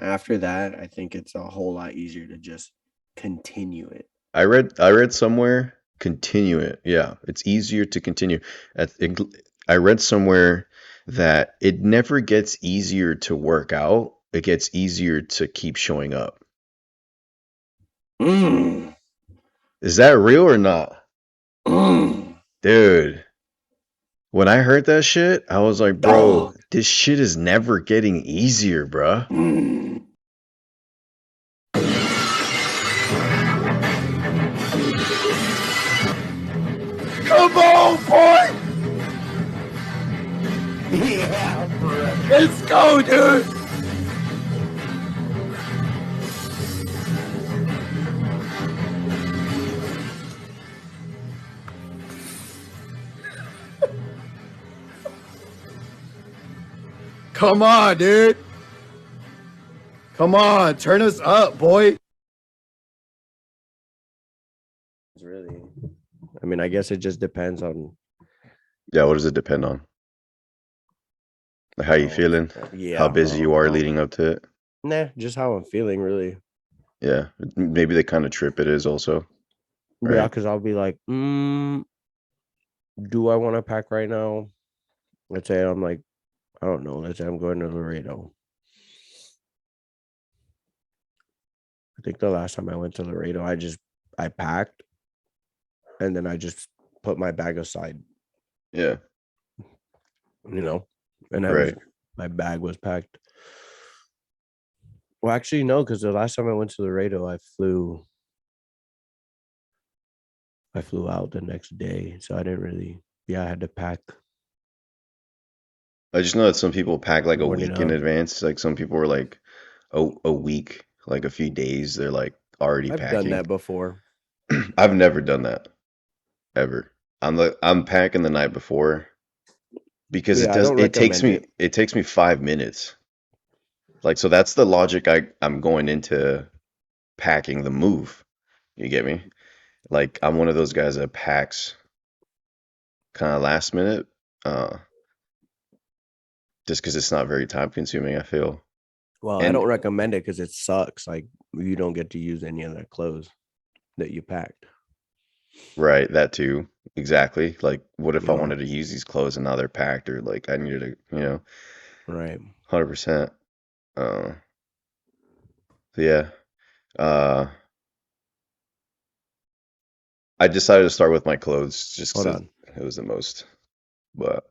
After that, I think it's a whole lot easier to just continue it. I read somewhere continue it. Yeah, it's easier to continue. At- it- I read somewhere that it never gets easier to work out. It gets easier to keep showing up. Mm, Is that real or not? mm, Dude, when I heard that shit, I was like, bro, dog. this shit is never getting easier, bruh. Mm. Come on, boy! Yeah, bro. Let's go, dude! Come on, dude! Come on, turn us up, boy! Really, I mean, I guess it just depends on Yeah, what does it depend on? Like how you how I'm, feeling? How yeah, busy you are leading up to it? nah, just how I'm feeling, really. Yeah, maybe the kind of trip it is also, Yeah, right? because I'll be like, do I want to pack right now? Let's say I'm like, I don't know. Let's say I'm going to Laredo. I think the last time I went to Laredo, I packed and then I just put my bag aside, Yeah, you know, and right. my bag was packed. Well, actually, no, because the last time I went to Laredo, I flew out the next day, so I didn't really. Yeah, I had to pack I just know that some people pack like a morning week in up. advance. Like some people were like a week, like a few days, they're like already I've done packing. that before. I've never done that ever. I'm packing the night before because Yeah, I don't recommend it. it takes me 5 minutes. Like so that's the logic I'm going into packing the move. You get me? Like I'm one of those guys that packs kind of last minute, uh, just because it's not very time consuming, I feel. Well, I And don't recommend it because it sucks. Like you don't get to use any of the clothes that you packed. right, that too. Exactly. Like, what if You I know, wanted to use these clothes and now they're packed, or like I needed to, 100%. Uh, so yeah. Uh, I decided to start with my clothes just hold because on. it was the most. But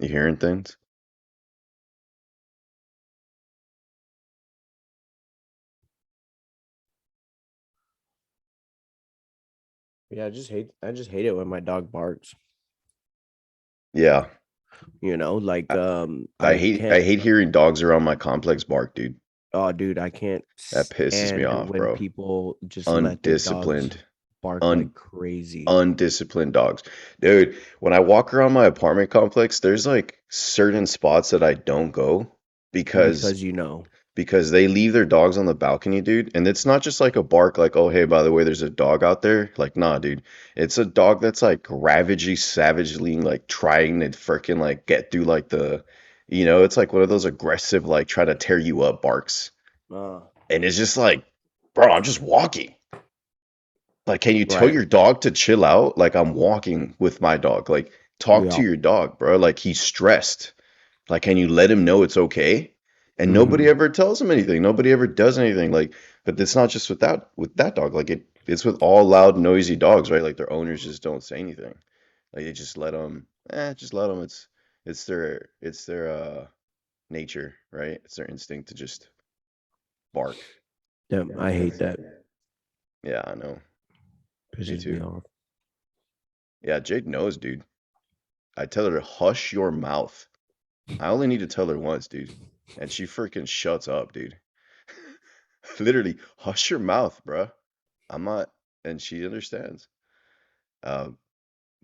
you hearing things? Yeah, I just hate it when my dog barks. Yeah. Like I, I I hate can't. I hate hearing dogs around my complex bark, dude. Oh, dude, I can't That pisses me stand off, when bro. people just let their dogs Undisciplined. bark like Un crazy undisciplined dogs. Dude, when I walk around my apartment complex, there's like certain spots that I don't go because because you know. because they leave their dogs on the balcony, dude. And it's not just like a bark like, oh hey, by the way, there's a dog out there. Like, nah, dude. It's a dog that's like ravagely, savagely like trying to freaking like get through like it's like one of those aggressive, like try to tear you up barks. Uh, And it's just like, bro, I'm just walking. Like, can you tell right. your dog to chill out? Like, I'm walking with my dog. Like, talk to Yeah. your dog, bro. Like, he's stressed. Like, can you let him know it's okay? And nobody Hmm. ever tells him anything. Nobody ever does anything. Like, but it's not just with that dog. Like, it's with all loud, noisy dogs, right? Like, their owners just don't say anything. Like, they just let them. Just let them. It's their nature, right? It's their instinct to just bark. Yeah, I hate that. Yeah, I know. Me Pisses me too. off. Yeah, Jade knows, dude. I tell her to hush your mouth. I only need to tell her once, dude. And she freaking shuts up, dude. Literally, hush your mouth, bruh. I'm not, and she understands. Um,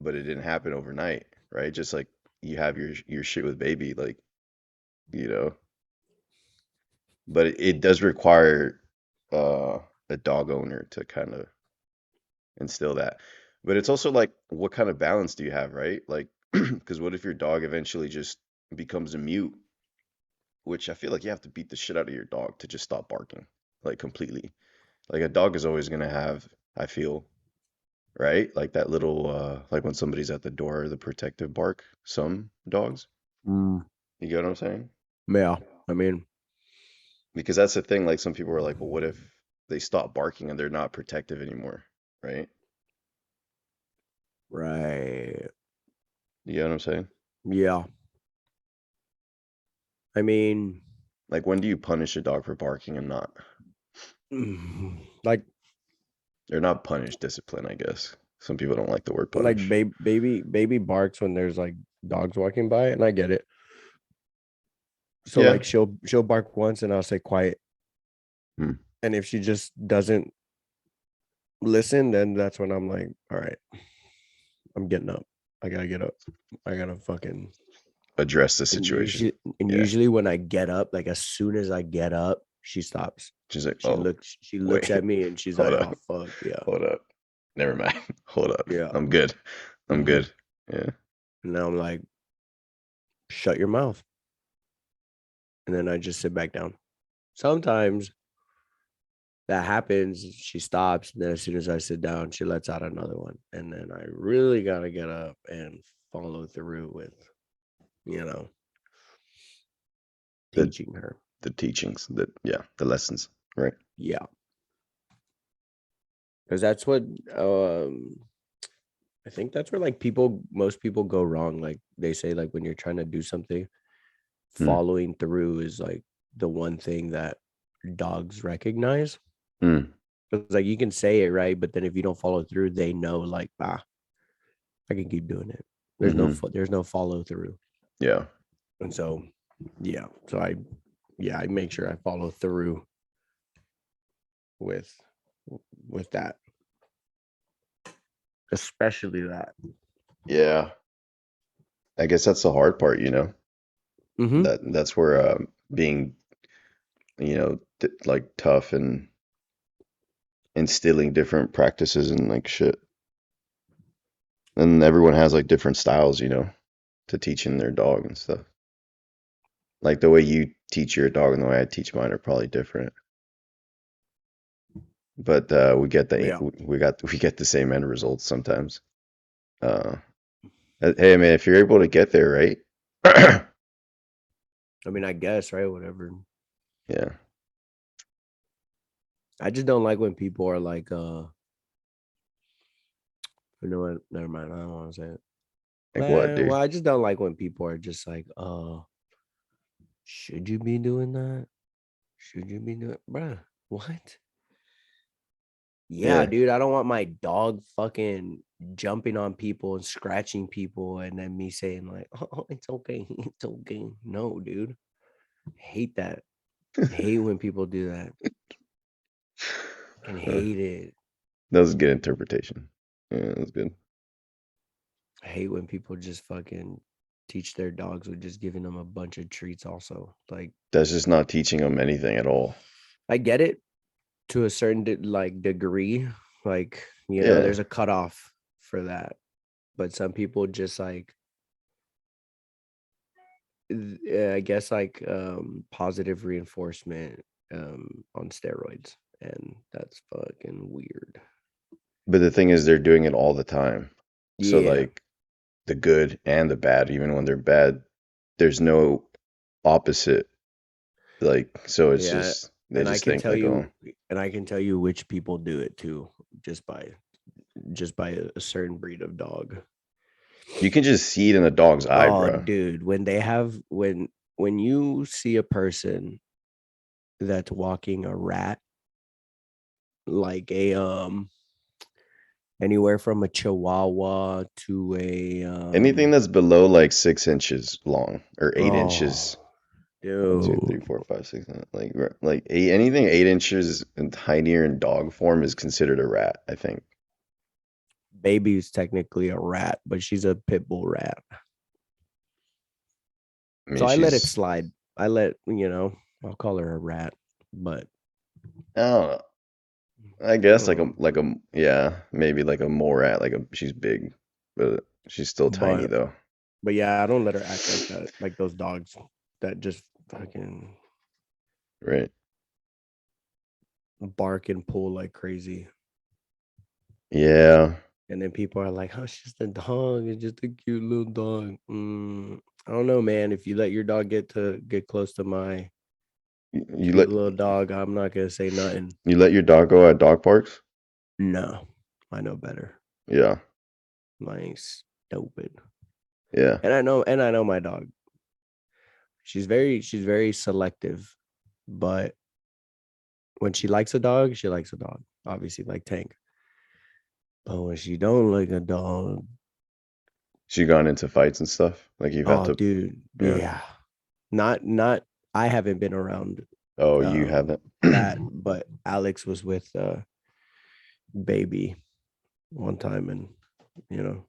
but it didn't happen overnight, right? Just like you have your shit with baby, like, you know. But it does require uh a dog owner to kind of instill that. But it's also like, what kind of balance do you have, right? Like, Because what if your dog eventually just becomes a mute? Which I feel like you have to beat the shit out of your dog to just stop barking, like completely. Like a dog is always gonna have, I feel, right? Like that little, like when somebody's at the door, the protective bark. Some dogs, Mm, you get what I'm saying? yeah. I mean, Because that's the thing. Like some people are like, well, what if they stop barking and they're not protective anymore, right? right. You get what I'm saying? Yeah. I mean, Like when do you punish a dog for barking and not? like Or not punish, discipline, I guess. Some people don't like the word like punish. baby barks when there's like dogs walking by, and I get it. So Yeah. like she'll bark once, and I'll say quiet, Hmm. and if she just doesn't listen, then that's when I'm like, all right, I'm getting up. I gotta get up. I gotta fucking Address the and situation. usually and Yeah. usually when I get up, like as soon as I get up, she stops. She's like, She oh, looks she looks wait, at me and she's hold like, up, oh fuck, yeah. hold up. Never mind. Hold up. Yeah. I'm good. I'm Hmm. good. Yeah. And now I'm like, shut your mouth. And then I just sit back down. Sometimes that happens, she stops, and then as soon as I sit down, she lets out another one. And then I really gotta get up and follow through with, you know, The teaching her. the teachings, the lessons, right? Yeah. Because that's what I think that's where like most people go wrong. Like they say, like when you're trying to do something, Hmm. following through is like the one thing that dogs recognize. Hmm. Because like you can say it right, but then if you don't follow through, they know like, I can keep doing it. Mm-hmm. There's no follow through. Yeah. And so yeah. So I make sure I follow through with with that. Especially that. Yeah. I guess that's the hard part, you know. Mm-hmm. That's where being, like tough and instilling different practices and like shit. And everyone has like different styles, to teaching their dog and stuff. Like the way you teach your dog and the way I teach mine are probably different. But Yeah. we get the same end results sometimes. Uh, hey man, if you're able to get there, right? I mean, I guess, right? Whatever. Yeah. I just don't like when people are like, you know what? Never mind. I don't want to say it. Like what, Well, dude? I just don't like when people are just like, should you be doing that? Should you be doing, bruh? What? Yeah, Yeah. dude. I don't want my dog fucking jumping on people and scratching people, and then me saying like, "Oh, it's okay, it's okay." No, dude. Hate that. Hate when people do that. Can Uh, hate it. that was a good interpretation. Yeah, that was good. I hate when people just fucking teach their dogs with just giving them a bunch of treats. Also, like That's just not teaching them anything at all. I get it to a certain like degree, like Yeah. there's a cutoff for that, but some people just like I guess like positive reinforcement on steroids, and that's fucking weird. But the thing is, they're doing it all the time. So Yeah, like the good and the bad, even when they're bad, there's no opposite. Like, so it's yeah, just they and just think like, oh, I can tell you which people do it too, just by a certain breed of dog. you can just see it in the dog's eye, Oh, bro. dude, when you see a person that's walking a rat, like a anywhere from a chihuahua to a Anything that's below like 6 inches long or eight oh, inches, one, two, three, dude, four, five, six, like eight, anything 8 inches and tinier in dog form is considered a rat, I think. baby's technically a rat, but she's a pit bull rat. I So mean, I let it she's, slide. I'll call her a rat, but I don't know. I guess yeah, maybe like a mole rat, she's big, but she's still tiny but though. But yeah, I don't let her act like that, like those dogs that just fucking Right. bark and pull like crazy. Yeah. And then people are like, "Oh, it's just a dog. It's just a cute little dog." I don't know, man. If you let your dog get close to my You cute let little dog, I'm not gonna say nothing. you let your dog go at dog parks? No, I know better. Yeah. Like stupid. Yeah. And I know my dog. She's very selective, but when she likes a dog, she likes a dog. Obviously, like Tank. But when she don't like a dog, She gone into fights and stuff? Like you've had oh to dude, yeah. yeah. Not I haven't been around Oh, you haven't? that, but Alex was with baby one time and you know.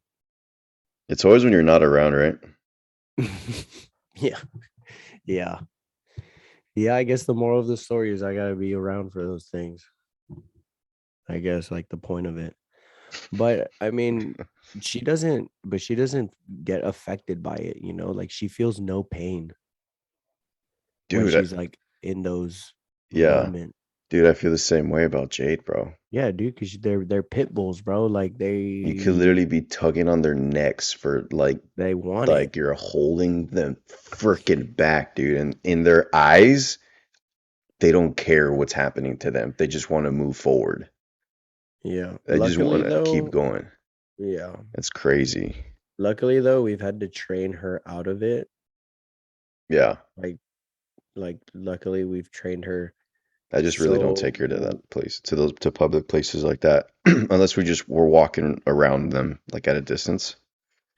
It's always when you're not around, right? Yeah. Yeah. Yeah, I guess the moral of the story is I gotta be around for those things. I guess like the point of it. But I mean, she doesn't get affected by it, you know, like she feels no pain when Dude, she's like in those yeah. moments. Dude, I feel the same way about Jade, bro. Yeah, dude, because they're pit bulls, bro. Like You could literally they be tugging on their necks for they want it. like you're holding them freaking back, dude. And in their eyes, they don't care what's happening to them. They just want to move forward. Yeah. They just want to keep going. Yeah. It's crazy. Luckily though, we've had to train her out of it. Yeah. Like luckily we've trained her I just really don't take her to so that place, to those to public places like that, unless we're walking around them like at a distance.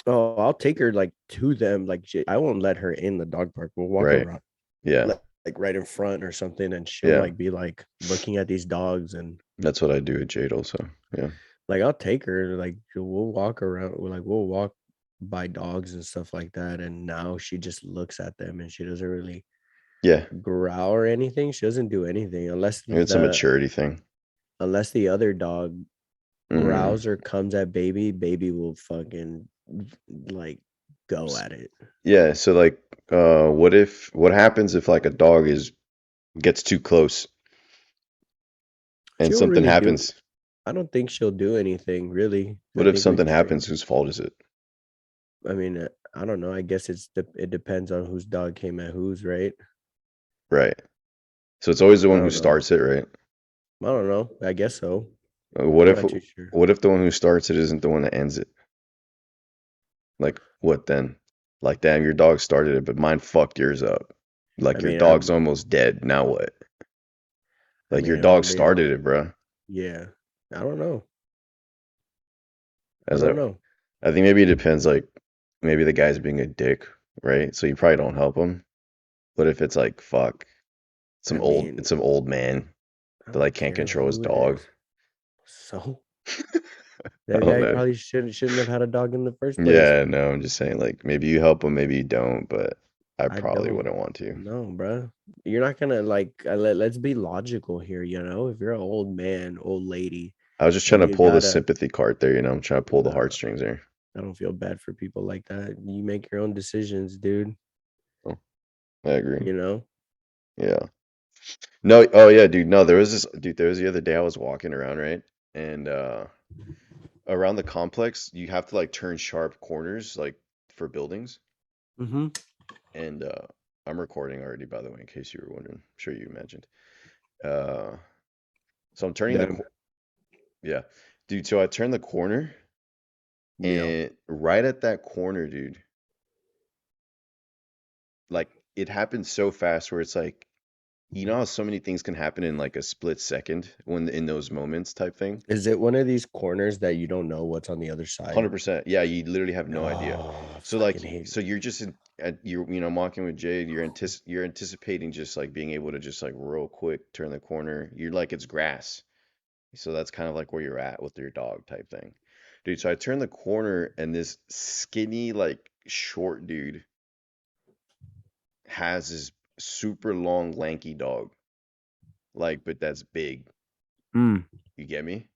oh, I'll take her like to them. Like I won't let her in the dog park. We'll walk Right. around Yeah. like right in front or something, and she'll Yeah. like be like looking at these dogs and That's what I do at Jade also. Yeah. like I'll take her like we'll walk around. We'll walk by dogs and stuff like that. And now she just looks at them and she doesn't really Yeah. growl or anything. She doesn't do anything It's a maturity thing. unless the other dog Hmm. growls or comes at baby, baby will fucking like go at it. Yeah, so like what happens if like a dog is gets too close and She'll something really do. happens? I don't think she'll do anything really. What I if think we've something trained. happens? Whose fault is it? I mean, I don't know. I guess it depends on whose dog came at whose, right? Right. So it's always the I one who don't know. starts it, right? I don't know. I guess so. What I'm if not too sure. the one who starts it isn't the one that ends it? Like what then? Like damn, your dog started it, but mine fucked yours up. I Like your mean, dog's almost dead. Now what? Like your I dog don't be. started it, bro. Yeah. I don't know. I As don't a, know. I think maybe it depends. Like maybe the guy's being a dick, right? So you probably don't help him. But if it's like fuck, I mean, it's some old man I that don't like can't care control his who it dog. is. So I that don't guy know. probably shouldn't have had a dog in the first place. Yeah, no, I'm just saying like maybe you help him, maybe you don't, but I I probably don't. wouldn't want to. No, bro. You're not gonna like let's be logical here, you know? If you're an old man, old lady, I was just trying and to you pull the gotta sympathy card there, you know. I'm trying to pull the nah, heartstrings there. I don't feel bad for people like that. You make your own decisions, dude. Oh, I agree. You know? Yeah. No, oh yeah, dude. No, there was this dude, there was the other day I was walking around, right? And around the complex, you have to like turn sharp corners like for buildings. Mm-hmm. And I'm recording already, by the way, in case you were wondering. I'm sure you imagined. Uh so I'm turning the Then yeah. Dude, so I turned the corner yeah. and right at that corner, dude, like it happened so fast where it's like you know how so many things can happen in like a split second when in those moments type thing? Is it one of these corners that you don't know what's on the other side? 100%. Yeah, you literally have no idea. Oh, I So fucking like hate so it. you're just you're you know walking with Jade, you're anticipating just like being able to just like real quick turn the corner. You're like it's grass. So that's kind of like where you're at with your dog type thing. Dude, so I turn the corner and this skinny like short dude has this super long lanky dog. Like but that's big. Mm, You get me?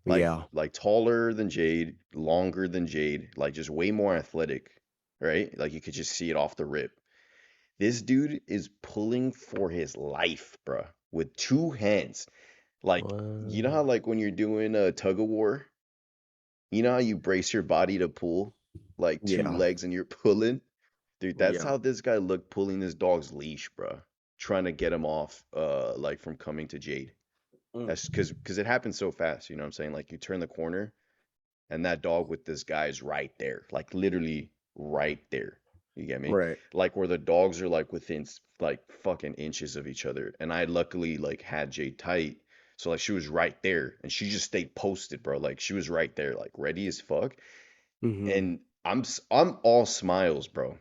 yeah. Like taller than Jade, longer than Jade, like just way more athletic, right? Like you could just see it off the rip. This dude is pulling for his life, bruh, with two hands. Like, you know how What? like when you're doing a tug of war, you know how you brace your body to pull like two Yeah. legs and you're pulling? Dude, that's Yeah. how this guy looked pulling this dog's leash, bruh. Trying to get him off like from coming to Jade. Mm. That's because it happened so fast, you know what I'm saying? Like you turn the corner and that dog with this guy is right there, like literally right there. You get me? Right. Like where the dogs are like within like fucking inches of each other. And I luckily like had Jade tight. So like she was right there and she just stayed posted, bro. Like she was right there, like ready as fuck. Mm-hmm. And I'm all smiles, bro.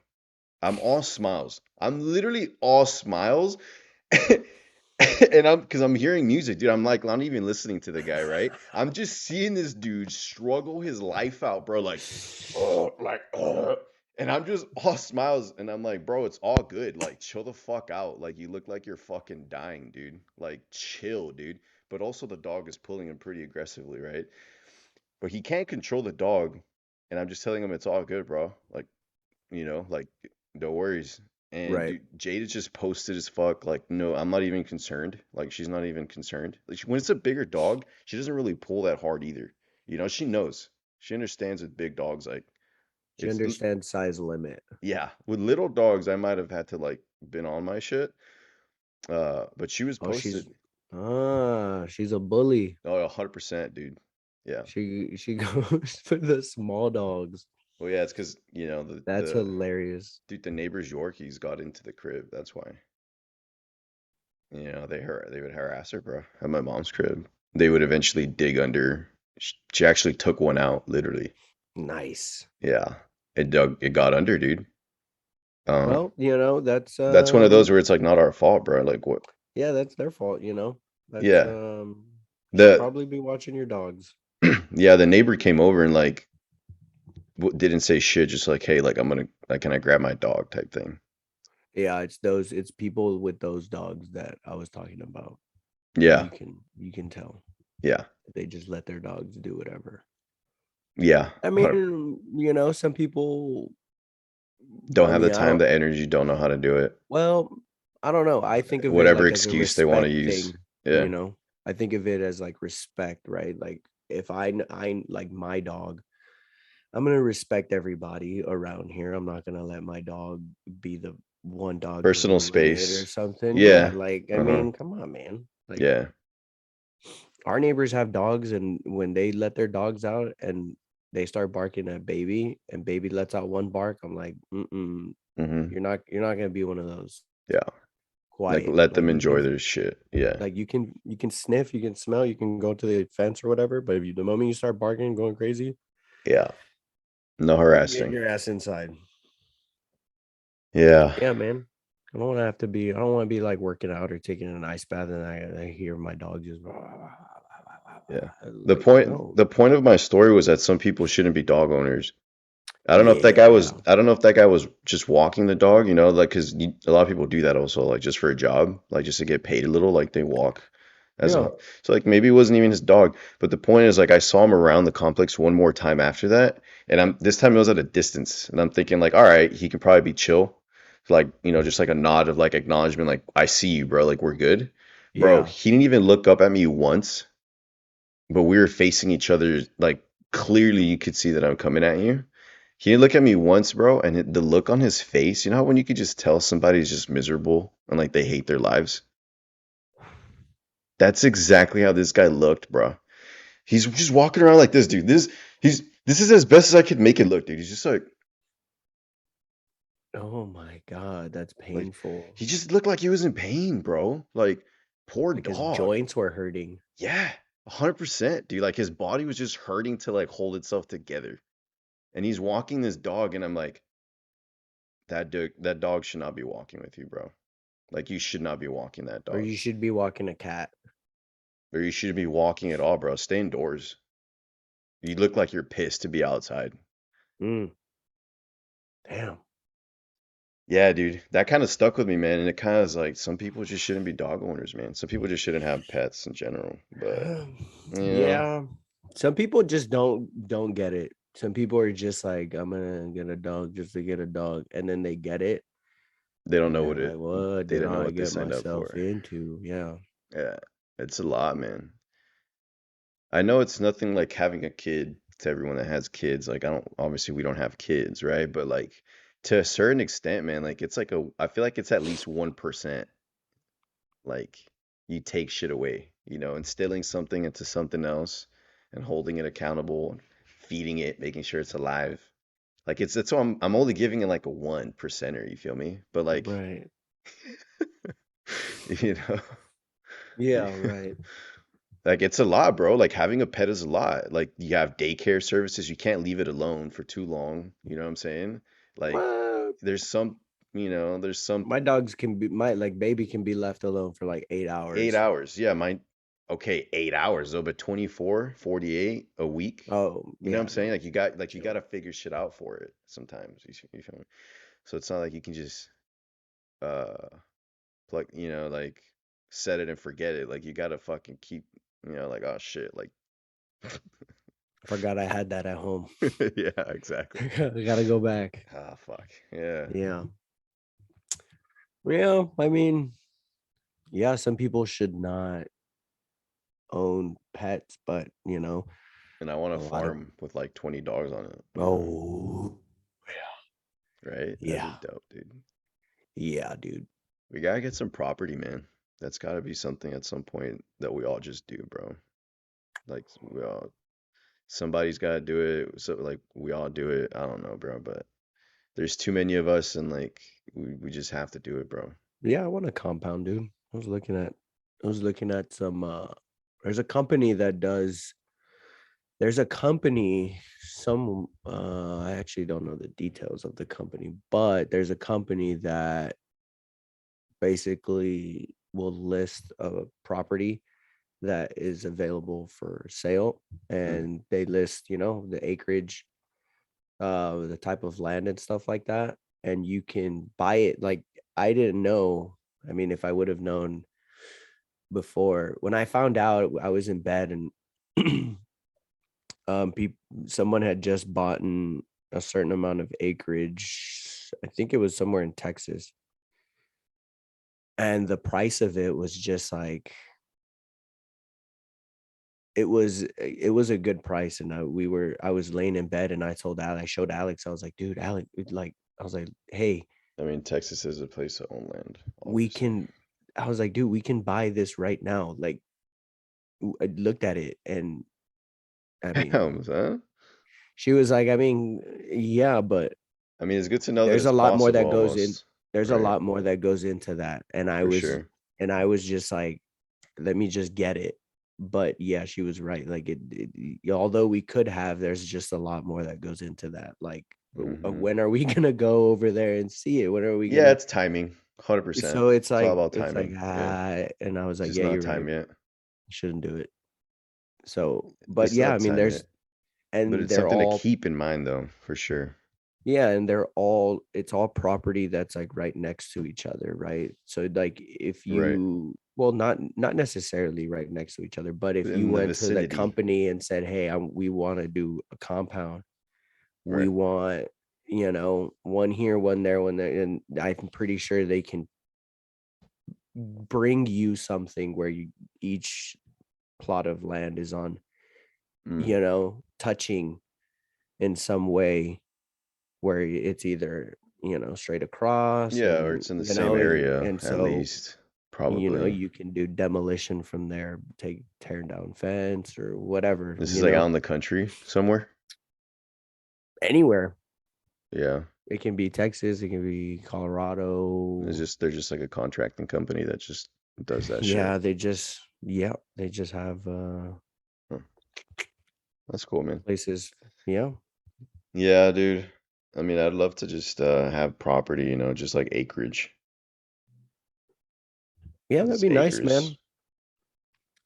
I'm all smiles. I'm literally all smiles. And I'm hearing music, dude. I'm like not even listening to the guy, right? I'm just seeing this dude struggle his life out, bro. And I'm just all smiles, and I'm like, bro, it's all good. Like, chill the fuck out. Like, you look like you're fucking dying, dude. Like, chill, dude. But also, the dog is pulling him pretty aggressively, right? But he can't control the dog, and I'm just telling him it's all good, bro. Like, like no worries. And Right. dude, Jade is just posted as fuck. Like, no, I'm not even concerned. Like, she's not even concerned. Like, when it's a bigger dog, she doesn't really pull that hard either. She knows. She understands with big dogs. Like, She it's understands size limit. yeah. With little dogs, I might have had to like been on my shit. But she was Oh, she's posted. she's a bully. Oh, 100%, dude. Yeah. She goes for the small dogs. Well, yeah, it's because That's the hilarious. dude, the neighbor's Yorkies got into the crib. That's why. They would harass her, bro. At my mom's crib, they would eventually dig under. She actually took one out, literally. Nice. Yeah, it got under, dude. Um, Well, that's that's one of those where it's like not our fault, bro. Like what? yeah, that's their fault, That's Yeah, you should the probably be watching your dogs. yeah, the neighbor came over and like didn't say shit, just like, hey, like I'm gonna, like, can I grab my dog type thing. Yeah, it's people with those dogs that I was talking about. Yeah, You can tell. yeah, They just let their dogs do whatever. yeah. I mean, some people Don't I have the mean, I time, don't the energy, don't know how to do it. well, I don't know. I think of it Whatever like as a excuse they want to respect use. thing, Yeah, I think of it as like respect, right? Like if I like my dog, I'm gonna respect everybody around here. I'm not gonna let my dog be the one dog to personal ruin it or space. something. Yeah, Yeah. like I Uh-huh. mean, come on, man. Like Yeah. our neighbors have dogs, and when they let their dogs out and they start barking at baby, and baby lets out one bark, I'm like, Hmm. you're not gonna be one of those. Yeah. Like Quiet. let them enjoy their shit. Yeah. You can sniff, you can smell, you can go to the fence or whatever, but if the moment you start barking and going crazy, Yeah. No you get harassing. your ass inside. Yeah. Yeah, man. I don't want to be like working out or taking an ice bath and I hear my dog just Yeah. The like point no. the point of my story was that some people shouldn't be dog owners. I don't know if that guy was Yeah. I don't know if that guy was just walking the dog, like cuz a lot of people do that also, like just for a job, like just to get paid a little, like they walk as Yeah. a so like maybe it wasn't even his dog, but the point is like I saw him around the complex one more time after that, and I'm this time it was at a distance, and I'm thinking like, all right, he can probably be chill, like just like a nod of like acknowledgement, like I see you, bro, like we're good, bro. Yeah. He didn't even look up at me once, but we were facing each other, like clearly you could see that I'm coming at you. He didn't look at me once, bro, and the look on his face, you know how when you could just tell somebody's just miserable and like they hate their lives? That's exactly how this guy looked, bro. He's just walking around like this, dude. This is as best as I could make it look, dude. He's just Oh my God, that's like painful. he just looked like he was in pain, bro. Like poor Like his dog. joints were hurting. Yeah, 100%, dude. Like his body was just hurting to like hold itself together. And he's walking this dog, and I'm like, that dog should not be walking with you, bro. Like you should not be walking that Or dog. you should be walking a cat. Or you shouldn't be walking at all, bro. Stay indoors. You look like you're pissed to be outside. Mm, damn. Yeah, dude. That kind of stuck with me, man. And it kind of is like some people just shouldn't be dog owners, man. Some people just shouldn't have pets in general. But, you know, Yeah. Some people just don't get it. Some people are just like, I'm gonna get a dog just to get a dog, and then they get it, They don't and know they're like, what they did don't know I what they get signed up myself for. into? Yeah. Yeah, it's a lot, man. I know it's nothing like having a kid to everyone that has kids. Like, I don't, obviously, we don't have kids, right? But like, to a certain extent, man, like, it's like I feel like it's at least 1%. Like, you take shit away, instilling something into something else and holding it accountable, feeding it, making sure it's alive. Like, it's so I'm only giving it like a 1%er, you feel me? But like, Right. you know, Yeah, right. like it's a lot, bro. Like having a pet is a lot. Like you have daycare services, you can't leave it alone for too long. You know what I'm saying? Like Well, there's some, there's some my dogs can be my like baby can be left alone for like 8 8 hours. hours. Yeah, okay, 8 hours though, but 24, 48 a week. Oh, You know what I'm yeah, saying? no. Like you got No. to figure shit out for it sometimes. You feel me? So it's not like you can just uh plug, like set it and forget it. Like you got to fucking keep, like oh shit, like I forgot I had that at home. yeah, exactly. I gotta go back. Ah, fuck. Yeah. Yeah. Yeah, I mean, yeah, some people should not own pets, but And I want a a lot of farm with like 20 dogs on it, oh right? That'd be yeah. dope, dude. Yeah, dude. We gotta get some property, man. That's gotta be something at some point that we all just do, bro. Like somebody's gotta do it. So like we all do it. I don't know, bro, but there's too many of us and like we just have to do it, bro. Yeah, I want a compound, dude. I was looking at some there's a company that does there's a company some I actually don't know the details of the company, but there's a company that basically will list a property that is available for sale, Mm. and they list, the acreage, the type of land and stuff like that, and you can buy it. Like, I didn't know. I mean, if I would have known before, when I found out, I was in bed, and people, someone had just bought a certain amount of acreage. I think it was somewhere in Texas, and the price of it was just like it was a good price. And I was laying in bed, and I showed Alex. I was like, dude, Alex, like, I was like, hey, I mean, Texas is a place to own land, we obviously. can I was like, dude, we can buy this right now. Like, I looked at it, and I mean, Damn, huh? she was like, I mean, yeah, but I mean, it's good to know that there's it's a lot more possible that goes in almost, there's a right? lot more that goes into that. And For sure. I was just like, let me just get it. But yeah, she was right. Like, although we could have, there's just a lot more that goes into that. Like, Hmm. when are we gonna go over there and see it? When are we Yeah, gonna? it's timing. 100%. So It's all about timing. Yeah. and I was It's like, just yeah, not you're right. time yet. Shouldn't do it. So, but It's yeah, I not mean, time yet. But and it's they're something to all, keep in mind though, for sure. yeah, and it's all property that's like right next to each other, right? So, like, if Right. you, well, not necessarily right next to each other, but if you In the went to the vicinity. company and said, hey, we want to do a compound, we Right. want, one here, one there, one there, and I'm pretty sure they can bring you something where each plot of land is on, Mm. touching in some way, where it's either, straight across, Yeah, or and it's in the same area and at so, least, probably. you can do demolition from there, tearing down fence or whatever, This is like out in the country somewhere. anywhere. Yeah. It can be Texas, it can be It's Colorado. just they're just like a contracting company that just does that shit. Yeah, they just have Huh. That's cool, man. places. Yeah. Yeah, dude. I mean, I'd love to just have property, just like acreage. Yeah, that'd Just be nice, acres. man.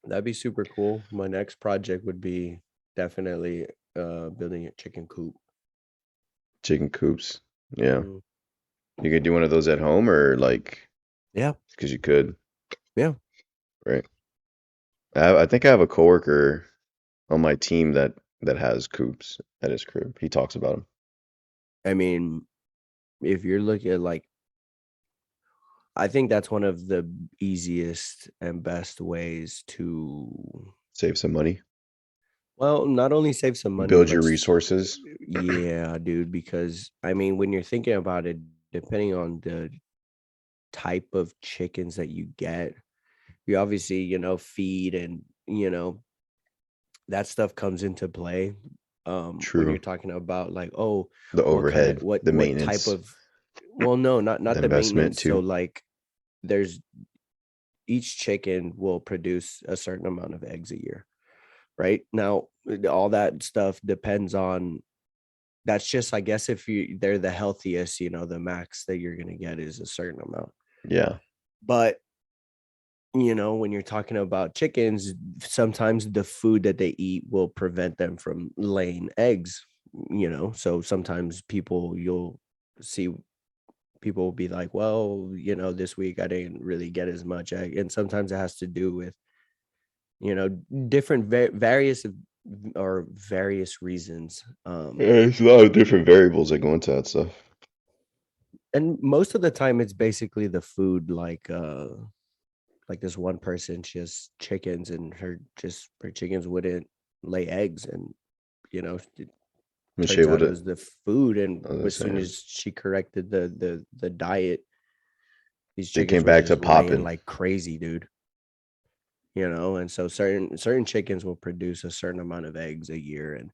That'd be super cool. My next project would be definitely building a chicken coop. Chicken coops. Yeah. Mhm. You could do one of those at home or like, Yeah. because you could, Yeah. right? I think I have a coworker on my team that that has Coups at his crib. He talks about them. I mean, if you're looking at like, I think that's one of the easiest and best ways to, Save some money, well, not only save some money, build your but resources. yeah, dude, because I mean, when you're thinking about it, depending on the type of chickens that you get, you obviously, feed and, that stuff comes into play. When you're True. talking about like, oh, The what kind of overhead, the what type maintenance, of, well, no, not the the investment maintenance. So too. like there's each chicken will produce a certain amount of eggs a year. Right now, all that stuff depends on, that's just, I guess, if they're the healthiest, the max that you're gonna get is a certain amount. Yeah. But when you're talking about chickens, sometimes the food that they eat will prevent them from laying eggs. So sometimes you'll see people will be like, well, this week I didn't really get as much egg, and sometimes it has to do with you know different various reasons. There's a lot of different variables that go into that stuff. And most of the time it's basically the food, like this one person, she has chickens and her chickens wouldn't lay eggs, and it Was she turns able out it to? was the food. And I was as soon saying as she corrected the diet, these they chickens came were back to just laying popping. like crazy, dude. And so certain chickens will produce a certain amount of eggs a year. And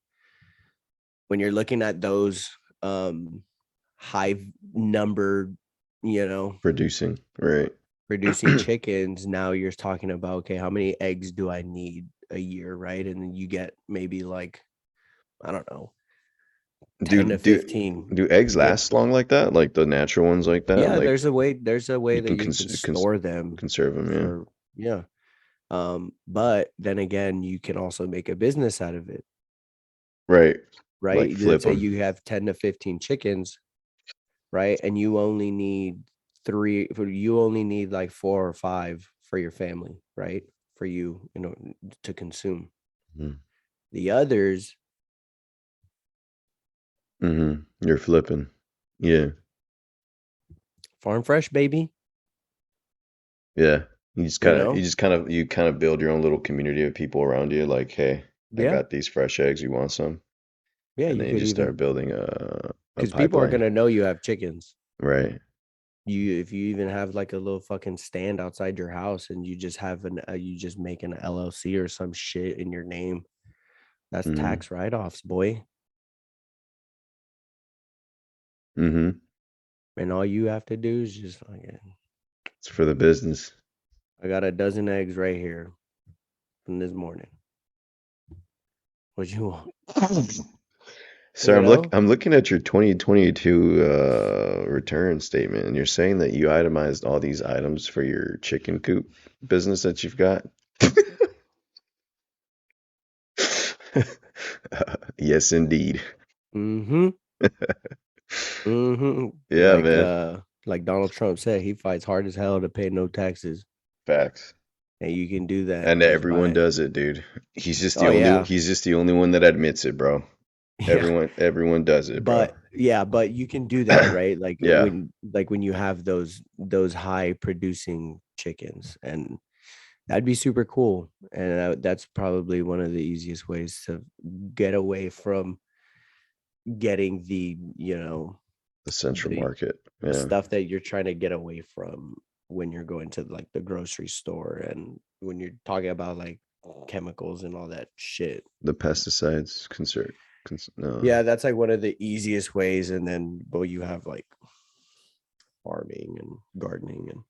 when you're looking at those high numbered, you know Producing, right? producing chickens, now you're talking about, okay, how many eggs do I need a year, right? And then you get maybe like, I don't know, Do 10 to do 15. do eggs Yeah, last long like that? Like the natural ones like that? yeah, Like there's a way you that can you can store them conserve them, yeah. for, yeah. But then again, you can also make a business out of it, Right. Like right? flip Let's say them. you have 10 to 15 chickens, right? And you only need you only need like 4 or 5 for your family, right? For you, to consume. The others, Mm-hmm. You're flipping. Yeah. farm fresh, baby. Yeah. You know, You kind of build your own little community of people around you. Like, hey, I yeah, got these fresh eggs. You want some? yeah. And You then you could just start even, building a because people are pipeline. gonna know you have chickens. Right. If you even have like a little fucking stand outside your house, and you just have you just make an LLC or some shit in your name, that's Mm-hmm. tax write-offs, boy. Mm-hmm. And all you have to do is just like, It's for the business. I got a dozen eggs right here from this morning. What you want? Sir, You know? I'm looking at your 2022 return statement, and you're saying that you itemized all these items for your chicken coop business that you've got. Yes, indeed. Mm-hmm. Mm-hmm. Yeah, man. Like Donald Trump said, he fights hard as hell to pay no taxes. Facts. And you can do that And just everyone by, does it, dude. oh yeah. He's just the only one that admits it, bro. Yeah. Everyone does it, bro. But you can do that, right? Like Yeah, when you have those high producing chickens, and that'd be super cool. And that's probably one of the easiest ways to get away from getting the central the market. Yeah, stuff that you're trying to get away from when you're going to like the grocery store, and when you're talking about like chemicals and all that shit. the pesticides, no, Yeah, that's like one of the easiest ways. And then, but you have like farming and gardening, and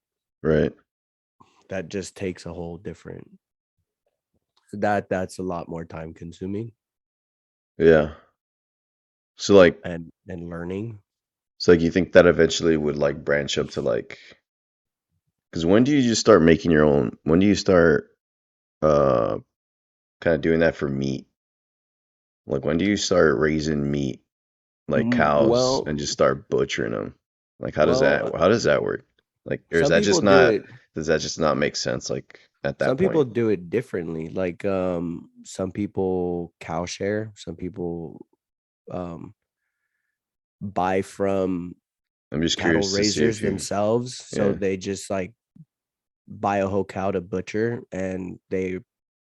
right? that just takes a whole different, that's a lot more time consuming, Yeah. So like, and learning. you think that eventually would like branch up to like, because when do you just start making your own? When do you start uh kind of doing that for meat? Like when do you start raising meat like cows Well, and just start butchering them? Like well, how does that work? Like or is some that people just do not it. does that just not make sense? Like at Some that people point. do it differently. Like some people cow share, some people um buy from I'm just cattle curious to see raisers if you, themselves. So yeah, they just like buy a whole cow to butcher and they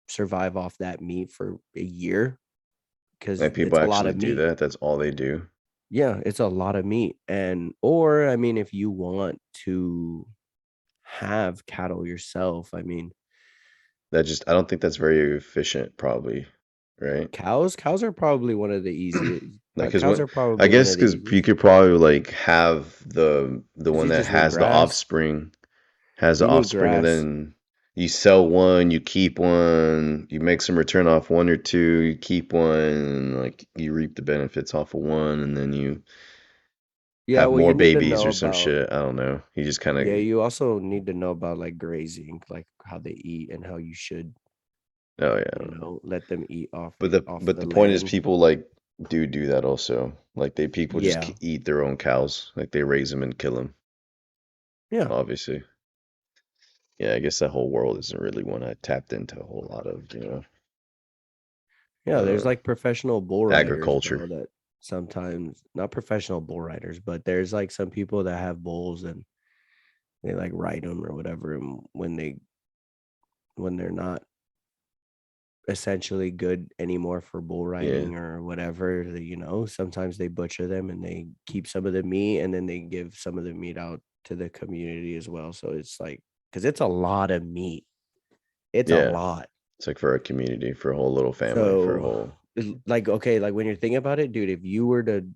survive off that meat for a year because like people it's a lot actually of do meat. that. That's all they do. Yeah, it's a lot of meat. And or I mean, if you want to have cattle yourself, I mean, That just, I don't think that's very efficient, probably, right? cows are probably one of the easiest. Like, because Cows when, are I probably one guess, of the because you easiest could probably like have the because one you that just need has the grass. offspring, has the You need offspring, and grass. then you sell one, you keep one, you make some return off one or two, you keep one, and like you reap the benefits off of one, and then you Yeah, have well, more you need to babies know or some about. shit. I don't know. You just kind of, Yeah, you also need to know about like grazing, like how they eat and how you should, oh yeah. let them eat But the off but the the point is, land. people like do that also. Like they people just Yeah, eat their own cows. Like they raise them and kill them. yeah, Obviously, yeah. I guess that whole world isn't really one I tapped into a whole lot of, yeah. There's uh, like professional bull riders, agriculture. bro. That sometimes not professional bull riders, but there's like some people that have bulls and they like ride them or whatever. And when they're not essentially good anymore for bull Yeah, riding or whatever, sometimes they butcher them and they keep some of the meat and then they give some of the meat out to the community as well. So it's like, because it's a lot of meat. It's a yeah. lot. It's like for a community, for a whole little family, for a So whole. like, okay, like when you're thinking about it, dude, if you were to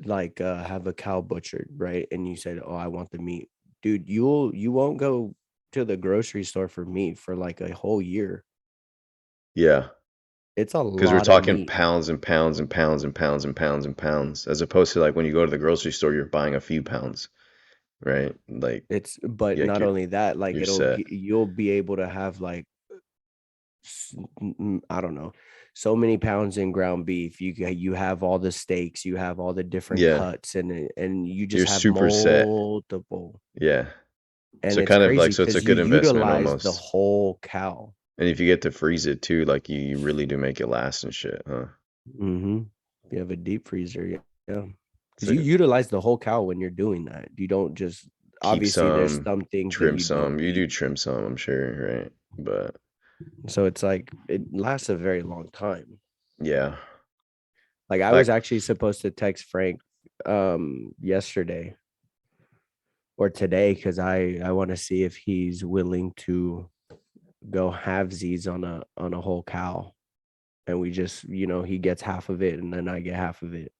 like have a cow butchered, right? And you said, oh, I want the meat, dude, you won't go to the grocery store for meat for like a whole year. Yeah, It's a because we're lot of talking meat. pounds and pounds and pounds and pounds and pounds and pounds, as opposed to like when you go to the grocery store, you're buying a few pounds, right? Like, It's but yeah, not only that, like you're set. you'll be able to have like I don't know, so many pounds in ground beef. You have all the steaks, you have all the different Yeah, cuts, and you just you're have super set. multiple, Yeah. and So it's kind of like, crazy so it's a because you good investment utilize the almost. whole cow. And if you get to freeze it too, like you really do make it last and shit, huh? Mm-hmm. You have a deep freezer, yeah, yeah, because you So utilize the whole cow when you're doing that. You don't just keep obviously there's some, some things that trim you don't some. You do eat, trim some, I'm sure, right? But so it's like it lasts a very long time. yeah. Like I was Like, actually supposed to text Frank yesterday or today because I want to see if he's willing to go halvesies on a whole cow and we just he gets half of it and then I get half of it.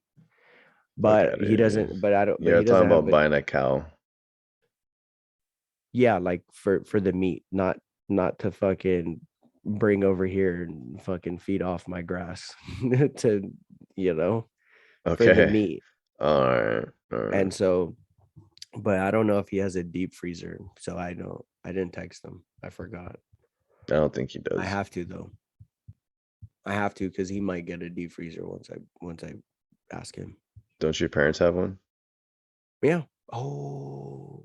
fuck But out of he here, dude. doesn't but I don't but You're he not talking doesn't have about it. buying a cow. Yeah, like for the meat, not to fucking bring over here and fucking feed off my grass to you know for the Okay. meat. All right. All right. And so but I don't know if he has a deep freezer. So I didn't text him. I forgot. I don't think he I does. have to though. I have to because he might get a deep freezer once I ask him. Don't your parents have one? Yeah. Oh.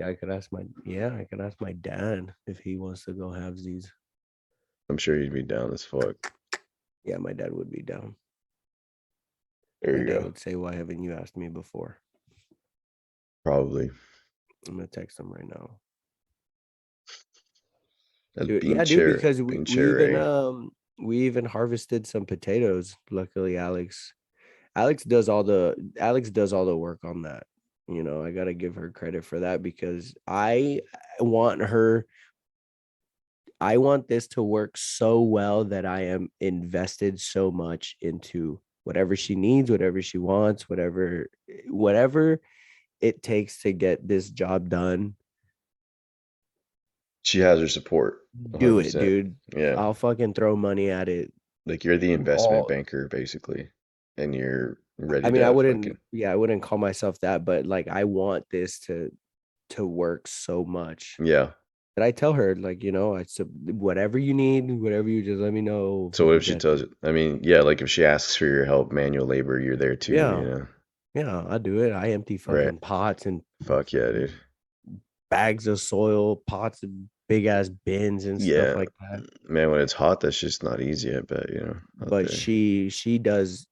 I could ask my dad if he wants to go have these. I'm sure he'd be down as fuck. Yeah, my dad would be down. There My you dad go. would say, why haven't you asked me before? Probably. I'm gonna text him right now. That's Dude, yeah, dude, because bean cherry. we even harvested some potatoes. Luckily, Alex does all the work on that. I gotta give her credit for that because want her I want this to work so well that I am invested so much into whatever she needs, whatever she wants, whatever it takes to get this job done. She has her support, Do it, 100%. dude. Yeah. I'll fucking throw money at it. Like you're the investment All banker, basically, and you're I ready mean, to fucking, I wouldn't call myself that, but like I want this to work so much. yeah. And I tell her, like, I said, whatever you need, whatever you just let me know. So what if she That tells you? I mean, yeah, like if she asks for your help, manual labor, you're there too, yeah, yeah, I do it. I empty Right. fucking pots and Fuck yeah, dude. bags of soil, pots of big ass bins and stuff Yeah, like that. man, when it's hot, that's just not easy, I bet, out But there. she does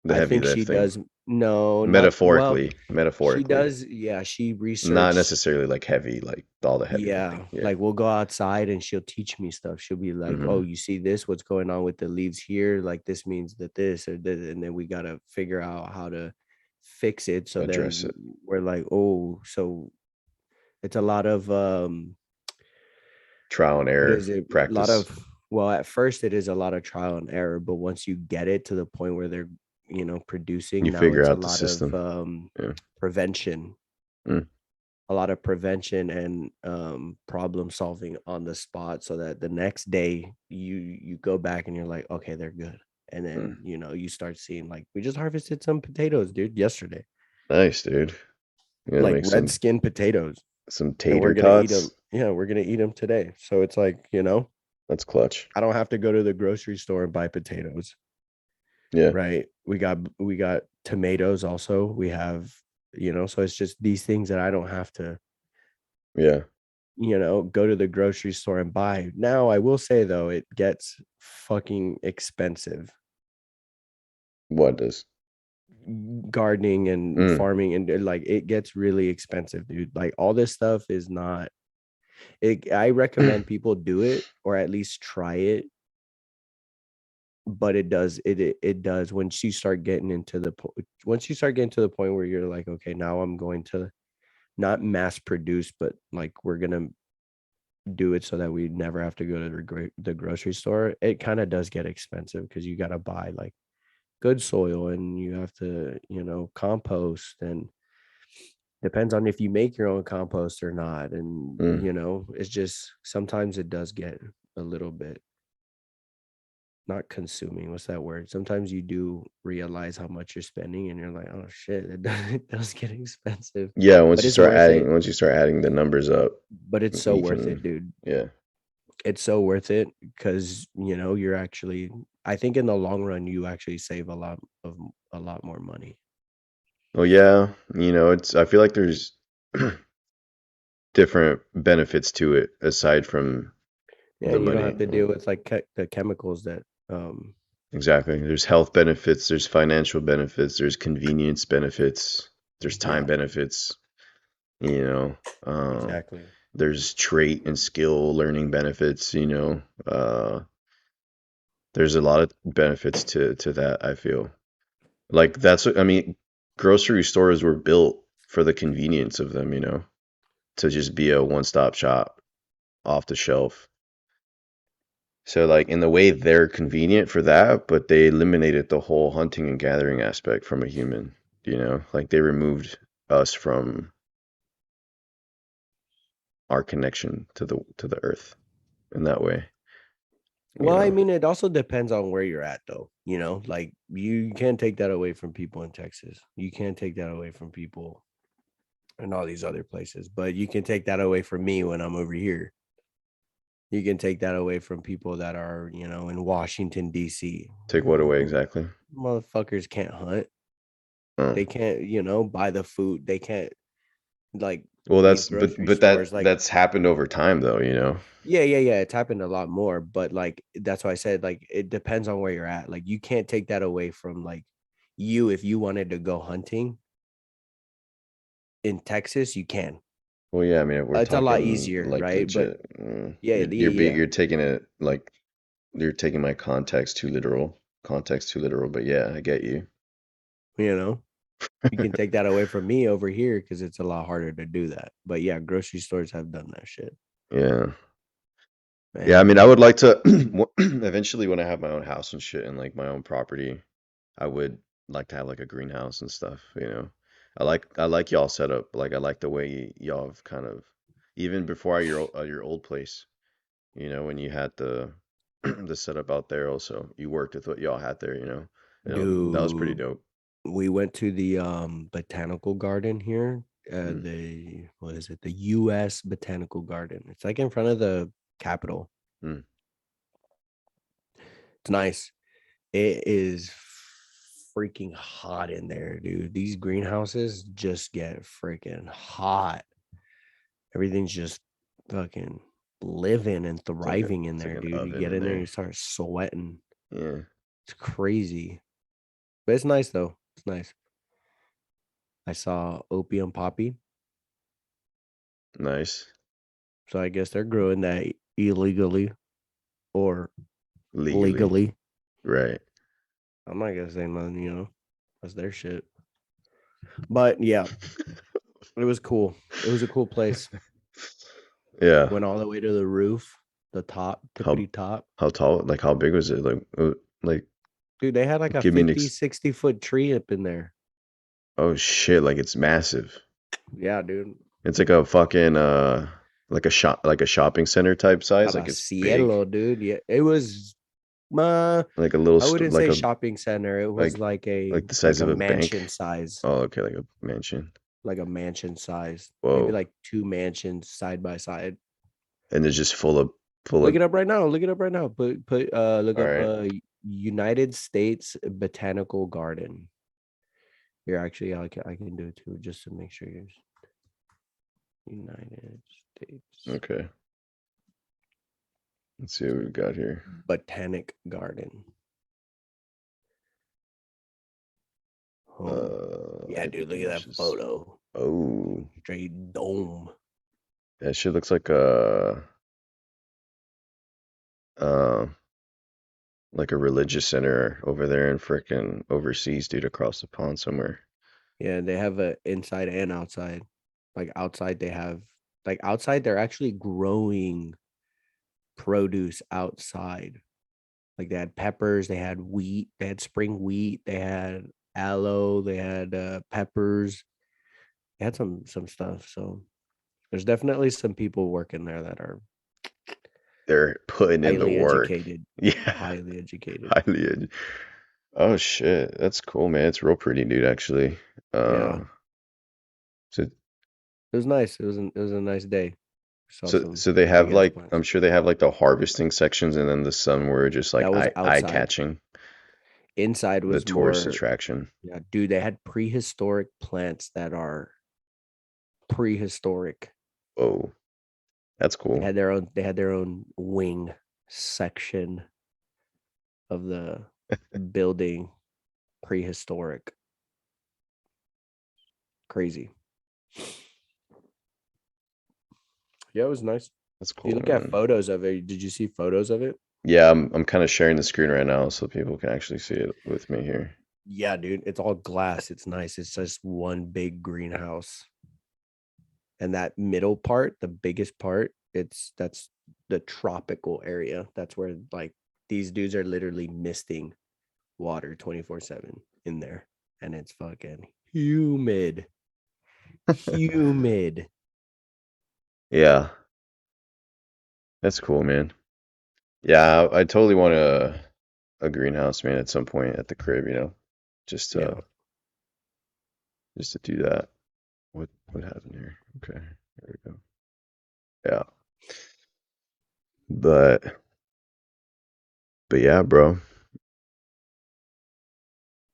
The I heavy think she lifting. does. No, not well. Metaphorically, She metaphorically. does. Yeah, she Not researched. necessarily like heavy, like all the heavy Yeah, lifting. Yeah. like we'll go outside and she'll teach me stuff. She'll be like, "Oh, Mm-hmm. you see this? What's going on with the leaves here? Like this means that this or this," and then we gotta figure out how to fix it. So Address then it. we're like, "Oh, so it's a lot of Trial and what error is it? A lot practice. of well, at first it is a lot of trial and error, but once you get it to the point where they're producing, You now figure it's a out the lot of system. Yeah. prevention, Mm, a lot of prevention and problem solving on the spot, so that the next day you go back and you're like, okay, they're good. And then mm. you start seeing, like, we just harvested some potatoes, dude, yesterday, Nice, dude. You gonna like make red skin potatoes, some and we're tater gonna eat them. tots? Yeah, we're gonna eat them today. So it's like, That's clutch. I don't have to go to the grocery store and buy potatoes, Yeah. right? We got tomatoes also. We have, so it's just these things that I don't have to, Yeah. go to the grocery store and buy. Now, I will say though, it gets fucking expensive. What does? Gardening and Mm, farming, and like it gets really expensive, dude. Like all this stuff is not it. I recommend people do it or at least try it, but it does once you start getting to the point where you're like, okay, now I'm going to not mass produce, but like we're gonna do it so that we never have to go to the grocery store. It kind of does get expensive because you got to buy like good soil, and you have to, compost, and depends on if you make your own compost or not. And, mm. it's just sometimes it does get a little bit not consuming. What's that word? Sometimes you do realize how much you're spending and you're like, oh shit, it does get expensive, Yeah, but it's worth it. once you start adding the numbers up, But it's so you worth it, can, dude. yeah. It's so worth it because, you're actually, I think in the long run, you actually save a lot more money. Well, yeah, I feel like there's different benefits to it aside from Yeah, the and you don't money. have to deal with like the chemicals that Exactly. There's health benefits, there's financial benefits, there's convenience benefits, there's time yeah, benefits, you know. exactly. There's trait and skill learning benefits, there's a lot of benefits to that, I feel. Like that's what I mean, grocery stores were built for the convenience of them, to just be a one-stop shop off the shelf. So like in the way they're convenient for that, but they eliminated the whole hunting and gathering aspect from a human, Like they removed us from our connection to the earth in that way, you Well, I know. mean, it also depends on where you're at, though. Like you can't take that away from people in Texas. You can't take that away from people in all these other places, but you can take that away from me when I'm over here. You can take that away from people that are, in Washington, D.C. Take what away exactly? Motherfuckers can't hunt. Oh. They can't, buy the food. They can't, like, Well, these that's grocery but stores. Like, that's happened over time though. yeah, yeah, yeah. It's happened a lot more, but like that's why I said, like, it depends on where you're at. Like you can't take that away from, like, you if you wanted to go hunting in Texas, you can. Well, yeah, I mean, if we're It's a lot talking easier, like right? But legit, yeah, yeah, yeah. you're taking it like you're taking my context too literal, but yeah, I get you. You know, you can take that away from me over here because it's a lot harder to do that. But yeah, grocery stores have done that shit. Yeah. Yeah, I mean, I And would like to eventually when I have my own house and shit and like my own property, I would like to have like a greenhouse and stuff. I like y'all setup. Like I like the way y'all have kind of even before your old place, when you had the the setup out there also. You worked with what y'all had there. That was pretty dude, dope. we went to the botanical garden here. Mm, The what is it? The US Botanical Garden. It's like in front of the Capitol. mm, It's nice. It is freaking hot in there, dude. These greenhouses just get freaking hot. Everything's just fucking living and thriving in It's like there, an dude. You oven get in in there, there. you start sweating. Yeah. It's crazy. But it's nice though. It's nice. I saw opium poppy. Nice. So I guess they're growing that illegally or Legally. legally. Right. I'm not gonna say nothing, you know. That's their shit. But yeah, it was cool. It was a cool place. Yeah. Went all the way to the roof, the top, How tippity top. how tall? Like how big was it? Like Dude, they had like a give me an 50, 60-foot tree up in there. oh shit! Like it's massive. Yeah, dude. It's like a fucking like a shopping center type size. Like Para it's big. cielo, dude. Yeah, it was uh Like a little I wouldn't like say a shopping center. It was like the size like a of a bank. mansion size. Oh, okay, like a mansion. Like a mansion size. Maybe Whoa. like two mansions side by side. And it's just full Look of it up right now. Look it up right now. Put look all up right. United States Botanical Garden. Here, actually, I can do it too, just to make sure you're United States Okay. Let's see what we've got here. Botanic Garden. Yeah, dude, look at that Images. photo. Oh, Straight dome. that shit looks uh like a religious center over there in frickin' overseas, dude, across the pond somewhere. Yeah, they have a inside and outside. Like outside, they're actually growing produce outside. Like they had peppers, they had wheat, they had spring wheat, they had aloe, they had peppers, they had some stuff. So there's definitely some people working there that are They're putting in the highly work. educated, Yeah, highly educated. highly. Oh shit, that's cool, man. It's real pretty, dude. Actually, Yeah, so it was nice. It was a nice day. Saw some so they big have ass like plants. I'm sure they have like the harvesting sections, and then the some were just like That was eye outside. catching, Inside the was tourist more. attraction. Yeah, dude, they had prehistoric plants that are prehistoric. Whoa, that's They cool. had their own. They had their own wing section of the building. Prehistoric. Crazy. Yeah, it was nice. That's If you cool, look at man. photos of it, did you see photos of it? Yeah, I'm kind of sharing the screen right now so people can actually see it with me here. Yeah, dude. It's all glass. It's nice. It's just one big greenhouse. And that middle part, the biggest part, that's the tropical area. That's where like these dudes are literally misting water 24/7 in there. And it's fucking humid. Humid. Yeah, that's cool, man. Yeah, I totally want a greenhouse, man, at some point at the crib, just Yeah. to just to do that. What happened here? Okay, there we go. Yeah, but yeah, bro.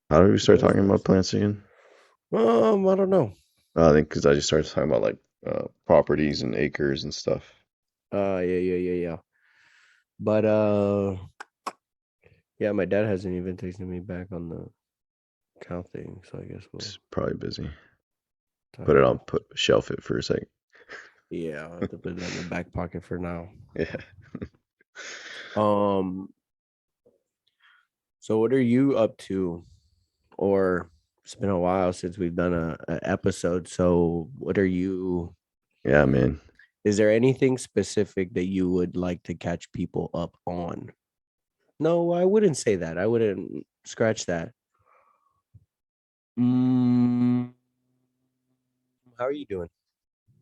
How did we That start was talking about nice. plants again? I don't know. I think because I just started talking about like properties and acres and stuff. Yeah. But yeah, my dad hasn't even texted me back on the cow thing, so I guess we'll It's probably busy. talk about. Put shelf it for a second. Yeah, I'll have to put that in the back pocket for now. Yeah. Um, so what are you up to? Or it's been a while since we've done a episode. So what are you? Yeah, man. Is there anything specific that you would like to catch people up on? No, I wouldn't say that. I wouldn't scratch that. Mm, how are you doing?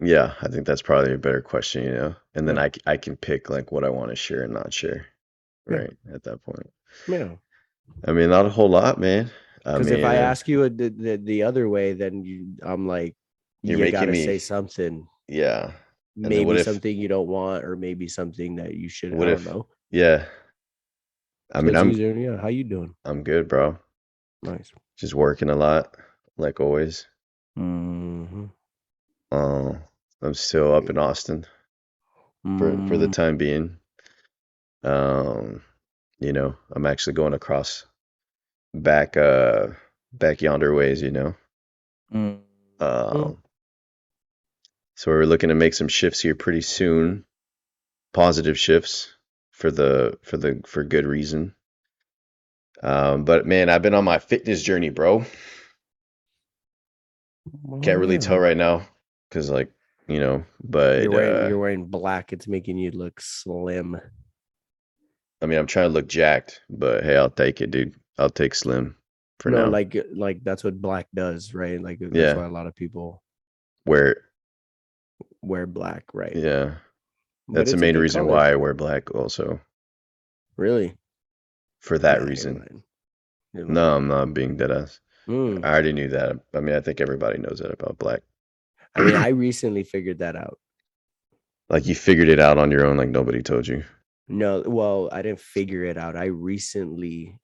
Yeah, I think that's probably a better question, And then Yeah, I can pick like what I want to share and not share, yeah, right? At that point. yeah. I mean, not a whole lot, man. I Because if I mean, ask you the other way, then I'm like, you're you making gotta me, say something. yeah. And then Maybe something you don't want, or maybe something that you should. I don't know. yeah. I So mean, it's easier. Yeah. How you doing? I'm good, bro. Nice. Just working a lot, like always. Mm-hmm. I'm still up in Austin for the Mm-hmm. time being. Um, I'm actually going across back back yonder ways, Mm-hmm. Um, so we're looking to make some shifts here pretty soon. Positive shifts for good reason. But man, I've been on my fitness journey, bro. Can't really tell Wow. right now because but You're wearing black. It's making you look slim. I mean, I'm trying to look jacked, but hey, I'll take it, dude. I'll take slim for No, now. like that's what black does, right? Like that's Yeah, why a lot of people where wear black, right? yeah, But that's the it's a main good reason color. why I wear black also Really? for that Nah, you're reason. lying. You're No, lying. I'm not being dead ass. Mm. I already knew that. I mean, I think everybody knows that about black. I mean, I recently figured that out. Like you figured it out on your own, like nobody told you. No, well, I didn't figure it out. I recently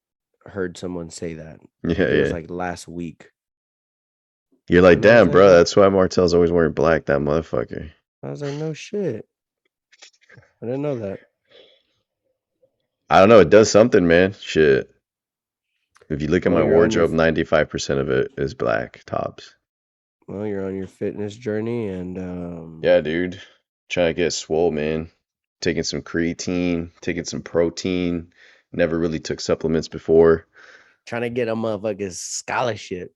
heard someone say that. Yeah, It was yeah. like last week. You're like, And I was damn, like, bro, that's why Martel's always wearing black, that motherfucker. no shit. I didn't know that. I don't know, it does something, man. Shit. If you look at Well, my you're on your wardrobe, 95% of it is black tops. you're on your fitness journey and Yeah, dude. Trying to get swole, man. Taking some creatine, taking some protein. Never really took supplements before. trying to get a motherfucker's scholarship.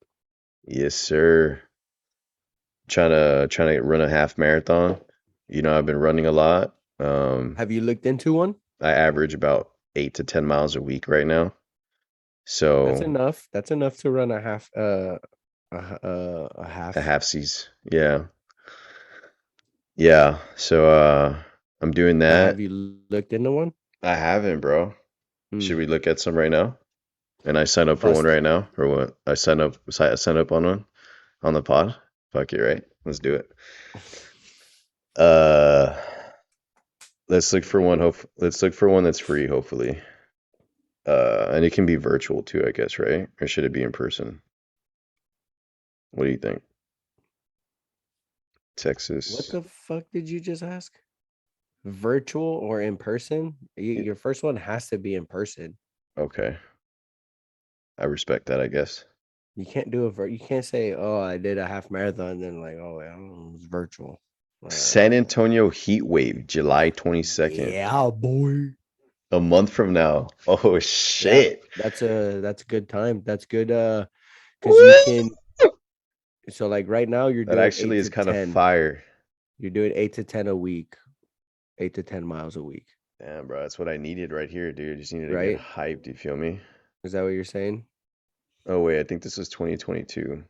Yes, sir. Trying to run a half marathon. I've been running a lot. Have you looked into one? I average about 8 to 10 miles a week right now. That's So enough. That's enough to run a half a a half. half seas. Yeah. Yeah. So I'm doing But have that. you looked into one? I haven't, bro. Hmm. Should we look at some right now? And I sign up for one Bust right now, or what? I sign up on one on the pod. Fuck it, right? Let's do it. Uh, let's look for one. Let's look for one that's free, hopefully. And it can be virtual too, I guess, right? Or should it be in person? What do you think? What Texas. the fuck did you just ask? Virtual or in person? Y- Your first one has to be in person. Okay, I respect that, I guess. You can't do you can't say, "Oh, I did a half marathon," then like, "Oh, yeah, it was virtual." San Uh, Antonio heat wave, July 22nd. yeah, boy. A month from now. Oh Yeah, shit. that's a good time. That's good. Because you Woo! can. So like right now, you're That doing actually eight is to kind of ten. fire. You're doing 8 to 10 a week, 8 to 10 miles a week, Damn, bro, that's what I needed right here, dude. Just needed to get right? hyped, you feel me? Is that what you're saying? Oh wait, I think this is 2022.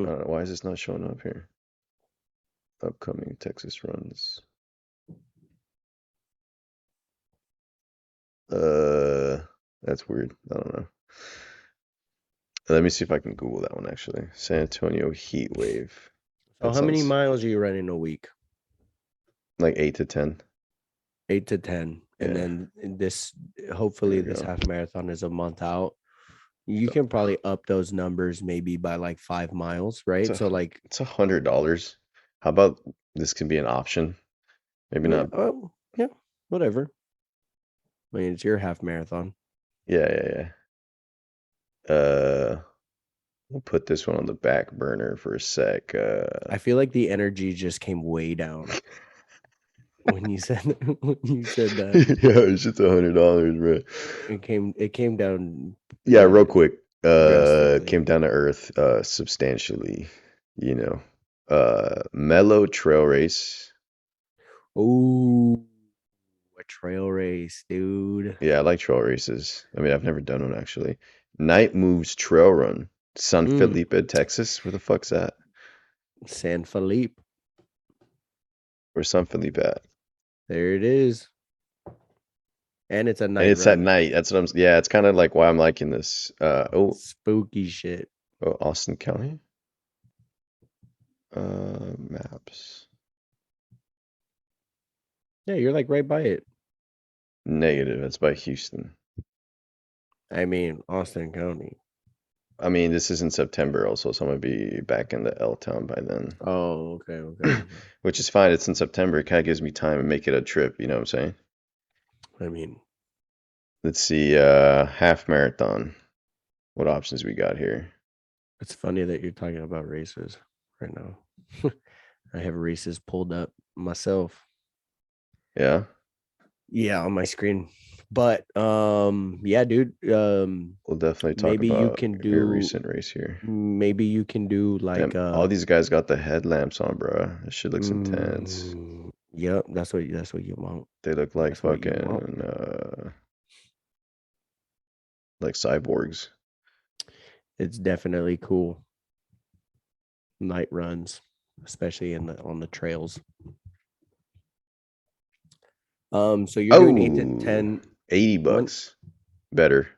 I Mm. don't know, why is this not showing up here? Upcoming Texas runs. Uh, that's weird. I don't know. Let me see if I can Google that one actually. San Antonio heat wave. So That how many sounds miles are you running a week? like 8 to 10. 8 to 10, and Yeah, then this there hopefully we this go. half marathon is a month out. You can probably up those numbers maybe by like 5 miles, It's right? a So like, it's $100. How about this can be an option? Maybe yeah, not. oh, yeah, whatever. I mean, it's your half marathon. Yeah, yeah, yeah. We'll put this one on the back burner for a sec. I feel like the energy just came way down when you said when you said that. Yeah, it's just $100, bro. It came down Yeah, real quick. drastically. Came down to earth, substantially. You know, mellow trail race. Oh, a trail race, dude. Yeah, I like trail races. I mean, I've never done one actually. Night Moves Trail Run, San Mm, Felipe, Texas. Where the fuck's that? San Felipe. Where's San Felipe at? There it is. And it's a And night it's at run. night. That's what I'm. Yeah, it's kind of like why I'm liking this. Spooky shit. Austin County. Maps. Yeah, you're like right by it. Negative. That's by Houston. I mean, Austin County. I mean, this is in September also, so I'm gonna be back in the L town by then. Oh, okay. Which is fine. It's in September. It kind of gives me time to make it a trip. You know what I'm saying? I mean, Let's see. Half marathon. What options we got here? it's funny that you're talking about races right now. I have races pulled up myself. Yeah, Yeah, on my screen. But yeah, dude. we'll definitely talk Maybe you about can your do recent race here. like Damn, all these guys got the headlamps on, bro. This shit looks intense. yep, that's what you want. They look like That's what you want. fucking like cyborgs. It's definitely cool. Night runs, especially on the trails. So you're doing 8 to Oh, 10 80 when bucks. Better.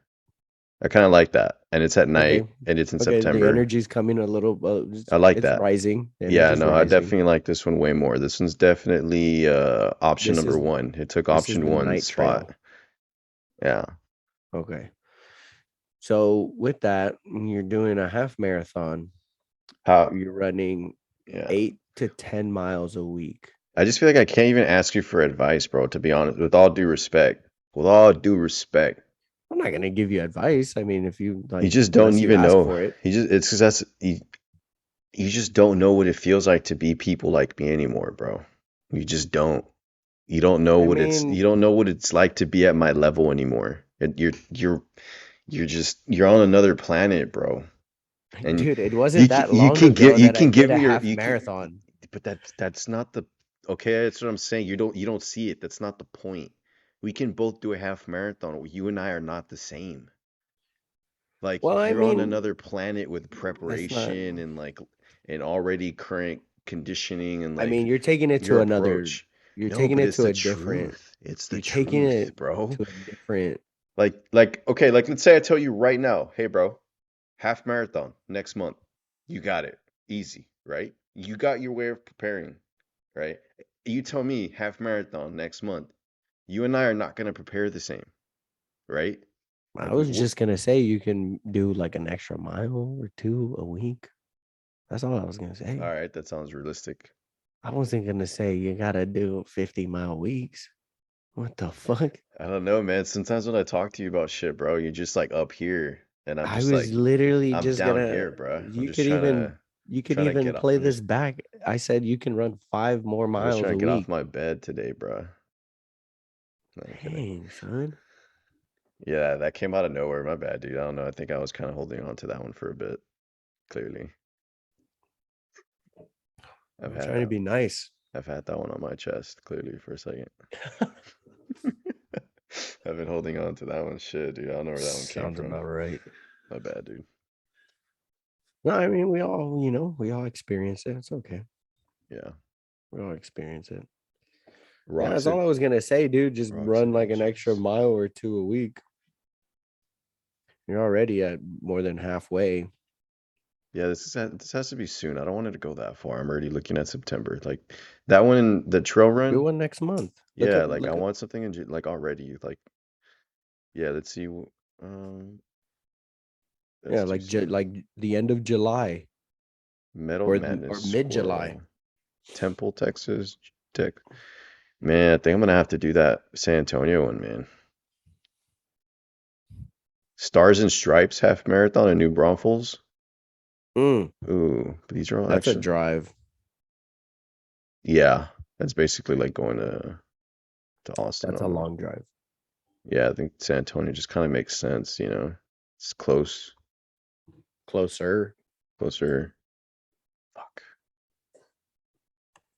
I kind of like that. And it's at okay. night and it's in Okay, the September. energy's coming a little it's, I like it's that. rising. The Yeah, energy's no, I rising. definitely like this one way more. This one's definitely option This number is one. It took this is option the one night spot. trail. Yeah. Okay. So with that, when you're doing a half marathon, How you're running yeah. 8 to 10 miles a week. I just feel like I can't even ask you for advice, bro, to be honest, with all due respect. With all due respect. I'm not gonna give you advice. I mean, if you You like, just don't unless you even ask know. for it. You just it's because that's you just don't know what it feels like to be people like me anymore, bro. You just don't. You don't know I what it's mean, you don't know what it's like to be at my level anymore. You're on another planet, bro. And dude, it wasn't that long ago you that I can did give a me your half marathon. but that's not the okay, that's what I'm saying. You don't see it. That's not the point. We can both do a half marathon. You and I are not the same. Like Well, I you're on mean, another planet with that's not. preparation and like and already current conditioning and I mean, like you're taking it your to another. approach. You're No, taking but it it's to the a different. truth. It's the You're taking truth, it bro. to a different. Like okay, like let's say I tell you right now, hey bro, half marathon next month. You got it. Easy, right? You got your way of preparing, right? You tell me half marathon next month. You and I are not going to prepare the same, right? I Like was just gonna say you can do like an extra mile or two a week. That's all I was gonna all say. right, that sounds realistic. I wasn't gonna say you gotta do 50-mile weeks. What the fuck? I don't know, man. Sometimes when I talk to you about shit, bro, you're just like up here and I'm I just was like literally I'm just down gonna. here, bro. I'm You just could even. You could trying to even get play this back. I said you can run 5 more I'm just miles trying a to get off week. my bed today, bro. No, I'm kidding. Dang, son. Yeah, that came out of nowhere. My bad, dude. I don't know. I think I was kind of holding on to that one for a bit, clearly. I've I'm had trying to that. be nice. I've had that one on my chest, clearly, for a second. I've been holding on to that one. Shit, dude. I don't know where that one came Sounds from. about right. My bad, dude. No, I mean we all experience it. It's okay. Yeah. We all experience it. Yeah, Rocks that's all it. I was gonna say, dude. Just Rocks run like an extra adventures. mile or two a week. You're already at more than halfway. Yeah, this has to be soon. I don't want it to go that far. I'm already looking at September. Like that one, the trail Do run. one next month. Yeah, like I Look at want something in like already. Like yeah, let's see. Um, yeah, that's too soon. like the end of July Metal or Madness mid July. Squirrel, Temple, Texas. Tech. Man, I think I'm gonna have to do that San Antonio one, man. Stars and Stripes half marathon in New Braunfels. Mm, Ooh, but these are all that's a actually. drive. Yeah, that's basically like going to Austin. I That's a don't know. long drive. Yeah, I think San Antonio just kind of makes sense, you know. It's close, Closer. closer. Fuck.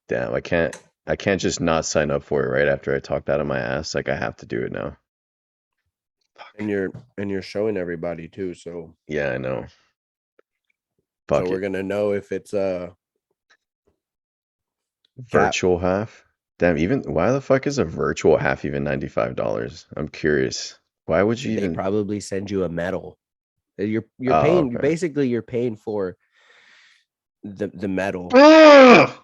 Damn, I can't just not sign up for it right after I talked out of my ass. Like I have to do it now. Fuck. And you're showing everybody too, Yeah, I know. so Fuck we're it. gonna know if it's a cap. Virtual half? Damn, even why the fuck is a virtual half even $95? I'm curious. Why would you They even probably send you a medal. You're Oh, paying okay. basically you're paying for the medal Ah!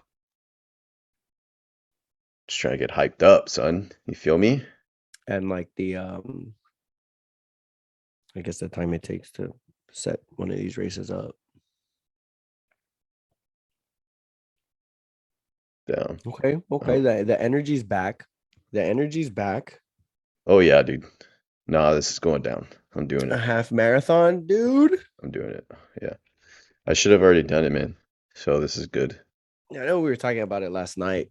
Just trying to get hyped up, son. You feel me? and like I guess the time it takes to set one of these races up. Down. Okay. Oh, The energy's back. The energy's back. oh yeah, dude. Nah, this is going down. I'm doing A it. half marathon, dude. I'm doing it. Yeah. I should have already done it, man. So this is good. I know we were talking about it last night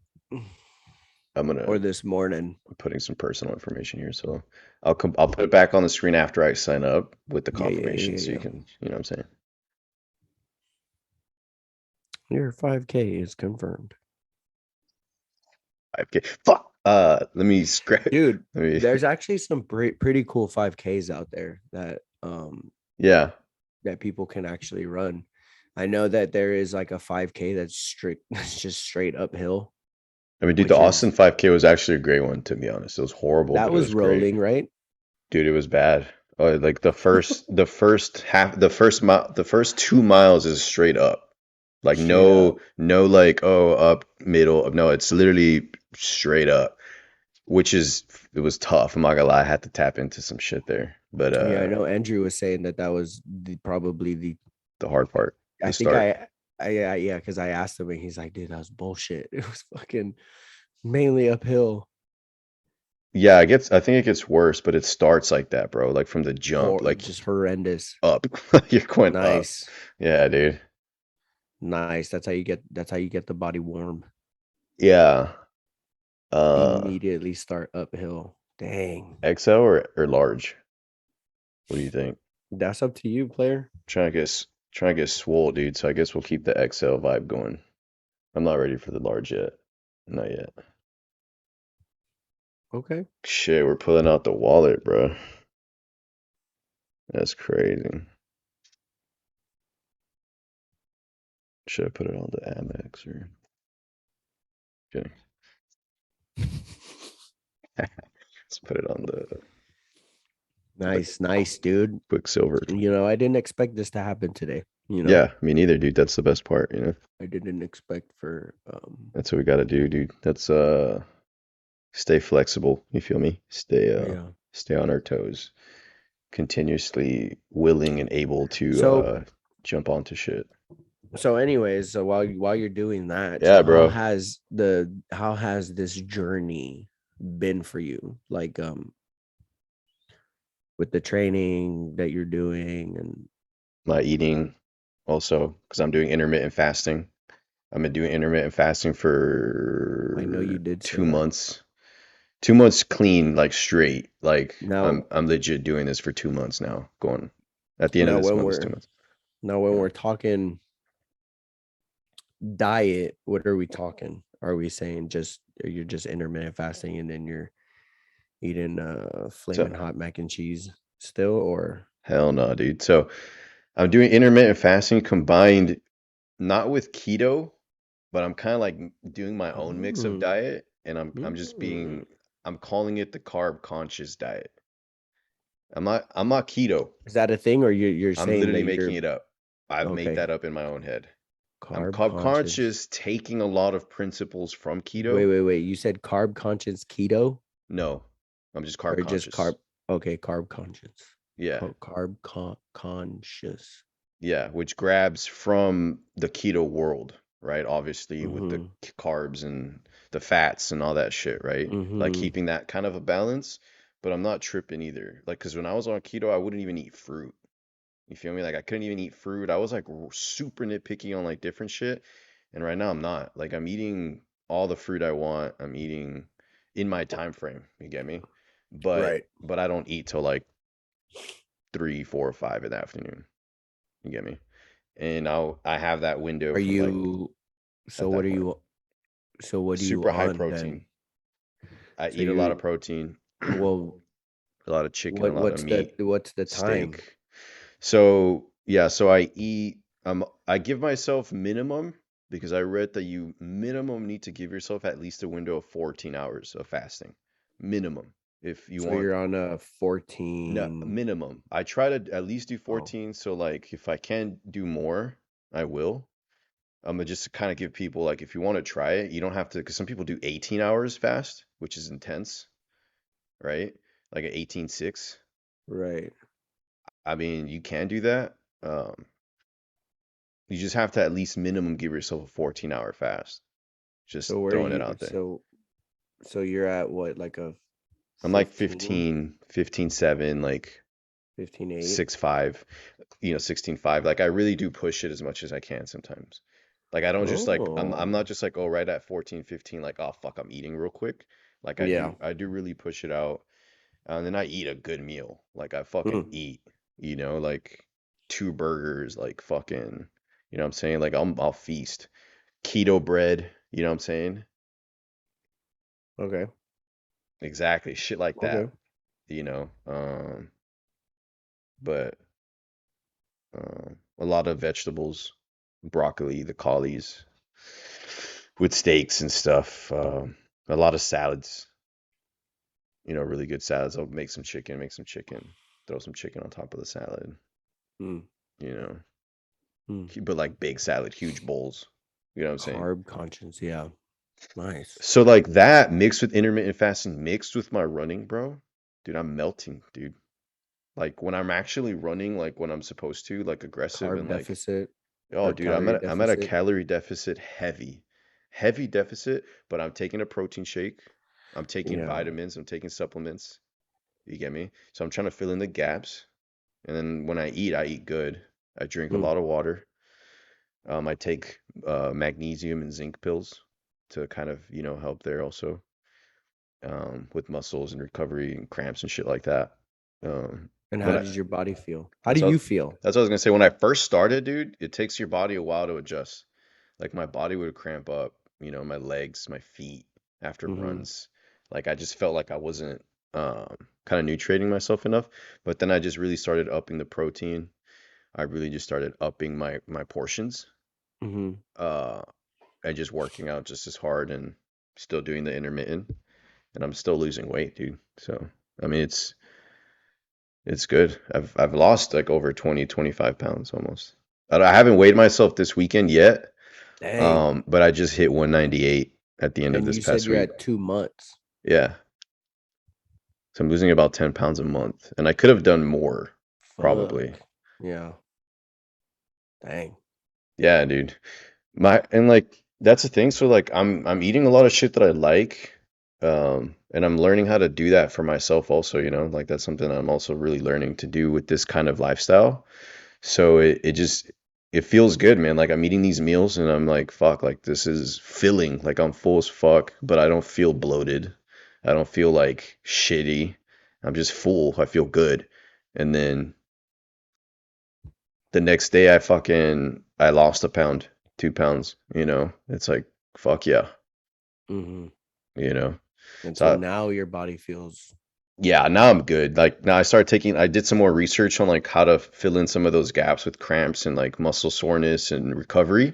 I'm gonna or this morning. I'm putting some personal information here, so I'll put it back on the screen after I sign up with the confirmation, so you Yeah. can, you know what I'm saying? Your 5K is confirmed. 5K. Fuck. Let me scratch. Dude, Let me. there's actually some pretty cool 5Ks out there Yeah. that people can actually run. I know that there is like a 5K that's that's just straight uphill, I mean, dude, the which Austin is 5K was actually a great one, to be honest. It was horrible, that but it was was great. rolling, right? Dude, it was bad. Like the first 2 miles is straight up. Like Straight up. no like up middle. No, it's literally straight up, which it was tough. I'm not gonna lie, I had to tap into some shit there. But Yeah, I know Andrew was saying that was probably the the hard part, I the think start. yeah, because I asked him and he's like, dude, that was bullshit. It was fucking mainly uphill. Yeah, I think it gets worse, but it starts like that, bro. Like from the jump, like Just horrendous. up. You're going up. Nice. Yeah, dude. Nice. That's how you get the body warm. Yeah. Uh, Immediately start uphill. Dang. XL or large? What do you think? That's up to you, player. Trying to get swole, dude. So I guess we'll keep the XL vibe going. I'm not ready for the large yet. Not yet. Okay. Shit, we're pulling out the wallet, bro. That's crazy. Should I put it on the Amex or? Okay, let's put it on the Nice, dude. Quicksilver. I didn't expect this to happen today. Yeah, me neither, dude. That's the best part, you know. I didn't expect for That's what we got to do, dude. That's stay flexible. You feel me? yeah. Stay on our toes. Continuously willing and able to So jump onto shit. anyways, so while you're doing that, Yeah, so bro. how has this journey been for you? Like with the training that you're doing and My eating also, because I'm doing intermittent fasting. I've been doing intermittent fasting I know you for did say two that. months. 2 months clean, like straight. Like Now I'm legit doing this for 2 months now. Going at the end of now this when month is we're 2 months. now when Yeah. we're talking diet, what are we talking? Are we saying you're just intermittent fasting and then you're eating flaming So hot mac and cheese still or hell no, dude. So I'm doing intermittent fasting combined not with keto, but I'm kind of like doing my own mix of mm, diet, and I'm just mm. I'm calling it the carb conscious diet. I'm not keto. Is that a thing or you're I'm saying literally that making you're it up. I've made okay, that up in my own head. I'm carb carb conscious? conscious, taking a lot of principles from Wait, keto. You said carb conscious keto No, I'm just carb or just conscious. carb? Okay, carb conscious. Yeah, Conscious. yeah, which grabs from the keto world, right? Obviously, with the Mm-hmm. carbs and the fats and all that shit, right? Like Mm-hmm. keeping that kind of a balance, but I'm not tripping either. Like, because when I was on keto, I wouldn't even eat fruit. You feel me? Like, I couldn't even eat fruit. I was like super nitpicky on like different shit. And right now, I'm not. Like, I'm eating all the fruit I want. I'm eating in my time frame. You get me? But Right. I don't eat till like 3, 4, 5 in the afternoon. You get me? And I have that window Are from like you at what that are point. you what are you Super high on then? protein. I So eat a lot of you protein, a well lot of chicken, a lot of meat, what's the time? steak. So yeah, so I eat. I give myself minimum because I read that you minimum need to give yourself at least a window of 14 hours of fasting. Minimum. If you So want, you're on a no, 14. minimum. I try to at least do Oh, 14. So like if I can do more, I will. I'm gonna just kind of give people like if you want to try it, you don't have to because some people do 18 hours fast, which is intense, right? Like an 18-6. right. I mean, you can do that. You just have to at least minimum give yourself a 14-hour fast. Just So where are throwing it you? out there. So you're at what, like a I'm like 15, 15, 7, like 15.8? 6'5", 16'5". Like I really do push it as much as I can sometimes. Like I don't just like I'm Oh, not just like, oh, right at 14, 15, like, oh fuck, I'm eating real quick. Like yeah. I do really push it out. And then I eat a good meal. Like I fucking Mm, eat, like 2 burgers, like fucking, you know what I'm saying? Like I'll feast. Keto bread, you know what I'm saying? okay. Exactly, shit like that, Okay. you know. But a lot of vegetables, broccoli, the collies, with steaks and stuff. A lot of salads, really good salads. I'll make some chicken, throw some chicken on top of the salad, Mm, you know. mm. But like big salad, huge bowls. You know what I'm saying? Carb conscience. Yeah. Nice. So like that mixed with intermittent fasting, mixed with my running, bro. Dude, I'm melting, dude. Like when I'm actually running, like when I'm supposed to, like aggressive Carb and like, deficit oh, or dude, calorie I'm at a deficit. calorie deficit, heavy deficit. But I'm taking a protein shake. I'm taking Yeah. vitamins. I'm taking supplements. You get me? So I'm trying to fill in the gaps. And then when I eat good. I drink a Mm, lot of water. I take magnesium and zinc pills to kind of, help there also, with muscles and recovery and cramps and shit like that. and When how I does your body feel? How do that's what I you was, feel? that's what I was gonna say. When I first started, dude, it takes your body a while to adjust. Like my body would cramp up, my legs, my feet after Mm-hmm. runs. Like I just felt like I wasn't kind of nutriting myself enough. But then I just really started upping the protein. I really just started upping my portions. Mm-hmm. Uh, and just working out just as hard and still doing the intermittent, and I'm still losing weight, dude. So, I mean, it's good. I've lost like over 25 pounds almost. I haven't weighed myself this weekend yet, Dang. but I just hit 198 at the end of And this you said past you're week. at 2 months. Yeah, so I'm losing about 10 pounds a month, and I could have done more, probably. Fuck. Yeah. Dang. Yeah, dude. And like that's the thing. So like I'm eating a lot of shit that I like, and I'm learning how to do that for myself also, like that's something I'm also really learning to do with this kind of lifestyle. So it feels good, man. Like I'm eating these meals and I'm like, fuck, like this is filling, like I'm full as fuck, but I don't feel bloated. I don't feel like shitty. I'm just full. I feel good. And then the next day I lost a pound, 2 pounds, It's like, fuck yeah, Mm-hmm. you know. And so So now your body feels. yeah, now I'm good. Like now I did some more research on like how to fill in some of those gaps with cramps and like muscle soreness and recovery.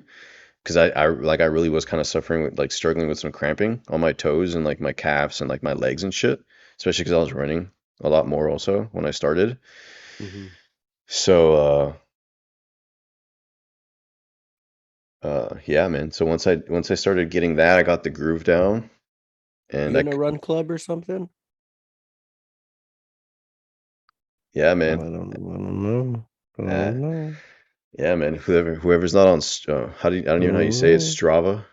Cause I really was kind of suffering with like struggling with some cramping on my toes and like my calves and like my legs and shit, especially because I was running a lot more also when I started. Mm-hmm. So, yeah, man. So once I started getting that, I got the groove down, and You in a run club or something? yeah, I man. don't know. I Uh, don't know. yeah, man. Whoever's not on, I don't even know how you say it, Mm-hmm. Strava,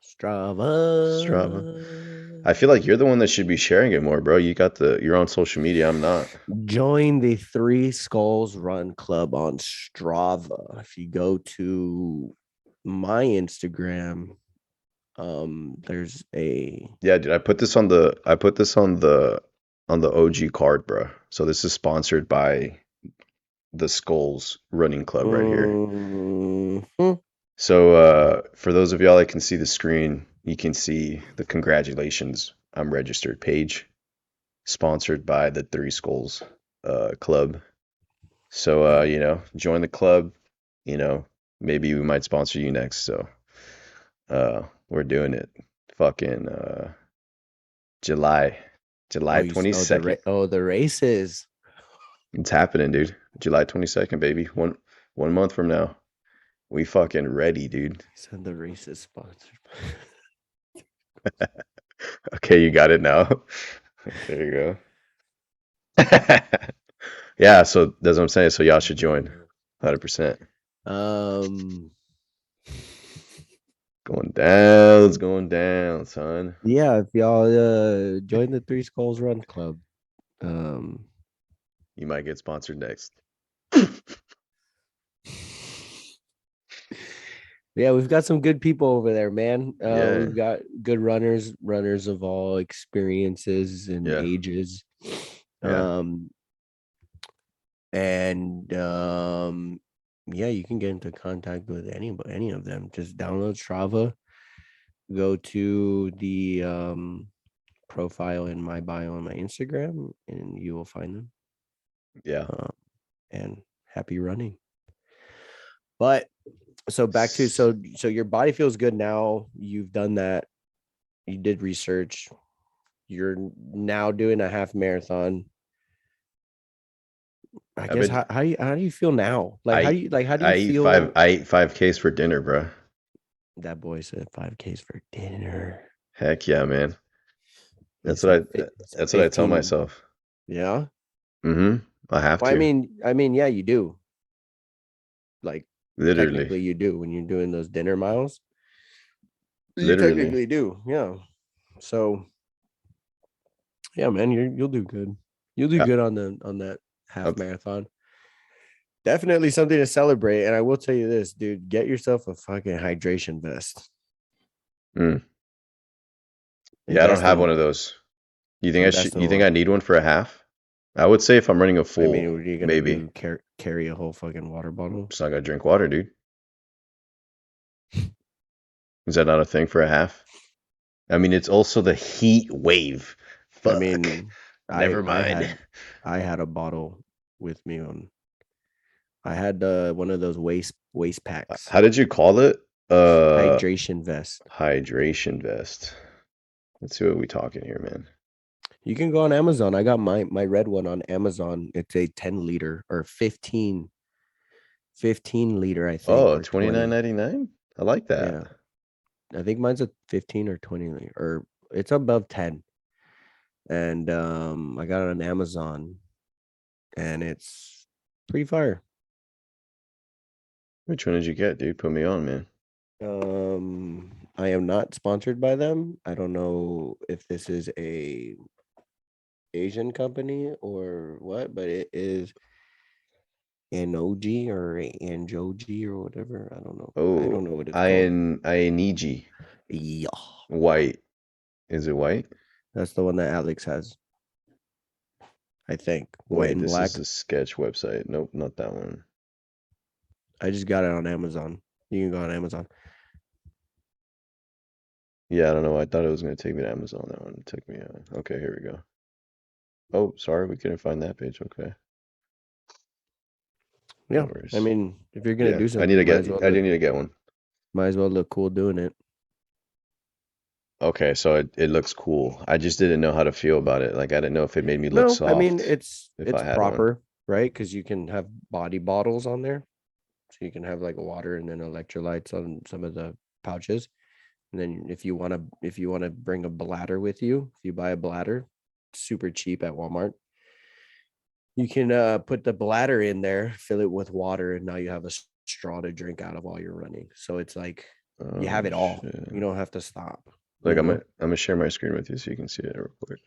Strava. Strava. I feel like you're the one that should be sharing it more, bro. You're on social media. I'm not. Join the Three Skulls Run Club on Strava. If you go to my Instagram, there's a Yeah, dude. I put this on the OG card, bro. So this is sponsored by the Skulls Running Club right here. Mhm. So for those of y'all that can see the screen, you can see the congratulations, I'm registered page, sponsored by the Three Skulls Club. So Yeah. join the club. You know, maybe we might sponsor you next. So we're doing it. Fucking July, Oh, July you the 22nd. the races. It's happening, dude. July 22nd, baby. One month from now. We fucking ready, dude. He said the race is sponsored. Okay, you got it now. There you go. Yeah, so that's what I'm saying. So y'all should join. 100%. Um, Going down. It's going down, son. yeah, if y'all join the Three Skulls Run Club, um, You might get sponsored next. yeah, we've got some good people over there, man. Yeah. We've got good runners of all experiences and Yeah. ages. Yeah. Um, and yeah, you can get into contact with any of them. Just download Strava, go to the profile in my bio on my Instagram, and you will find them. Yeah. And happy running. But so back to so your body feels good now. You've done that. You did research. You're now doing a half marathon. I I've guess been how do you feel now? Like I how do you feel? I ate 5Ks for dinner, bro. That boy said 5Ks for dinner. Heck yeah, man. He said he said That's what I tell 15. myself. Yeah. Mm-hmm. I have Well, to. yeah, you do. Like Literally. technically you do when you're doing those dinner miles. You Literally. technically do. Yeah. So yeah, man, you'll do good. You'll do Uh, good on that half I'm, marathon. Definitely something to celebrate. And I will tell you this, dude, get yourself a fucking hydration vest. mm. Yeah, I don't Invest have in one of one. those. Invest in You think I one. need one for a half? I would say if I'm running a I mean, full, what are you gonna maybe. do? Carry a whole fucking water bottle? Just not gonna drink water, dude. Is that not a thing for a half? I mean, it's also the heat wave. I Fuck. mean, Never mind. I had a bottle with me on. I had one of those waist packs, How did you call it? Uh, hydration vest. hydration vest. Let's see what we talking here, man. You can go on Amazon. I got my red one on Amazon. It's a 10 liter or 15 liter, I think, Oh, or 20. 29.99. I like that. Yeah. I think mine's a 15 or 20 liter, or it's above 10. And I got it on Amazon and it's pretty fire. Which one did you get, dude? Put me on, man. I am not sponsored by them. I don't know if this is a Asian company or what, but it is an OG or Anjoji or whatever. I don't Oh, know what it's called. Ayaniji. Yeah, White. Is it white? that's the one that Alex has. I think white Wait, and this is black. a sketch website. Nope, not that one. I just got it on Amazon. You can go on Amazon. Yeah, I don't know. I thought it was going to take me to Amazon. That one took me. Okay, here we go. Oh, sorry, we couldn't find that page. Okay, no Yeah, I worries. mean, if you're gonna Yeah, do something, I do need to get one. might as well look cool doing it. Okay, so it looks cool. I just didn't know how to feel about it. Like I didn't know if it made me look No, I mean soft if it's I had one. proper, right? Because you can have body bottles on there, so you can have like water and then electrolytes on some of the pouches. And then if you want to bring a bladder with you, if you buy a bladder, super cheap at Walmart, you can put the bladder in there, fill it with water, and now you have a straw to drink out of while you're running. So it's like you have Oh it all. shit. You don't have to stop. Like You know, I'm gonna share my screen with you so you can see it real quick.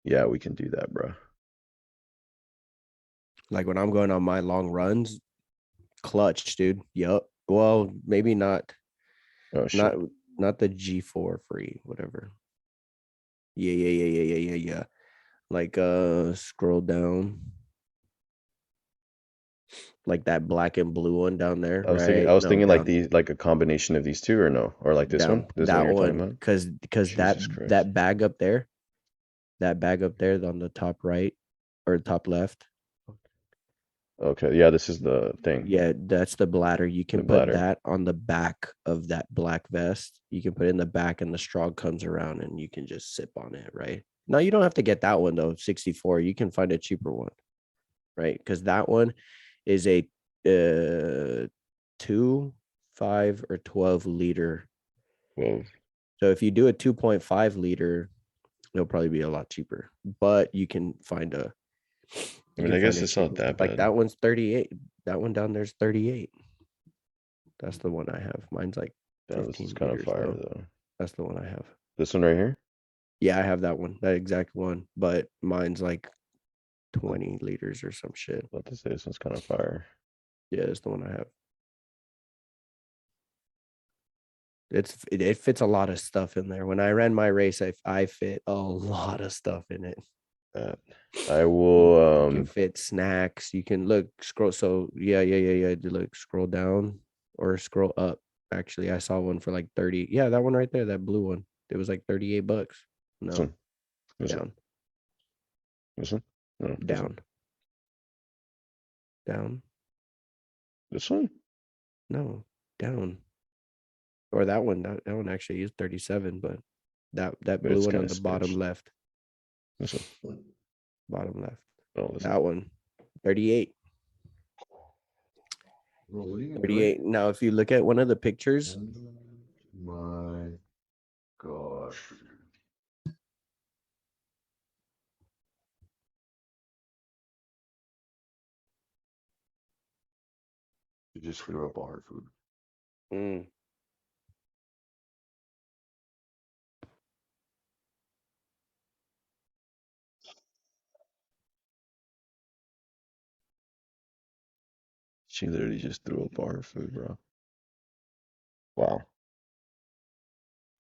Yeah, we can do that, bro. like when I'm going on my long runs, clutch, dude. Yup. Well, maybe not, Oh not, shit. not the G4 free, whatever. Yeah. Like, scroll down, like that black and blue one down there, I right? was No, thinking like down, these like a combination of these two or no? Or like this one? down, This one that you're talking one, about? because Jesus Christ. that bag up there, on the top right or top left. Okay, yeah, this is the thing. Yeah, that's the bladder. You The can put bladder. that on the back of that black vest. You can put it in the back, and the straw comes around, and you can just sip on it, right? Now you don't have to get that one though, 64. You can find a cheaper one, right? Because that one is a 2, 5, or 12 liter. Well, So if you do a 2.5 liter, it'll probably be a lot cheaper. But you can find I mean, I guess it's not that Like bad. that one's 38. That one down there's 38. That's the one I have. Mine's like Damn, this 15 is kind of liters fire though. though. That's the one I have. This one right here? Yeah, I have that one, that exact one, but mine's like 20 liters or some shit. About to say this one's kind of fire. Yeah, it's the one I have. It fits a lot of stuff in there. When I ran my race, I fit a lot of stuff in it. I will You can fit snacks. You can scroll. So yeah. Look, scroll down or scroll up. Actually, I saw one for like 30. Yeah, that one right there, that blue one. It was like $38. No, this one. down, This one? No, this one. down. This one? No, down. Or that one. That one actually is 37, but that blue one on the bottom left. This one. Bottom left. Oh, that one. 38. 38. Now, if you look at one of the pictures, my gosh. You just threw up all her food. She literally just threw up all her food, bro. Wow.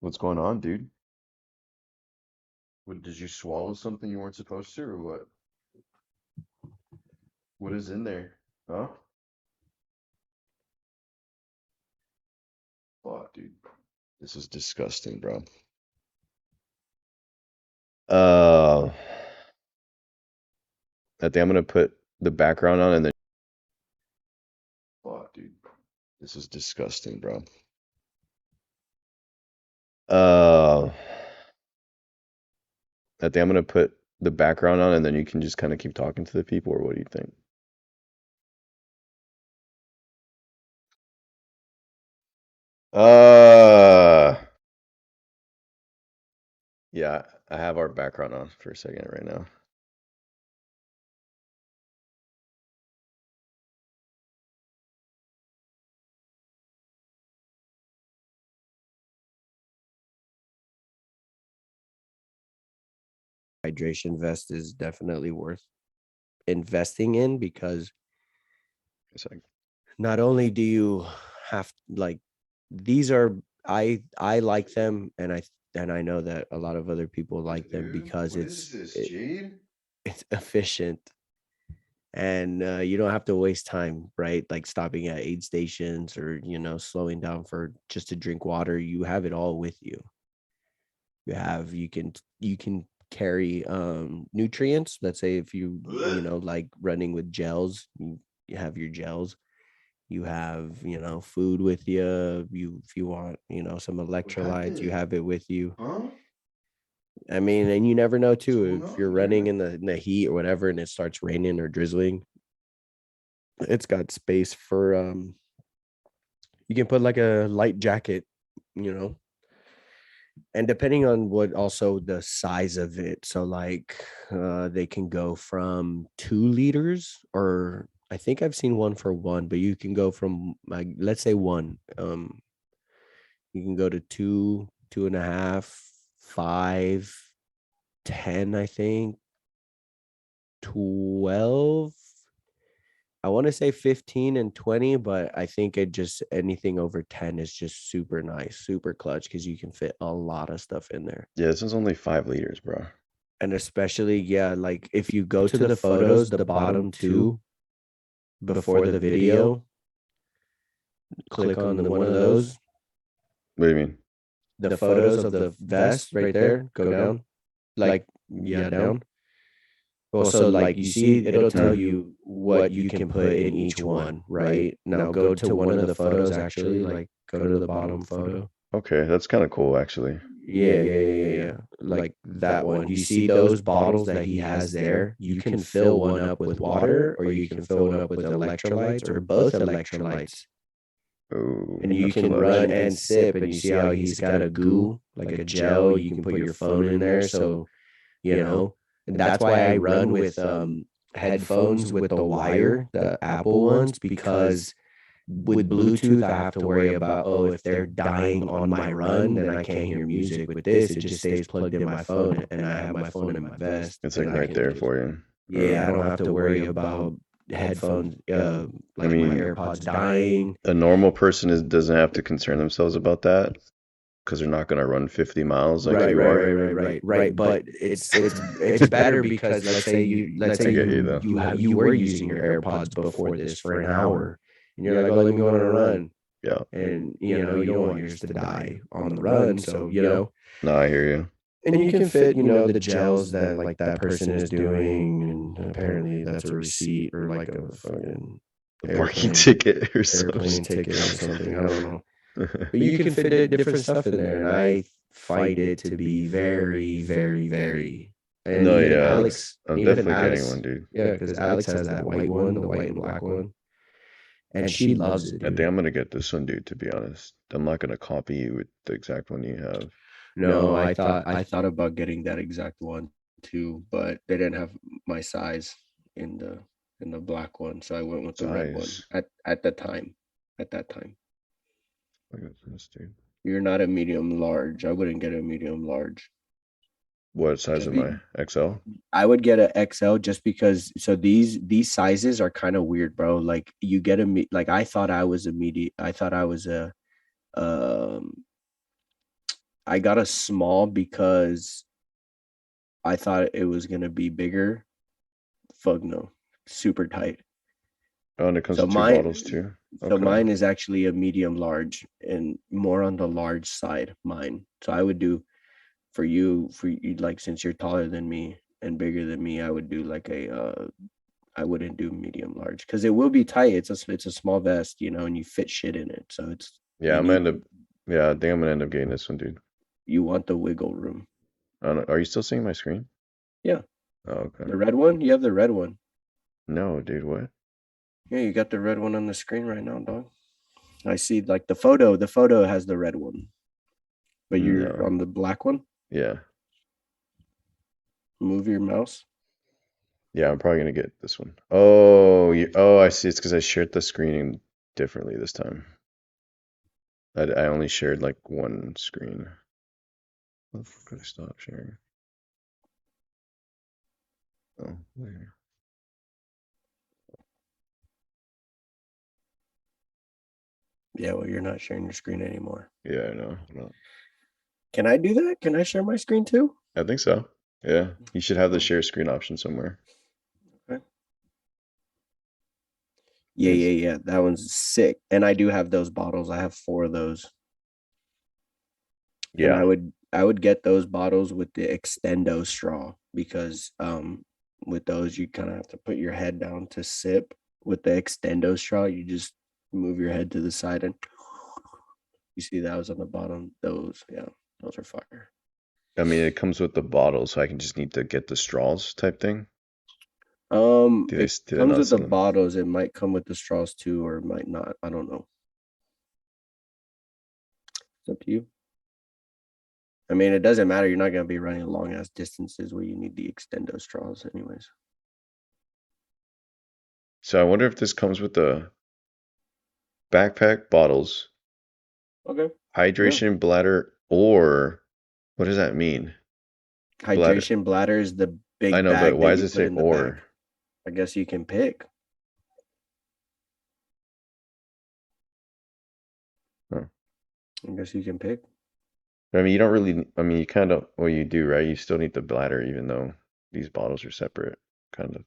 What's going on, dude? What, did you swallow something you weren't supposed to, or what? What is in there? Huh? Fuck, dude. This is disgusting, bro. I think I'm gonna put the background on and then. Fuck, dude. This is disgusting, bro. I think I'm gonna put the background on and then you can just kind of keep talking to the people, or what do you think? Yeah, I have our background on for a second right now. hydration vest is definitely worth investing in, because not only do you have like these are I like them, and I know that a lot of other people like them because it's efficient, and you don't have to waste time, right? Like stopping at aid stations or slowing down for just to drink water. You have it all with you. You can carry nutrients. Let's say if you like running with gels, you have your gels. You have food with you. If you want some electrolytes, you have it with you. I mean, and you never know too, if you're running in the heat or whatever and it starts raining or drizzling, it's got space for you can put like a light jacket, and depending on what also the size of it. So like they can go from 2 liters, or I think I've seen one for one, but you can go from like, let's say one, you can go to 2, 2.5, 5, 10, I think 12. I want to say 15 and 20, but I think anything over 10 is just super nice, super clutch, because you can fit a lot of stuff in there. Yeah, this is only 5 liters, bro. And especially, like if you go to the photos, the bottom two before the video, click on one of those. What do you mean? The photos of the vest right there, go down. Down. Well, so like you see, it'll tell you what you can put in each one, right? Now go to one of the photos, actually, like go to the bottom photo. Okay, that's kind of cool, actually. Yeah. Like that one. You see those bottles that he has there? You can fill one up with water, or you can fill one up with electrolytes, or both electrolytes. Oh, and you can run and sip, and you see how he's got a goo, like a gel. You can put your phone in there. So, and that's why I run with headphones with the wire, the Apple ones, because with Bluetooth, I have to worry about, oh, if they're dying on my run, then I can't hear music. With this, it just stays plugged in my phone, and I have my phone in my vest. It's like and I right can there just, for you. yeah, I don't have to worry about headphones, like my mean, AirPods dying. A normal person doesn't have to concern themselves about that because they're not going to run 50 miles like you are. Right. But it's better because let's say get you, though. you were using your AirPods before this for an hour, and you're like, oh, let me go on a run. Yeah. And you don't want yours to die on the run. So No, I hear you. and you can fit, the gels that like that person is doing, and apparently that's a receipt or like a fucking Parking ticket or airplane something. ticket or something. I don't know. But you can fit different stuff in there, and I find it to be very, very, very. And No, even yeah, Alex, I'm even definitely Alex, getting one, dude. yeah, because Alex has that white one, the white and black one, and she loves it, I dude. think I'm gonna get this one, dude. To be honest, I'm not gonna copy you with the exact one you have. No, I thought about getting that exact one too, but they didn't have my size in the black one, so I went with the red one Size. at the time. At that time, Look at this, dude. you're not a medium large. I wouldn't get a medium large. What size Just am I? XL? I would get a XL just because. So these sizes are kind of weird, bro. Like you get like I thought I was a medium. I thought I was a um. I got a small because I thought it was gonna be bigger. Fuck no, super tight. Oh, and it comes So with two mine, bottles too. so Okay. mine is actually a medium large and more on the large side. Mine. So I would do for you like since you're taller than me and bigger than me, I would do like I wouldn't do medium large because it will be tight. It's a small vest, and you fit shit in it. So it's Yeah, you I'm gonna need end up. Yeah, I think I'm gonna end up getting this one, dude. you want the wiggle room. I don't know, are you still seeing my screen? Yeah, Oh, okay. the red one. You have the red one. No, dude. What? Yeah, you got the red one on the screen right now, dog. I see like the photo. The photo has the red one, but you're No. on the black one. Yeah. Move your mouse. Yeah, I'm probably gonna get this one. Oh, oh, I see. It's because I shared the screen differently this time. I only shared like one screen. How the fuck could I stop sharing? Oh, there. Yeah, well, you're not sharing your screen anymore. Yeah, I know. Can I do that? Can I share my screen too? I think so. Yeah, you should have the share screen option somewhere. Okay. Yeah. That one's sick. And I do have those bottles. I have 4 of those. And Yeah. I would get those bottles with the extendo straw because with those you kind of have to put your head down to sip. With the extendo straw, you just move your head to the side and you see that was on the bottom. Those are fire. I mean, it comes with the bottle, so I can just need to get the straws type thing. It Do they comes not with the sell them? bottles. It might come with the straws too, or it might not. I don't know. It's up to you. I mean, it doesn't matter. You're not going to be running long ass distances where you need the extendo straws, anyways. So I wonder if this comes with the backpack bottles, Okay. hydration bladder, or what does that mean? Bladder. Hydration bladder is the I big know, but bag that why does you it put say in the or? back. I guess you can pick. Huh. I guess you can pick. I mean, you don't really, I mean, you kind of, well, you do, right? You still need the bladder, even though these bottles are separate, kind of.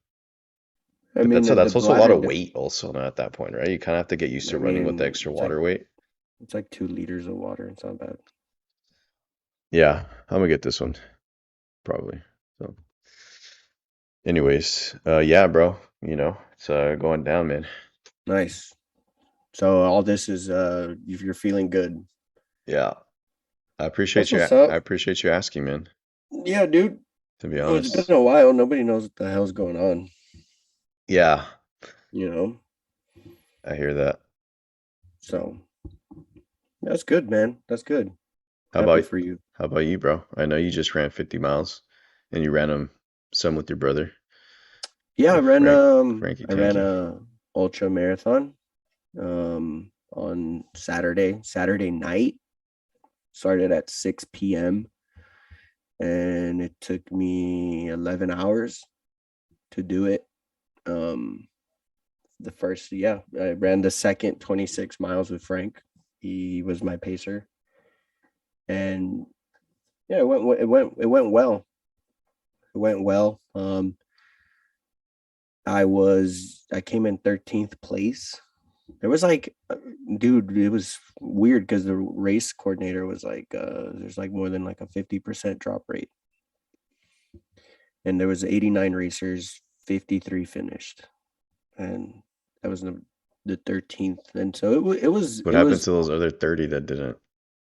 I But mean, the that's also a lot bladder, of weight also now at that point, right? You kind of have to get used to I running with the mean, extra water weight. it's like 2 liters of water. It's not bad. Yeah, I'm gonna get this one, probably. So, anyways, yeah, bro, it's going down, man. Nice. So all this is if you're feeling good. Yeah, That's what's up. I appreciate you asking, man, Yeah, dude. to be Well, it's been honest. a while. Nobody knows what the hell's going on. Yeah, You know. I hear that. So that's good, man. That's good. How Happy about for you. how about you, bro? I know you just ran 50 miles and you ran them some with your brother. Yeah, Like Frankie I ran Tanky. a ultra marathon on Saturday night. Started at 6 p.m. and it took me 11 hours to do it. Um I ran the second 26 miles with Frank. He was my pacer. And yeah, it went well. It went well. I came in 13th place. There was like, dude, it was weird because the race coordinator was like, there's like more than like a 50% drop rate. And there was 89 racers, 53 finished. And that was the 13th. And so What it happened was, to those other 30 that didn't?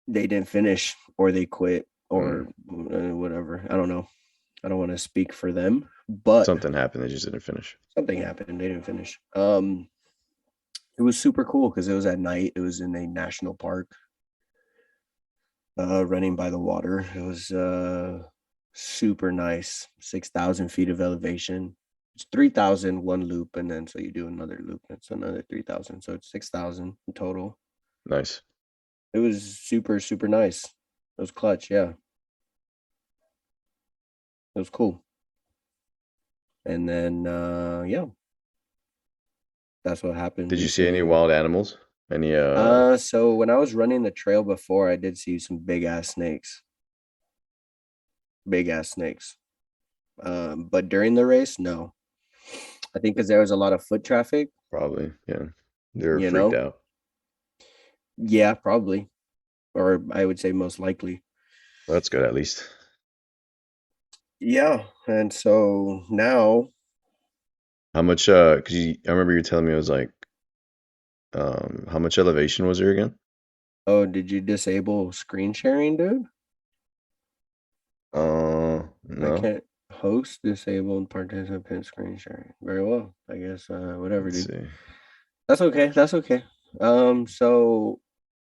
they didn't finish or they quit Mm, or whatever. I don't know. I don't want to speak for them, but something happened. They just didn't finish. something happened. They didn't finish. It was super cool because it was at night. It was in a national park, running by the water. It was super nice. 6,000 feet of elevation. It's 3,000 one loop, and then so you do another loop. It's another 3,000. So it's 6,000 in total. Nice. It was super super nice. It was clutch. Yeah, it was cool. And then yeah, that's what happened Did you see any recently. wild animals? Any So when I was running the trail before, I did see some big ass snakes. Big ass snakes. But during the race, no. I think because there was a lot of foot traffic, probably, yeah. They were you freaked know. out. Yeah, probably, or I would say most likely. That's good at least. Yeah, and so now, How much cuz I remember you telling me it was like how much elevation was there again? oh, did you disable screen sharing, dude? I No. can't host disabled participant screen sharing. Very well. I guess whatever, Let's dude. see. That's okay. That's okay. So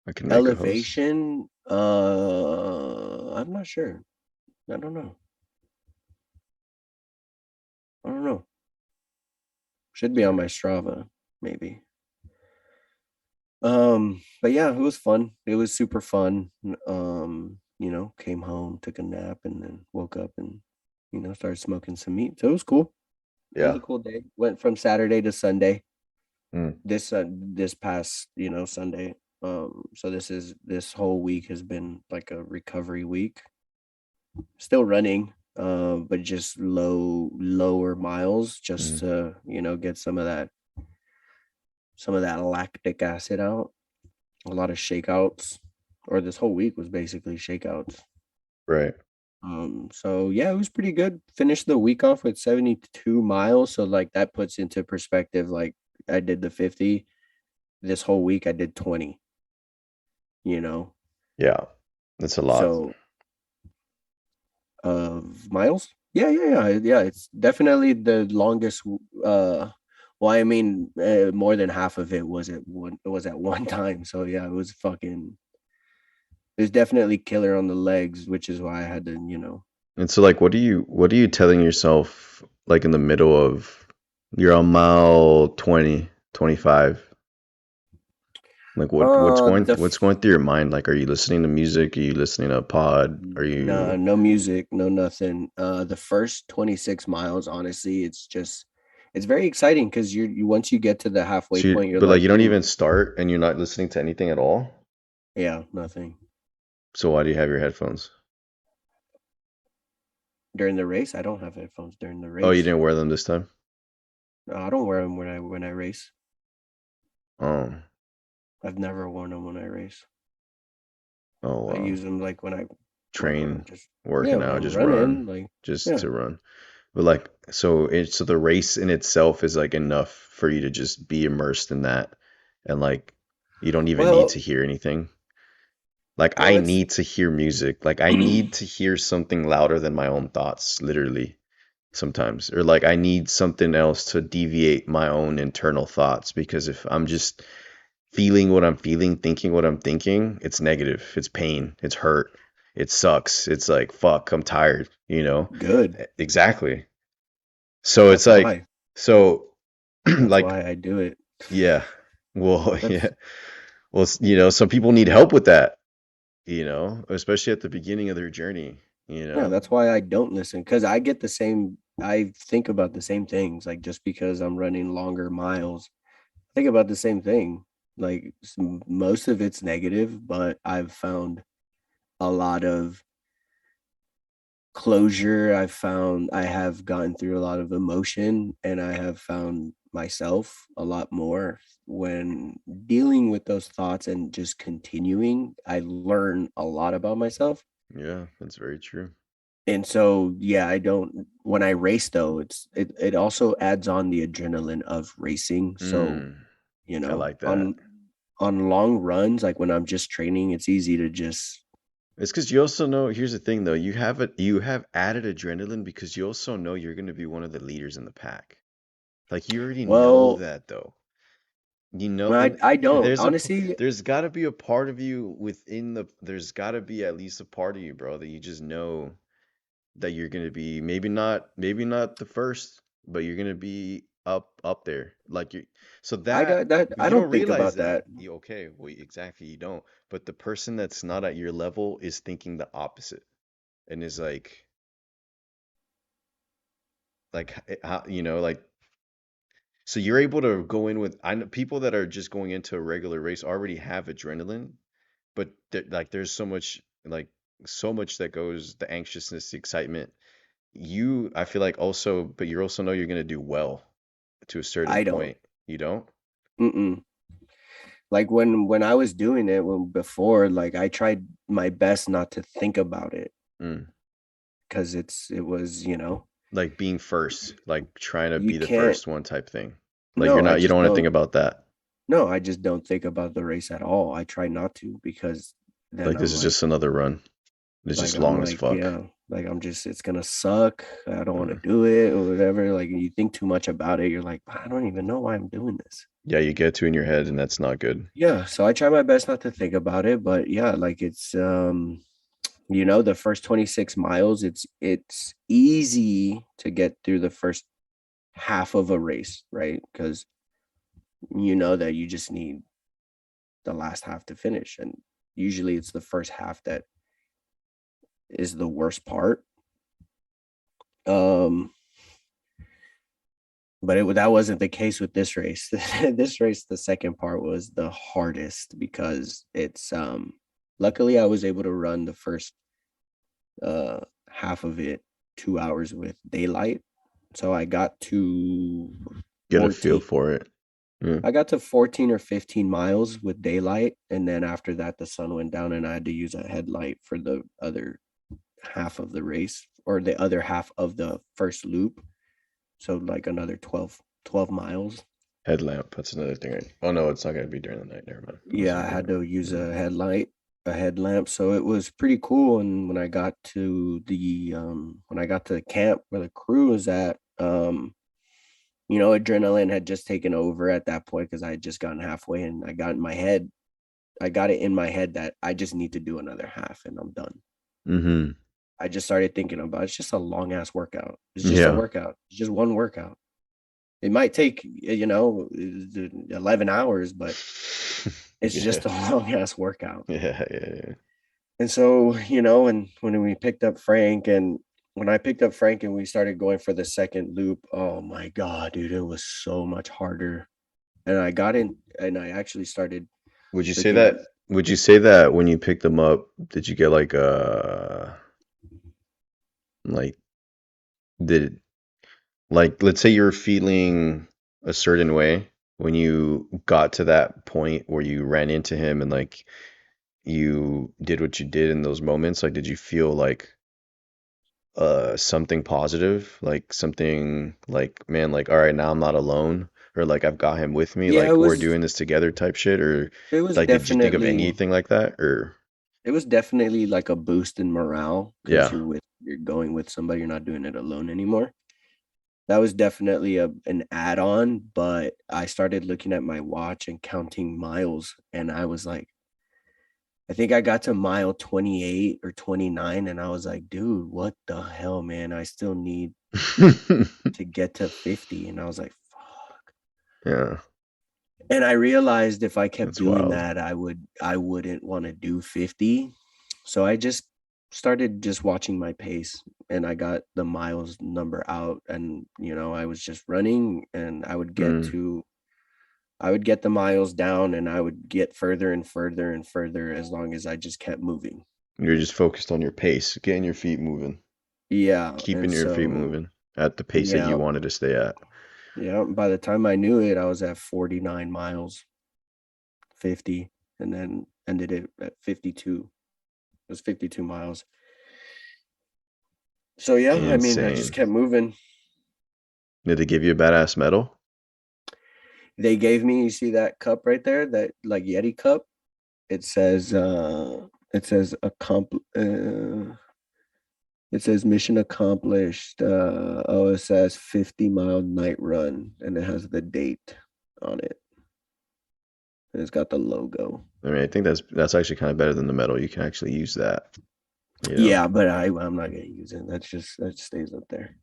I can make a host. elevation, I'm not sure. I don't know. I don't know. Should be on my Strava, maybe. But yeah, it was fun. It was super fun. Came home, took a nap, and then woke up and started smoking some meat. So it was cool. It was a Yeah. cool day. Went from Saturday to Sunday. Mm, This past, Sunday. So this whole week has been like a recovery week. Still running, but just lower miles just mm. to, get some of that lactic acid out. A lot of shakeouts, or this whole week was basically shakeouts. Right. So yeah, it was pretty good. Finished the week off with 72 miles. So like that puts into perspective, like I did the 50. This whole week I did 20, you know. Yeah. That's a lot. So of miles. Yeah. It's definitely the longest. Well, I mean, more than half of it was at one time. So yeah, it was fucking. It was definitely killer on the legs, which is why I had to. And so like what are you telling yourself like in the middle of you're on mile 20, 25? Like The what's going through your mind? Like are you listening to music? Are you listening to a pod? Are No, you no music, no nothing. The first 26 miles, honestly, it's very exciting because you once you get to the halfway so you point, you're but like like, you don't dude, even start and you're not listening to anything at all? yeah, nothing. So why do you have your headphones? During the race, I don't have headphones during the Oh, you race. didn't wear them this time? No, I don't wear them when I race. Oh. I've never worn them when I race. Oh I wow. use them like when Train, I'm just, yeah, working when out, I'm just run, running, like, just yeah. to run. But like, so the race in itself is like enough for you to just be immersed in that, and like, you don't even need Well, to hear anything. Like, well, I it's need to hear music. Like, I need to hear something louder than my own thoughts, literally, sometimes. Or like, I need something else to deviate my own internal thoughts because if I'm just feeling what I'm feeling, thinking what I'm thinking, it's negative. It's pain. It's hurt. It sucks. It's like, fuck, I'm tired, you know? good. Exactly. So it's That's like, why. So, That's like, why I do it. yeah, well, yeah, That's well, some people need help with that, especially at the beginning of their journey, yeah, that's why I don't listen, because I get the same. I think about the same things. Like, just because I'm running longer miles, I think about the same thing. Like, most of it's negative, but I've found a lot of closure. I've found I have gotten through a lot of emotion, and I have found myself a lot more when dealing with those thoughts and just continuing. I learn a lot about myself. Yeah, that's very true. And so, yeah, I don't, when I race though, it also adds on the adrenaline of racing. So, Mm, I like that. on long runs, like when I'm just training, it's easy to just, It's because you also know, here's the thing though, you have added adrenaline because you also know you're going to be one of the leaders in the pack. Like you already know well, that though. You know, well, and I don't honestly. there's got to be a part of you there's got to be at least a part of you, bro, that you just know that you're going to be maybe not the first, but you're going to be up there. Like you so I that got that. but I you don't don't think realize about that. that. You okay, well exactly you don't. But the person that's not at your level is thinking the opposite and is how, like so you're able to go in with I know people that are just going into a regular race already have adrenaline, but like there's so much that goes the anxiousness, the excitement. I feel like also, but you also know you're gonna do well to a certain I don't. point. You don't? Mm-mm. Like when I was doing it when before, like I tried my best not to think about it Mm. because it was, Like being first, like trying to you be the can't. first one type thing. Like No, I you don't just want to think don't. about that. No, I just don't think about the race at all. I try not to, because then Like this is just another run. It's just I'm long as like, fuck. yeah, like I'm just, it's gonna suck. I don't want to Uh, do it or whatever. Like you think too much about it, you're like, I don't even know why I'm doing this. yeah, you get to in your head, and that's not good. Yeah, so I try my best not to think about it, but yeah, like it's the first 26 miles, it's easy to get through the first half of a race, right? Because you know that you just need the last half to finish, and usually it's the first half that is the worst part. Um, but that wasn't the case with this race. This race, the second part was the hardest because it's luckily I was able to run the first uh half of it 2 hours with daylight. So I got to Get a feel 14. for it. Yeah. I got to 14 or 15 miles with daylight, and then after that the sun went down and I had to use a headlight for the other half of the race, or the other half of the first loop. So like another 12 miles. Headlamp. That's another thing. Oh no, it's not gonna be during the night. Never mind. I was Yeah, I thinking had of to use it. a headlamp. So it was pretty cool. And when I got to the camp where the crew was at, adrenaline had just taken over at that point because I had just gotten halfway, and I got it in my head that I just need to do another half and I'm done. Mm-hmm. I just started thinking about, it's just a long ass workout. It's just a Yeah. workout. It's just one workout. It might take 11 hours, but it's Yeah. just a long ass workout. Yeah. Yeah. And so, and when we picked up Frank, and when I picked up Frank and we started going for the second loop, oh my God, dude, it was so much harder. And I got in and I actually started Would you say looking at, that? Would you say that when you picked them up, did you get like did like let's say you're feeling a certain way when you got to that point where you ran into him and like you did what you did in those moments, like did you feel like something positive, like something like, man, like all right, now I'm not alone, or like I've got him with me, yeah, like we're doing this together type shit, or it was like did you think of definitely, anything like that, or it was definitely like a boost in morale because yeah. you're going with somebody, you're not doing it alone anymore. That was definitely an add-on, but I started looking at my watch and counting miles, and I was like, I think I got to mile 28 or 29, and I was like, dude, what the hell, man? I still need to get to 50. And I was like, fuck. Yeah, And I realized if I kept that's doing wild. that, I wouldn't want to do 50. So I just started just watching my pace, and I got the miles number out, and I was just running, and Mm. I would get the miles down, and I would get further and further and further as long as I just kept moving. You're just focused on your pace, getting your feet moving, Yeah, and keeping your feet so moving at the pace that you yeah, wanted to stay at. yeah. By the time I knew it, I was at 49 miles, 50, and then ended it at 52. It was 52 miles. So yeah, I mean, I just Insane. kept moving. Did they give you a badass medal? They gave me, you see that cup right there, that like Yeti cup. It says it says mission accomplished, OSS 50-mile night run, and it has the date on it. And it's got the logo. I mean, I think that's actually kind of better than the medal. You can actually use that, you know. Yeah, but I'm not gonna use it. That stays up there.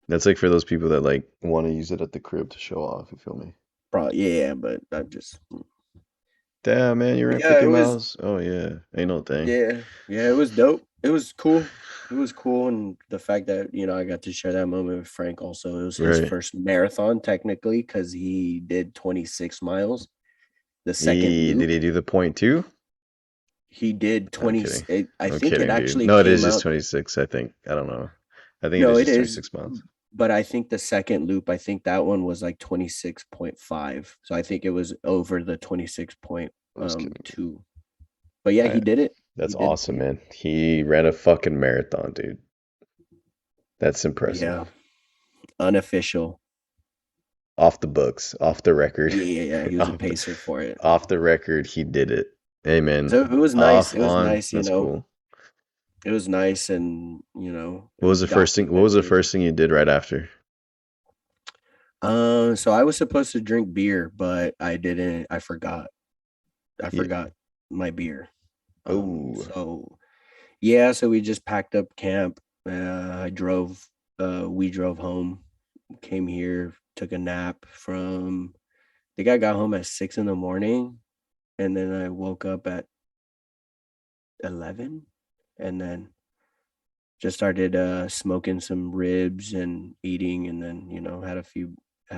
That's like for those people that like want to use it at the crib to show off, you feel me? Probably, yeah, but I'm just Damn, man, you ran yeah, 50 it was miles? Oh yeah, ain't no thing. yeah, it was dope. It was cool. It was cool, and the fact that I got to share that moment with Frank also. It was his Right. first marathon technically because he did 26 miles. The second Did loop, he do the point too? he did I'm 20. kidding. I I'm think it kidding, dude. actually No, it is came just out. 26, I think. I don't know. I think it No, is it just is, 26 miles. but I think the second loop, I think that one was like 26.5. So I think it was over the I'm just kidding. 26.2. But yeah, he I, did it. He that's did. awesome, man. He ran a fucking marathon, dude. That's impressive. Yeah, unofficial. Off the books, off the record, Yeah, yeah, yeah. He was a off the, pacer for it. off the record, he did it. Hey, man. So it was nice. Off, It was on, nice, that's cool. It was nice, and it What was was the first thing? What was the documented. first thing you did right after? So I was supposed to drink beer, but I didn't. I forgot. I Yeah. forgot my beer. Oh, So yeah, so we just packed up camp. We drove home, came here, took a nap from. I think I got home at 6 in the morning, and then I woke up at 11, and then just started smoking some ribs and eating, and then had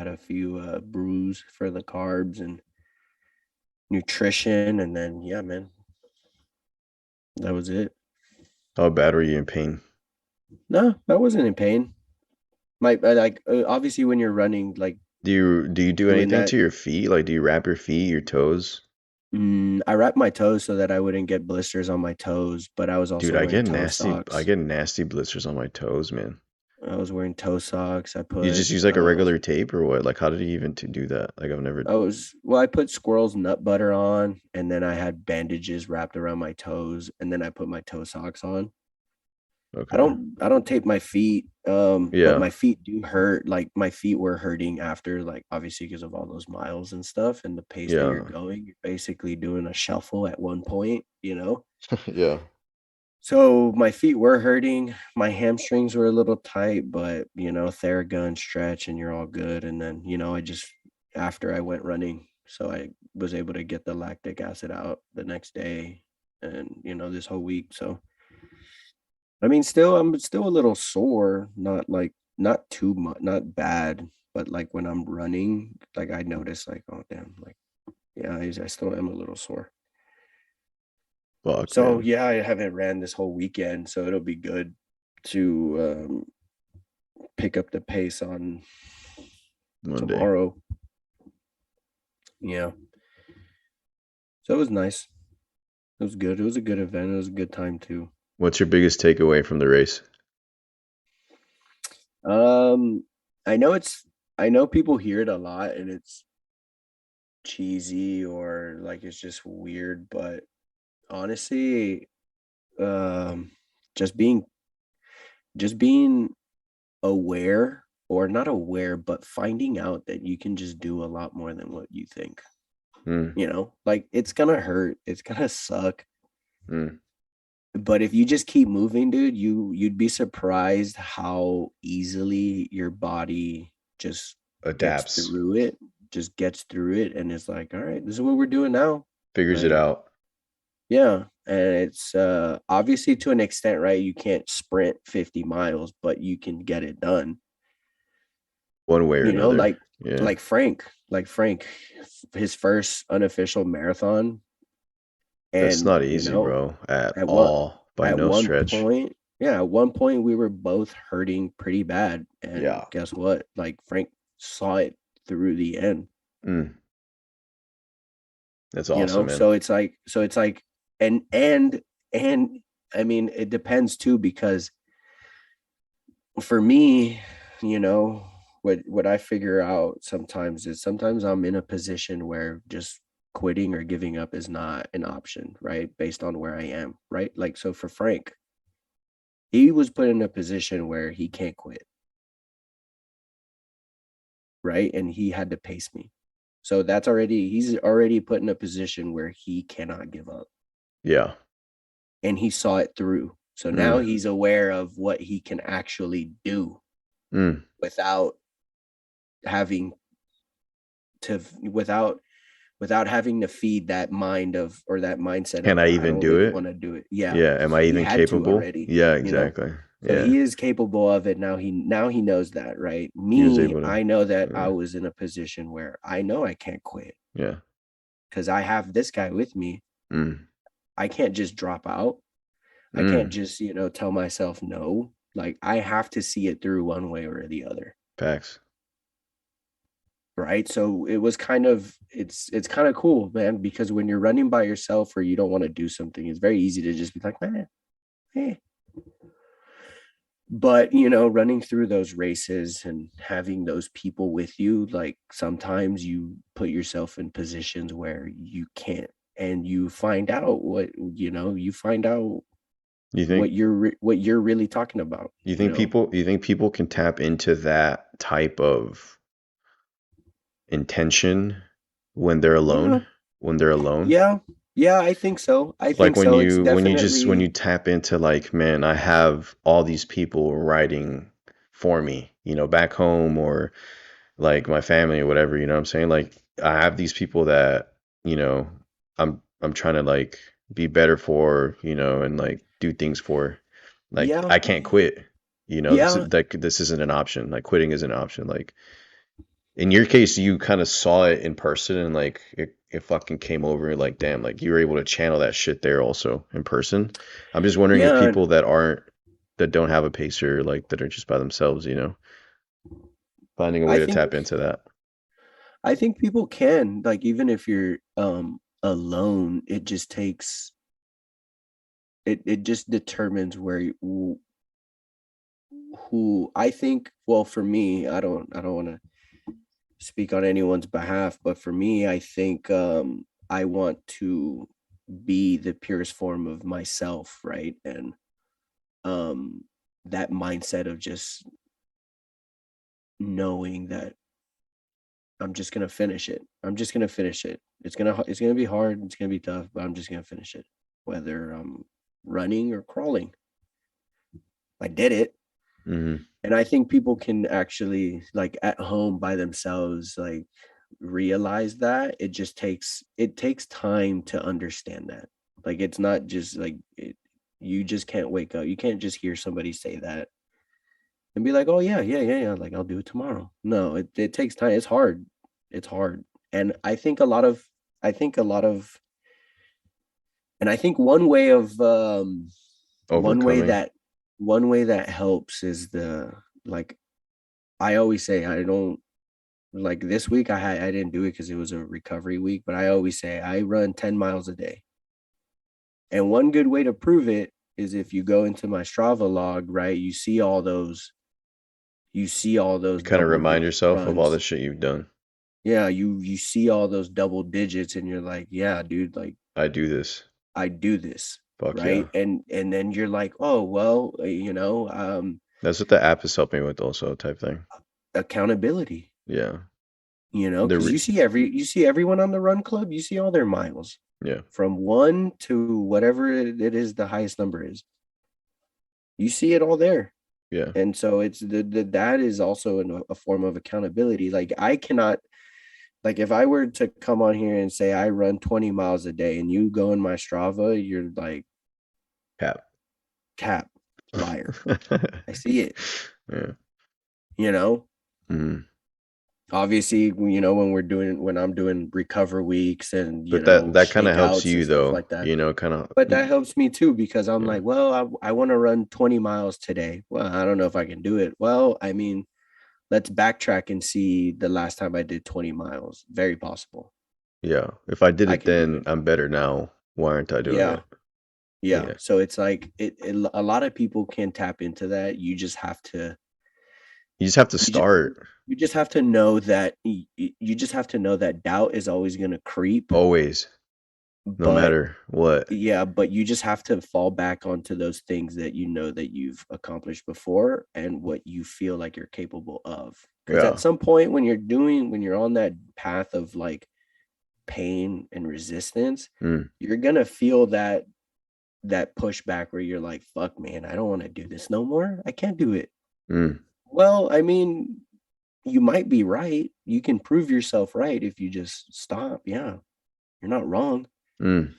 a few brews for the carbs and nutrition, and then yeah, man, that was it. how bad were you in pain? No, I wasn't in pain. Obviously when you're running, like Do you do doing anything that. to your feet? Like, do you wrap your feet, your toes? I wrapped my toes so that I wouldn't get blisters on my toes, but I was Dude, also wearing toe I socks. get nasty blisters on my toes, man. I was wearing toe socks. You just use like a regular tape or what? Like, how did you even to do that? Like, I've never. I put squirrel's nut butter on, and then I had bandages wrapped around my toes, and then I put my toe socks on. Okay. I don't tape my feet, but Yeah. my feet do hurt. Like my feet were hurting after, like obviously because of all those miles and stuff and the pace that you're Yeah. going. You're basically doing a shuffle at one point. Yeah. So my feet were hurting. My hamstrings were a little tight, but Theragun stretch and you're all good. And then I just after I went running, so I was able to get the lactic acid out the next day, and this whole week. So I mean, I'm still a little sore, not too much, not bad, but like when I'm running, like I notice, like, oh damn, like yeah, I still am a little sore. Fuck, So man. yeah, I haven't ran this whole weekend, so it'll be good to pick up the pace on Monday. tomorrow. Yeah, so it was nice. It was good. It was a good event. It was a good time too. What's your biggest takeaway from the race? Um, I know I know people hear it a lot, and it's cheesy or like it's just weird, but honestly, um, just being just being aware, or not aware, but finding out that you can just do a lot more than what you think. Hmm. Like it's gonna hurt, it's gonna suck, Hmm. But if you just keep moving, dude, you'd be surprised how easily your body just gets Adapts, through it, and it's like, all right, this is what we're doing now. figures it Like, out yeah. And it's obviously to an extent, right? You can't sprint 50 miles, but you can get it done. one way or You know, another. Yeah. like Frank, his first unofficial marathon. That's And, not easy, bro, at at one all, by at no one stretch. point, yeah, at one point we were both hurting pretty bad. And Yeah. guess what? Like Frank saw it through the end, Mm, that's awesome, man. so it's like and I mean it depends too, because for me, you know, what I figure out sometimes is sometimes I'm in a position where just quitting or giving up is not an option, right? Based on where I am, right? Like, so for Frank, he was put in a position where he can't quit, right? And he had to pace me. So he's already put in a position where he cannot give up. Yeah. And he saw it through. So now Mm, he's aware of what he can actually do mm. without having to without having to feed that mind of, or that mindset Can of, I I even don't do really it? want to do it. Yeah. Yeah. Am I He even had to capable? already, Yeah, you know. exactly. So Yeah. he is capable of it now. He knows that, right? He was Me, able to. I know that I Yeah. was in a position where I know I can't quit Yeah. because I have this guy with me. Mm, I can't just drop out. I can't mm. just, tell myself no. Like, I have to see it through one way or the other. Facts. Right. So it was it's kind of cool, man, because when you're running by yourself or you don't want to do something, it's very easy to just be like, man, hey. But, running through those races and having those people with you, like sometimes you put yourself in positions where you can't, and you find out You what think you're really talking about, you think people can tap into that type of intention when they're Yeah. alone? When they're alone? Yeah. Yeah, I think so. Like It's when you definitely, tap into like, man, I have all these people writing for me, back home or like my family or whatever, you know what I'm saying? Like I have these people that, you know, I'm trying to like be better for, and like do things for. Like yeah. I can't quit. This Yeah. is like this isn't an option. Like quitting isn't an option. Like in your case, you kind of saw it in person and like it fucking came over like damn, like you were able to channel that shit there also in person. I'm just wondering if Yeah. people that don't have a pacer like that are just by themselves, finding a I way to think tap into that. I think people can, like, even if you're alone, it just takes it just determines where who I think. Well, for me, I don't want to speak on anyone's behalf, but for me, I think I want to be the purest form of myself, right? And um that mindset of just knowing that I'm just gonna finish it. I'm just gonna finish it. It's gonna be hard. It's gonna be tough, but I'm just gonna finish it, whether I'm running or crawling. I did it. Hmm. And I think people can actually, like, at home by themselves, like, realize that. It takes time to understand that. Like, it's not just like you just can't wake up. You can't just hear somebody say that and be like, oh yeah, yeah, yeah, yeah, like, I'll do it tomorrow. No, it takes time. It's hard. It's hard. And I think a lot of and I think one way Overcoming. that one way that helps is like, I always say, I don't, like, this week I didn't do it because it was a recovery week, but I always say I run 10 miles a day. And one good way to prove it is if you go into my Strava log, right? You see all those You kind of double remind digit yourself of all the runs. shit you've done. Yeah, you see all those double digits and you're like, yeah, dude, like, I do this. I do this, Fuck yeah. right? And then you're like, oh well, That's what the app is helping with also type thing. accountability, Yeah. because you see everyone on the run club, you see all their miles. Yeah. from 1 to whatever it is the highest number is. You see it all there. Yeah. And so it's that is also a form of accountability. Like I cannot, like if I were to come on here and say I run 20 miles a day and you go in my Strava, you're like cap liar. I see it, Yeah. you know. Mhm. Obviously, when I'm doing recover weeks and But that kind of helps shakeouts and you stuff though, like that. you know, kind of. But that helps me too, because I'm Yeah. like, well, I want to run 20 miles today. Well, I don't know if I can do it. Well, I mean, let's backtrack and see the last time I did 20 miles. Very possible. Yeah. If I did I it can do then, it. I'm better now. Why aren't I doing Yeah. it? Yeah. Yeah. So it's like a lot of people can tap into that. You just have to You just have to you just start you just have to know that you just have to know that doubt is always going to creep, always, no but matter what. yeah, but you just have to fall back onto those things that you know that you've accomplished before and what you feel like you're capable of. Because at Yeah. some point when you're on that path of like pain and resistance, Mm, you're gonna feel that pushback where you're like, fuck man, I don't want to do this no more. I can't do it. mm, Well, I mean, you might be right. You can prove yourself right if you just stop. Yeah, you're not wrong. mm.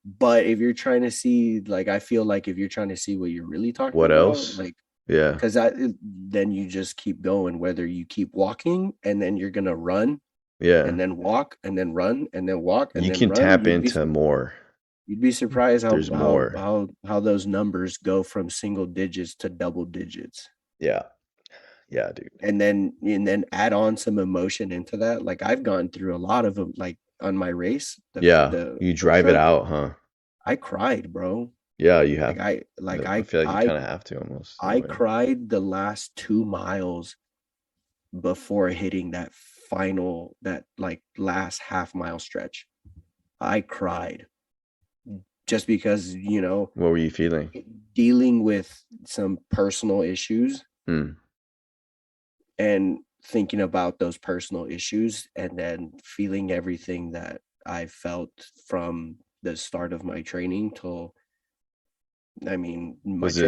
But if you're trying to see, like, I feel like if you're trying to see what you're really talking What about, else? like, Yeah. because then you just keep going, whether you keep walking and then you're gonna run Yeah. and then walk and then run and then walk and You then can run. tap into more. You'd be surprised There's more. how those numbers go from single digits to double digits. Yeah. Yeah, dude. And then add on some emotion into that. Like I've gone through a lot of them, like on my race, Yeah. the You drive it ultra, out, huh? I cried, bro. Yeah, you Like have. I like I feel like you I kind of have to almost in a I way. cried the last 2 miles before hitting that like last half mile stretch. I cried just because, What were you feeling? dealing with some personal issues Mm. and thinking about those personal issues and then feeling everything that I felt from the start of my training till, I mean, Was it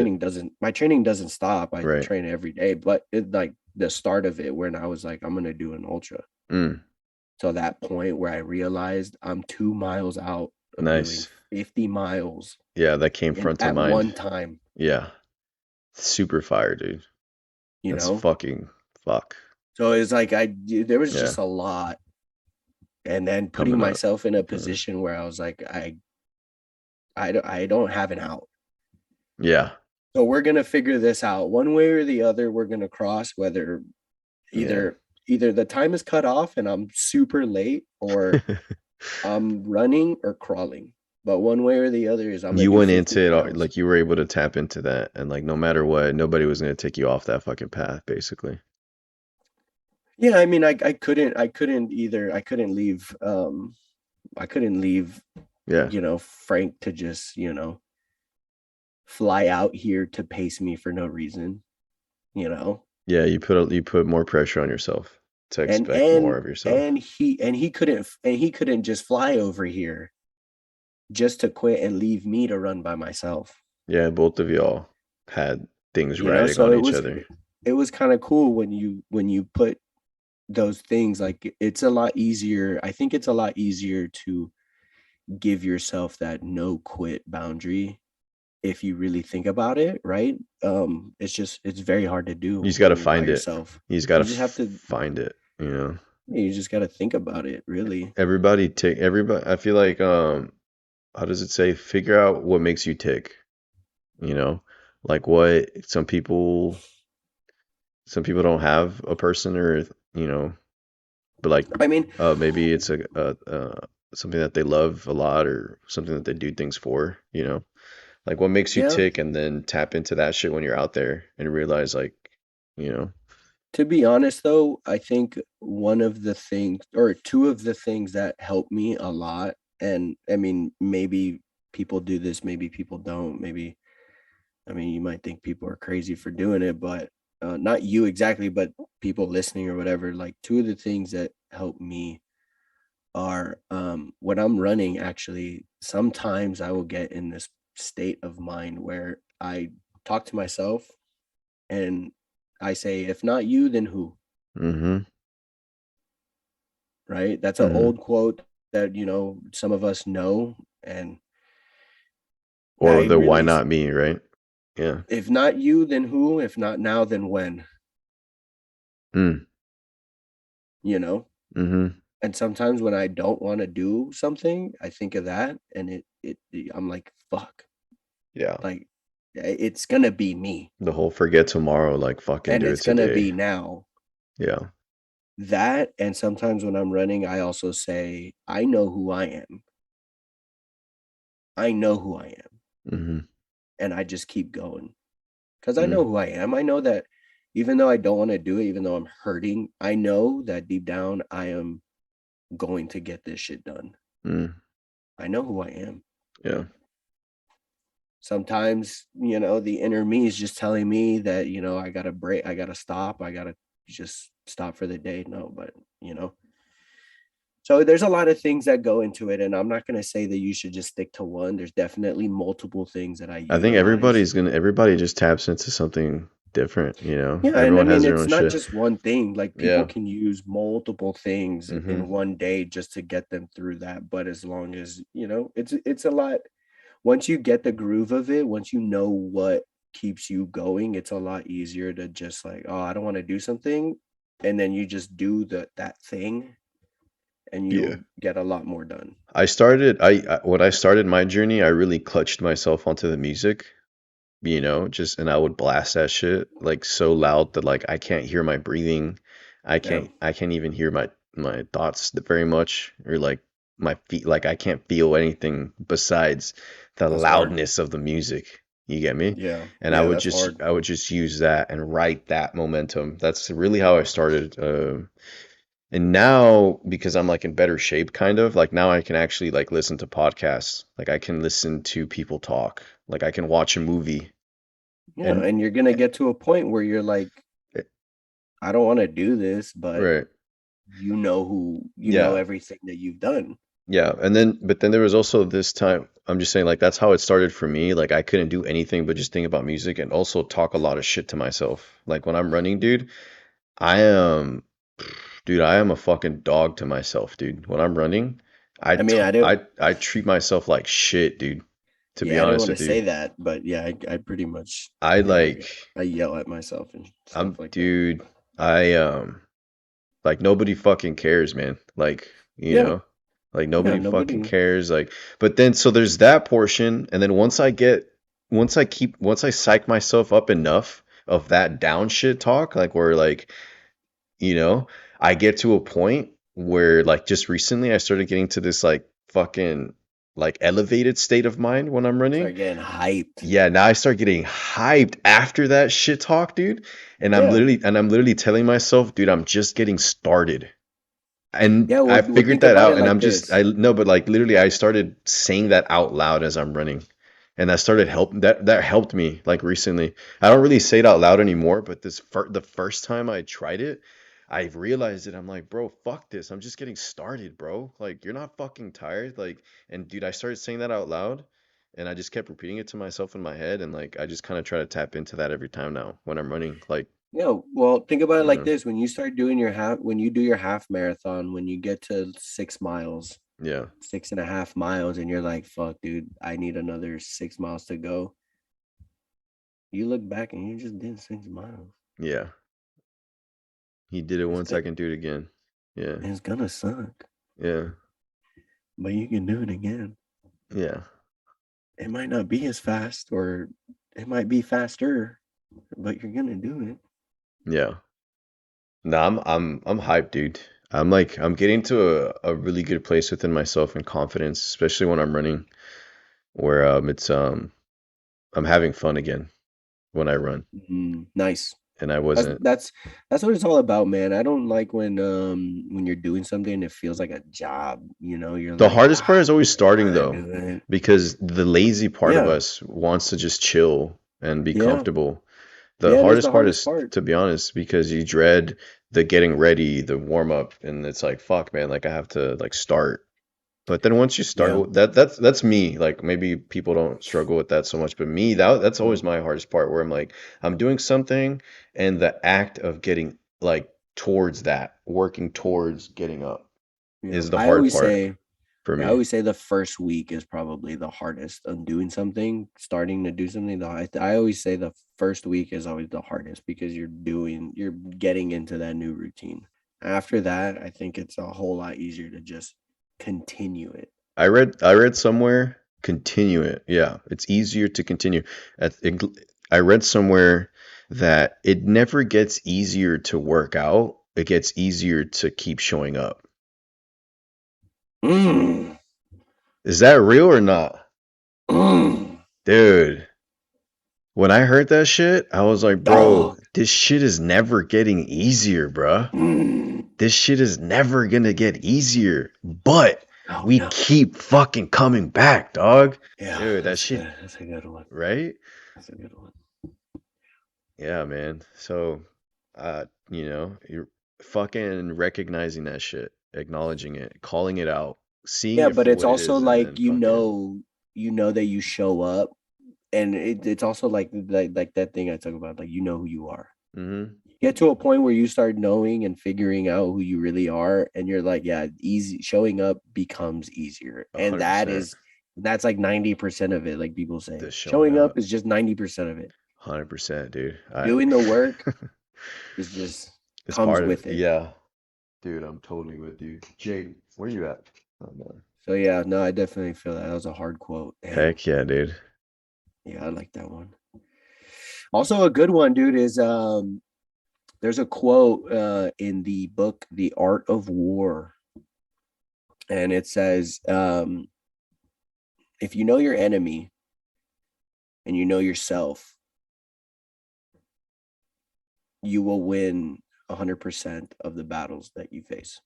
my training doesn't stop. I right? train every day, but like the start of it when I was like, I'm gonna do an ultra. Mm. So that point where I realized I'm 2 miles out of doing Nice. 50 miles Yeah, that came in front to at mind. one time, Yeah. Super fire, dude. you That's know? fucking fuck. So it's like there was Yeah. just a lot. And then putting Coming up. myself in a Uh, position where I was like, I don't have an out. yeah. So we're gonna figure this out one way or the other. We're gonna cross whether Yeah. either the time is cut off and I'm super late or I'm running or crawling. But one way or the other is I'm gonna You do went 50 into it miles. like you were able to tap into that, and like no matter what, nobody was gonna take you off that fucking path, basically. Yeah, I mean I couldn't leave Yeah. Frank to just, fly out here to pace me for no reason, you know. Yeah, you put more pressure on yourself to and expect more and of yourself. and he couldn't just fly over here just to quit and leave me to run by myself, Yeah, both of y'all had things riding so on it each was other. it was kind of cool when you put those things, like it's a lot easier. I think it's a lot easier to give yourself that no quit boundary if you really think about it, right? It's very hard to You just do got to when you're by find it. yourself. You just got to You just have to find it, you know. you just got to think about it, really. Everybody I feel like how does it say figure out what makes you tick, you know? Like what some people don't have a person or you know, but like I mean, maybe it's something that they love a lot or something that they do things for, you know? Like what makes you yeah. tick and then tap into that shit when you're out there and realize like, you know, To be honest, though, I think one of the things or two of the things that helped me a lot, and I mean, maybe people do this, maybe people don't. Maybe, I mean, you might think people are crazy for doing it, but not you exactly, but people listening or whatever. Like, two of the things that helped me are when I'm running, actually, sometimes I will get in this state of mind where I talk to myself and I say, if not you, then who? Mm-hmm. Right? That's an Mm-hmm. old quote that, some of us know. And Or I the why really, not me, right? Yeah. if not you, then who? If not now, then when? Mm. You know? Mm-hmm. And sometimes when I don't want to do something, I think of that and I'm like, fuck, Yeah. like it's gonna be me The whole forget tomorrow, like fucking and do it's it gonna today. be now. Yeah. That, and sometimes when I'm running, I also say, I know who I am. I know who I am. Mm-hmm. And I just keep going because I know Mm. who I am. I know that even though I don't want to do it, even though I'm hurting, I know that deep down I am going to get this shit done. Mm. I know who I am. Yeah. Sometimes, the inner me is just telling me that, I gotta break, I gotta stop, I gotta just stop for the day. No, but so there's a lot of things that go into it, and I'm not gonna say that you should just stick to one. There's definitely multiple things that I I think utilize. everybody just taps into something different, you know? Yeah, and I Everyone has mean, their it's own not shit. just one thing. Like, people Yeah. can use multiple things Mm-hmm. in one day just to get them through that. But as long as, it's a lot. Once you get the groove of it, once you know what keeps you going, it's a lot easier to just like, oh, I don't want to do something. And then you just do that thing and Yeah. you'll get a lot more done. When I started my journey, I really clutched myself onto the music, you know, just and I would blast that shit like so loud that like I can't hear my breathing. Yeah, I can't even hear my thoughts very much or like my feet like I can't feel anything besides the that's hard. loudness of the music. You get me? Yeah, And yeah, that's hard. I would just use that and write that momentum. That's really how I started. And now because I'm like in better shape kind of, like now I can actually like listen to podcasts. Like I can listen to people talk. Like I can watch a movie Yeah, and and you're gonna get to a point where you're like, eh, I don't want to do this, but right. you know Yeah. everything that you've done. Yeah. And then but then there was also this time I'm just saying like that's how it started for me. Like I couldn't do anything but just think about music and also talk a lot of shit to myself. Like when I'm running, dude, I am dude, I am a fucking dog to myself, dude. When I'm running, I mean, I don't. I treat myself like shit, dude, to be Yeah, I didn't honest want to with you. say that, but yeah, I pretty much I feel like like I yell at myself and stuff like that. dude, I like nobody fucking cares, man. Like, you Yeah, know, like yeah, nobody fucking nobody. cares. Like, but then so there's that portion, and then once I psych myself up enough of that down shit talk, like where like, you know, I get to a point where like just recently I started getting to this like fucking like elevated state of mind when I'm running. Start getting hyped. Yeah, now I start getting hyped after that shit talk, dude. Yeah, And I'm literally telling myself, dude, I'm just getting started. And yeah. I Well, figured think that about it out and like this. I no, but like literally I started saying that out loud as I'm running. And that helped me like recently. I don't really say it out loud anymore, but the first time I tried it, I realized it. I'm like, bro, fuck this. I'm just getting started, bro. Like you're not fucking tired. Like, and dude, I started saying that out loud and I just kept repeating it to myself in my head and like I just kind of try to tap into that every time now when I'm running. Like, Yeah, well, think about it you like know, this. When you start doing when you do your half marathon, when you get to 6 miles, yeah, 6.5 miles, and you're like, fuck, dude, I need another 6 miles to go. You look back and you just did 6 miles. yeah. He did it It's once, I good. can do it again. Yeah, It's gonna suck, yeah, but you can do it again. yeah, It might not be as fast, or it might be faster, but you're gonna do it. yeah. No, I'm hyped, dude. I'm getting to a really good place within myself and confidence, especially when I'm running, where I'm having fun again when I run. Nice. And I That's wasn't. that's that's what it's all about, man. I don't like when you're doing something and it feels like a job. You're The like, hardest part is always I starting gotta though, do it. because the lazy part of Yeah, us wants to just chill and be yeah, comfortable. The yeah. It is hardest the part hardest is, part. to be honest, because you dread the getting ready, the warm up, and it's like fuck, man, like I have to like start. But then once you start Yeah. that's me. Like maybe people don't struggle with that so much, but me, that's Mm. always my hardest part where I'm like I'm doing something and the act of getting like towards that, working towards getting up Yeah. is the hard part for I me. always say the first week is probably the hardest on doing something, starting to do something. I always say the first week is always the hardest because you're getting into that new routine. After that, I think it's a whole lot easier to just continue it. I read somewhere continue it. Yeah, it's easier to continue. I read somewhere that it never gets easier to work out. It gets easier to keep showing up. Mm, Is that real or not? mm, Dude, when I heard that shit, I was like, bro, dog. this shit is never getting easier, bruh. Mm. This shit is never gonna get easier. But Oh we no. keep fucking coming back, dog. Yeah, Dude, that that's shit, good. That's a good one. right? That's a good one. Yeah, man. So, you're fucking recognizing that shit, acknowledging it, calling it out, seeing Yeah, it but for it's what it also is, and like then fucking. you know that you show up, and it's also like that thing I talk about, like you know who you are. Mm-hmm. Get to a point where you start knowing and figuring out who you really are, and you're like, yeah, easy showing up becomes easier, and 100%. that's like 90% of it. Like people say, The showing showing up up. is just 90% of it. 100%, dude. I Doing the work is just It's comes part of it. with it. Yeah. Dude, I'm totally with you. Jade, where you at? Oh, man. So yeah, no, I definitely feel that. That was a hard quote. Damn. Heck yeah, dude. Yeah, I like that one. Also, a good one, dude, is there's a quote in the book The Art of War, and it says, if you know your enemy and you know yourself, you will win 100% of the battles that you face.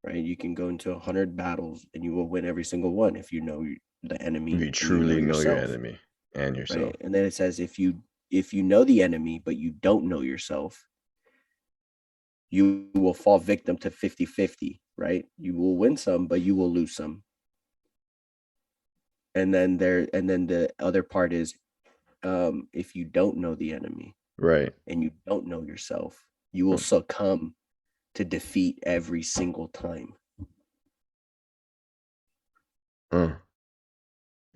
Right? You can go into 100 battles and you will win every single one if you know the If enemy you and you know truly know your yourself. enemy and yourself. Right? And then it says if you know the enemy but you don't know yourself, you will fall victim to 50-50. Right? You will win some, but you will lose some. And then the other part is, if you don't know the enemy Right. and you don't know yourself, you will succumb to defeat every single time. Uh,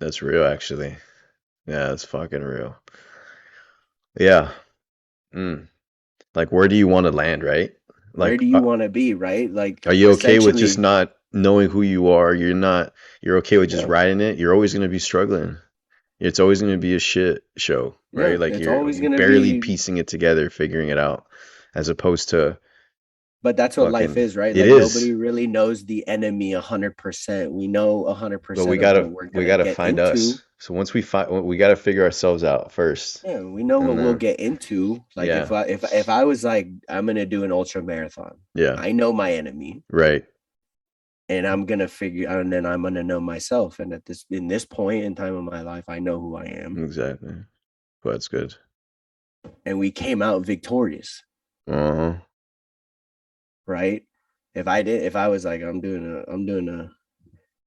that's real, actually. Yeah, that's fucking real. Yeah. Mm. Like, where do you want to land, right? Where Like, do you want to be, right? Like are you okay with just essentially, not knowing who you are? You're okay with just yeah, riding it? You're always going to be struggling. It's always going to be a shit show, right? yeah, Like, it's you're always gonna barely be. piecing it together, figuring it out, as opposed to But that's what life fucking, is, right? it Like is. nobody really knows the enemy 100%. We know a hundred But we percent of gotta what we're we gonna gotta get find into. us. So once we gotta figure ourselves out first, Yeah, we know and what we'll then get into. Like yeah, if I was like, I'm gonna do an ultra marathon, yeah, I know my enemy, right, and I'm gonna figure, and then I'm gonna know myself. And at this in this point in time of my life, I know who I am, exactly. Well, that's good. and we came out victorious, Uh-huh. right? If I was like, A I'm yeah,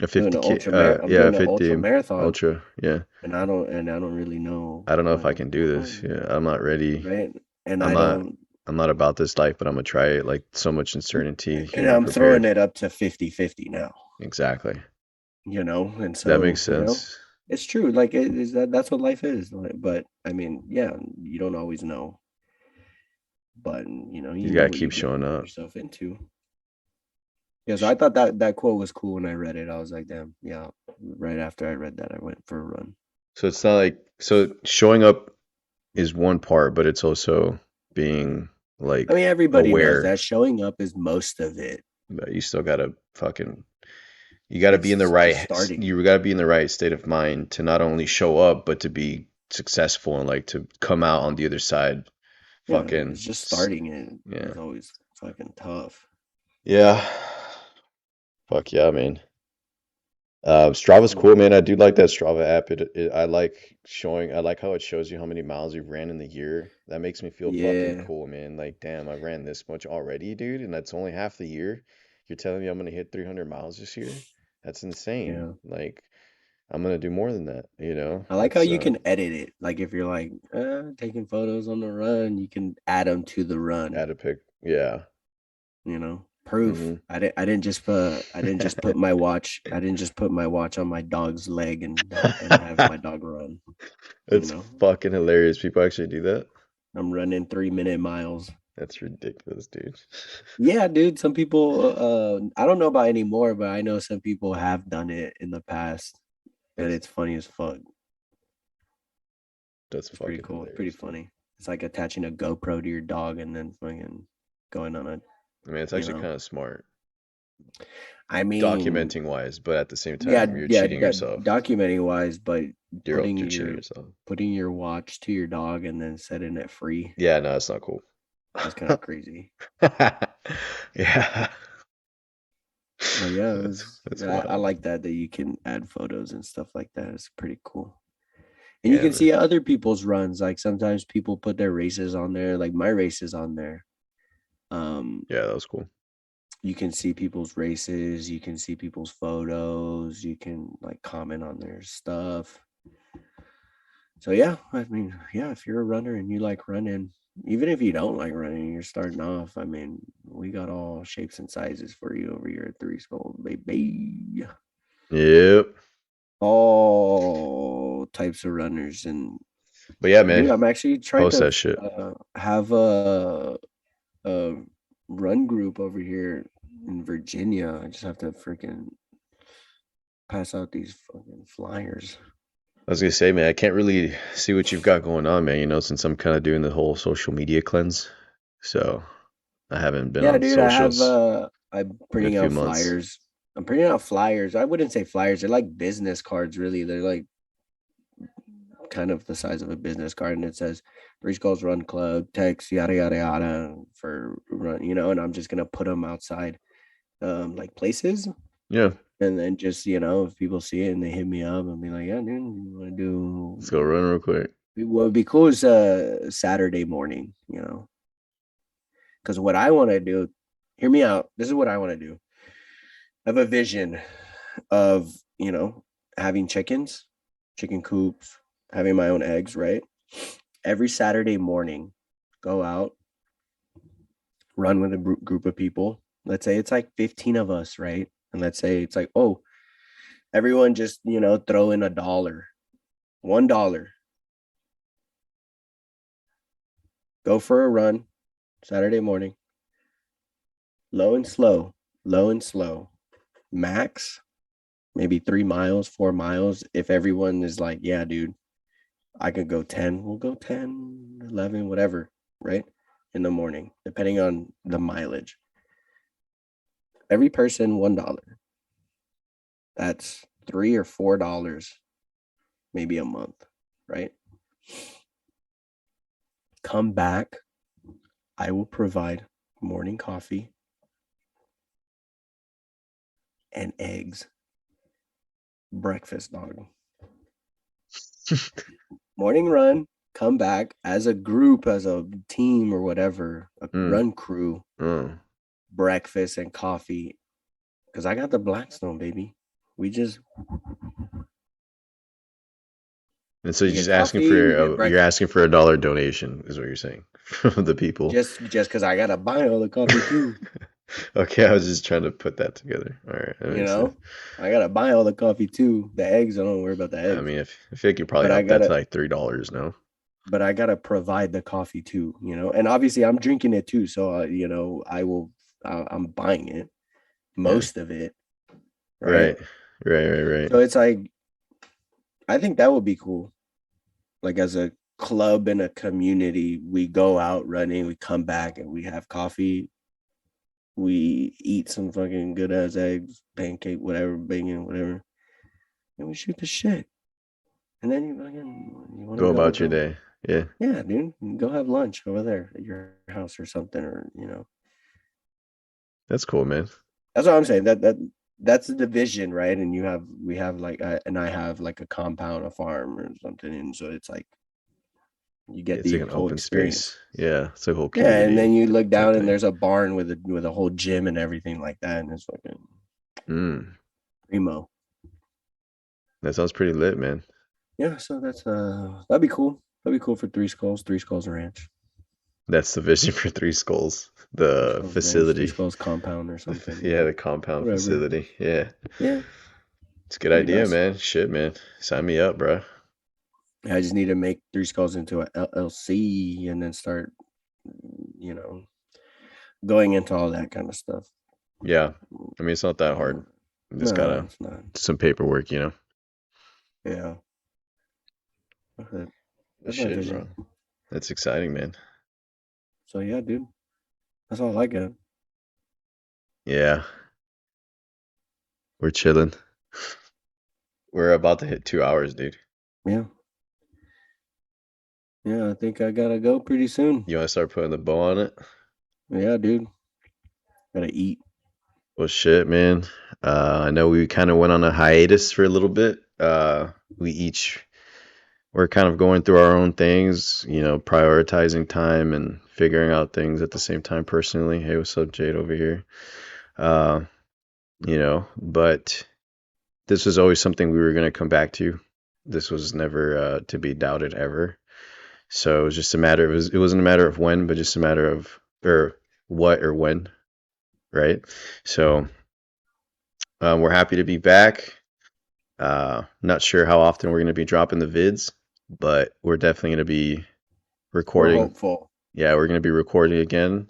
a doing an 50 ultra marathon, ultra. Yeah. and I don't really know I don't know if I what's can do going this. on, Yeah, I'm not ready. right? And I'm I not don't, I'm not about this life, but I'm gonna try it. Like so much uncertainty and here, I'm I'm throwing prepared. it up to 50-50 now, Exactly. and That so makes sense. it's true. Like it is that's what life is. Like, but I mean, yeah, you don't always know, but You you just know gotta what you keep get showing up. yourself into. Yeah, so I thought that quote was cool when I read it. I was like, damn, yeah. Right after I read that, I went for a run. So it's not like so showing up is one part, but it's also being I like mean, everybody knows aware that showing up is most of it. that you still gotta fucking you gotta be in the It's just right starting. you gotta be in the right state of mind to not only show up but to be successful and like to come out on the other side Yeah, it's just s- starting it yeah, is always fucking tough. yeah, fuck yeah, man. Strava's Oh, cool, man. I do like that Strava app. I like I like how it shows you how many miles you've ran in the year. That makes me feel fucking yeah, cool, man. Like, damn, I ran this much already, dude, and that's only half the year. You're telling me I'm gonna hit 300 miles this year? That's insane. yeah. Like, I'm gonna do more than that, you know? I like how It's you can edit it. Like if you're like taking photos on the run, you can add them to the run. add a pic. Yeah. Proof. Mm-hmm. I didn't just put my watch. I didn't just put my watch on my dog's leg and have my dog run. You It's know, fucking hilarious. People actually do that. I'm running 3 minute miles. That's ridiculous, dude. Yeah, dude. Some people, I don't know about anymore, but I know some people have done it in the past, and That's it's funny as fuck. that's It's pretty fucking cool. It's pretty hilarious, dude. funny. It's like attaching a GoPro to your dog and then fucking going on a, I mean, it's you actually know. kind of smart, I mean, documenting wise, but at the same yeah, time, you're yeah, cheating yourself. documenting wise, but putting You're cheating your yourself. putting your watch to your dog and then setting it free, Yeah, no, that's not cool. that's kind of crazy. Yeah, But yeah, that's I wild. like that you can add photos and stuff like that. It's pretty cool. And you Yeah, can man. see other people's runs. Like sometimes people put their races on there, like my race is on there. Um, Yeah, that was cool. you can see people's races, you can see people's photos, you can like comment on their stuff. So yeah, I mean, yeah, if you're a runner and you like running, even if you don't like running, you're starting off. I mean, we got all shapes and sizes for you over here at Three Skull, baby. Yep. All types of runners, and But yeah, man, dude, I'm actually trying post to that shit. have a run group over here in Virginia. I just have to freaking pass out these fucking flyers. I was gonna say, man, I can't really see what you've got going on, man, since I'm kind of doing the whole social media cleanse. So I haven't been Yeah, on dude, socials I'm in a printing few out months. flyers. I'm printing out flyers. I wouldn't say flyers. They're like business cards, really. They're like kind of the size of a business card, and it says Three Skulls Run Club, text, yada yada yada for run, and I'm just gonna put them outside like places. Yeah, And then just, if people see it and they hit me up and be like, yeah, dude, you want to let's go do run real quick. what would be cool is Saturday morning, because what I want to do, hear me out. This is what I want to do. I have a vision of, having chickens, chicken coops, having my own eggs, right? Every Saturday morning, go out, run with a group of people. Let's say it's like 15 of us, right? And let's say it's like, oh, everyone just, throw in $1, $1. Go for a run Saturday morning, low and slow, low and slow. Max, maybe 3 miles, 4 miles. If everyone is like, yeah, dude, I could go 10, we'll go 10, 11, whatever, right? In the morning, depending on the mileage. Every person, $1. That's $3 or $4, maybe a month, right? Come back. I will provide morning coffee and eggs. Breakfast, dog. Morning run, come back as a group, as a team or whatever, a Mm, run crew, mm. breakfast and coffee. Because I got the Blackstone, baby. We just, And so we you're get just asking coffee, we get for you're breakfast. asking for $1 donation, is what you're saying from the people. Just because I got to buy all the coffee too. Okay, I was just trying to put that together. All right, that You makes sense. know, I got to buy all the coffee too. The eggs, I don't worry about the I eggs. mean, if I feel like you're probably But I up that to gotta, like $3 now. but I gotta provide the coffee too, and obviously I'm drinking it too. So, I'm buying it, Yeah. most of it, right? Right. Right, right, right. So it's like, I think that would be cool. Like as a club and a community, we go out running, we come back and we have coffee, we eat some fucking good ass eggs, pancake, whatever, bacon, whatever, and we shoot the shit. And then you want to Go go, about your go. day. Yeah. Yeah, dude, go have lunch over there at your house or something, or That's cool, man. that's what I'm saying. That that's the division, right? And we have like, and I have like a compound, a farm or something, and so it's like you get It's like the an whole open experience. space. Yeah, it's a whole Yeah, and then community you look type down and thing. there's a barn with a whole gym and everything like that, and it's fucking Mm, primo. that sounds pretty lit, man. Yeah, so that's that'd be cool. That'd be cool for Three Skulls Ranch. That's the vision for Three Skulls, Three the Skulls Ranch, Three facility. Skulls Compound or something. Yeah, Yeah, the compound whatever. facility. Yeah, Yeah, it's a good that'd be idea, nice. man. Shit, man. Sign me up, bro. I just need to make Three Skulls into a LLC and then start, you know, going into all that kind of stuff. Yeah, I mean, it's not that hard. You just No, gotta it's not. some paperwork, you know. Yeah, okay. But That's my shit, vision. bro. That's exciting, man. So yeah, dude, that's all I got. Yeah, we're chilling. We're about to hit 2 hours, dude. Yeah, yeah. I think I gotta go pretty soon. You want to start putting the bow on it? Yeah, dude, gotta eat. Well, shit, man. I know we kind of went on a hiatus for a little bit. We each we're kind of going through our own things, you know, prioritizing time and figuring out things at the same time personally. Hey, what's up, Jade over here? Uh, but this was always something we were going to come back to. This was never to be doubted ever. So it was just a matter. It wasn't a matter of when, but just a matter of or what or when, right? So we're happy to be back. Not sure how often we're going to be dropping the vids, but we're definitely going to be We're recording. hopeful. Yeah, we're going to be recording again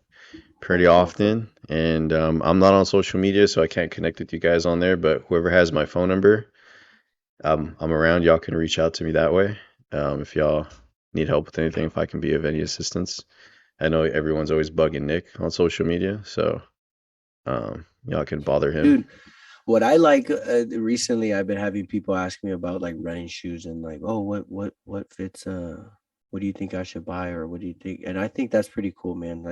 pretty Hopeful. often. And I'm not on social media, so I can't connect with you guys on there. But whoever has my phone number, I'm around. Y'all can reach out to me that way. If y'all need help with anything, if I can be of any assistance. I know everyone's always bugging Nick on social media, so y'all can bother him. Dude, what I like recently, I've been having people ask me about like running shoes and like, oh, what fits? What do you think I should buy, or what do you think? And I think that's pretty cool, man.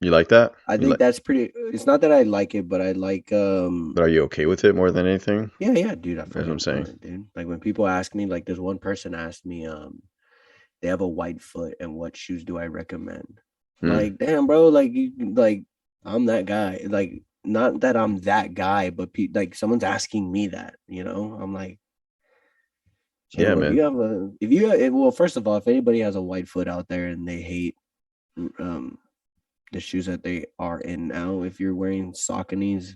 You like that? I You think like? that's pretty. It's not that I like it, but I like But are you okay with it more than anything? Yeah, yeah, dude. I That's what I'm fucking saying. love it, dude. Like when people ask me, like this one person asked me, they have a white foot and what shoes do I recommend? Hmm. Like, damn, bro, like like I'm that guy. Like, not that I'm that guy, but like someone's asking me that, I'm like, Yeah, chill. man. Well, first of all, if anybody has a white foot out there and they hate um the shoes that they are in now, if you're wearing Sauconys,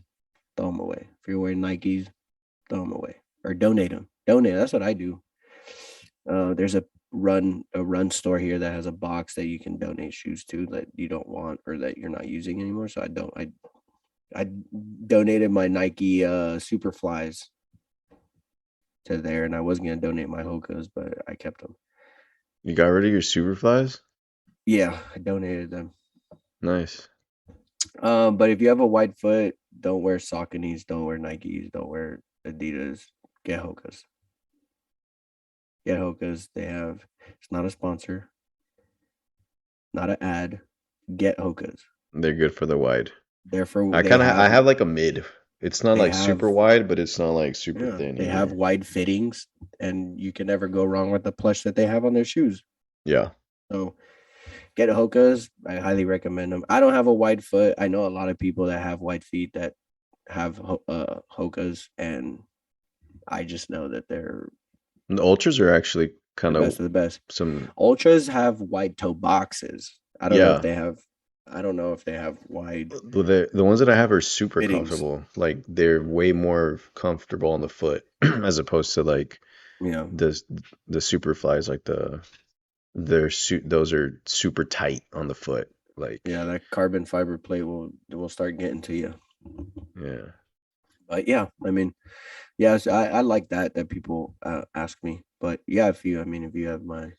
throw them away. If you're wearing Nikes, throw them away or donate them. Donate. That's what I do. There's a run store here that has a box that you can donate shoes to that you don't want or that you're not using anymore. So I donated my Nike Superflies to there, and I was gonna donate my Hokas, but I kept them. You got rid of your Superflies? Yeah, I donated them. Nice. But if you have a white foot, don't wear Sauconys, don't wear Nikes, don't wear Adidas. Get Hokas. Get Hokas. It's not a sponsor, not an ad. Get Hokas. They're good for the wide. They're for I kind of I have like a mid. It's not they like have super wide, but it's not like super yeah, thin they have either. wide fittings, and you can never go wrong with the plush that they have on their shoes. Yeah. So get Hokas. I highly recommend them. I don't have a wide foot. I know a lot of people that have wide feet that have Hokas, and I just know that they're And the ultras are actually the kind of best of the best. some. Ultras have wide toe boxes. I don't know if Yeah. they have. I don't know if they have wide The ones that I have are super fittings. comfortable. Like they're way more comfortable on the foot as opposed to like You know, the the super flies like their suit those are super tight on the foot. Like yeah, that carbon fiber plate will start getting to you. yeah. But yeah, I mean, yes, I like that people ask me. But yeah, if you have my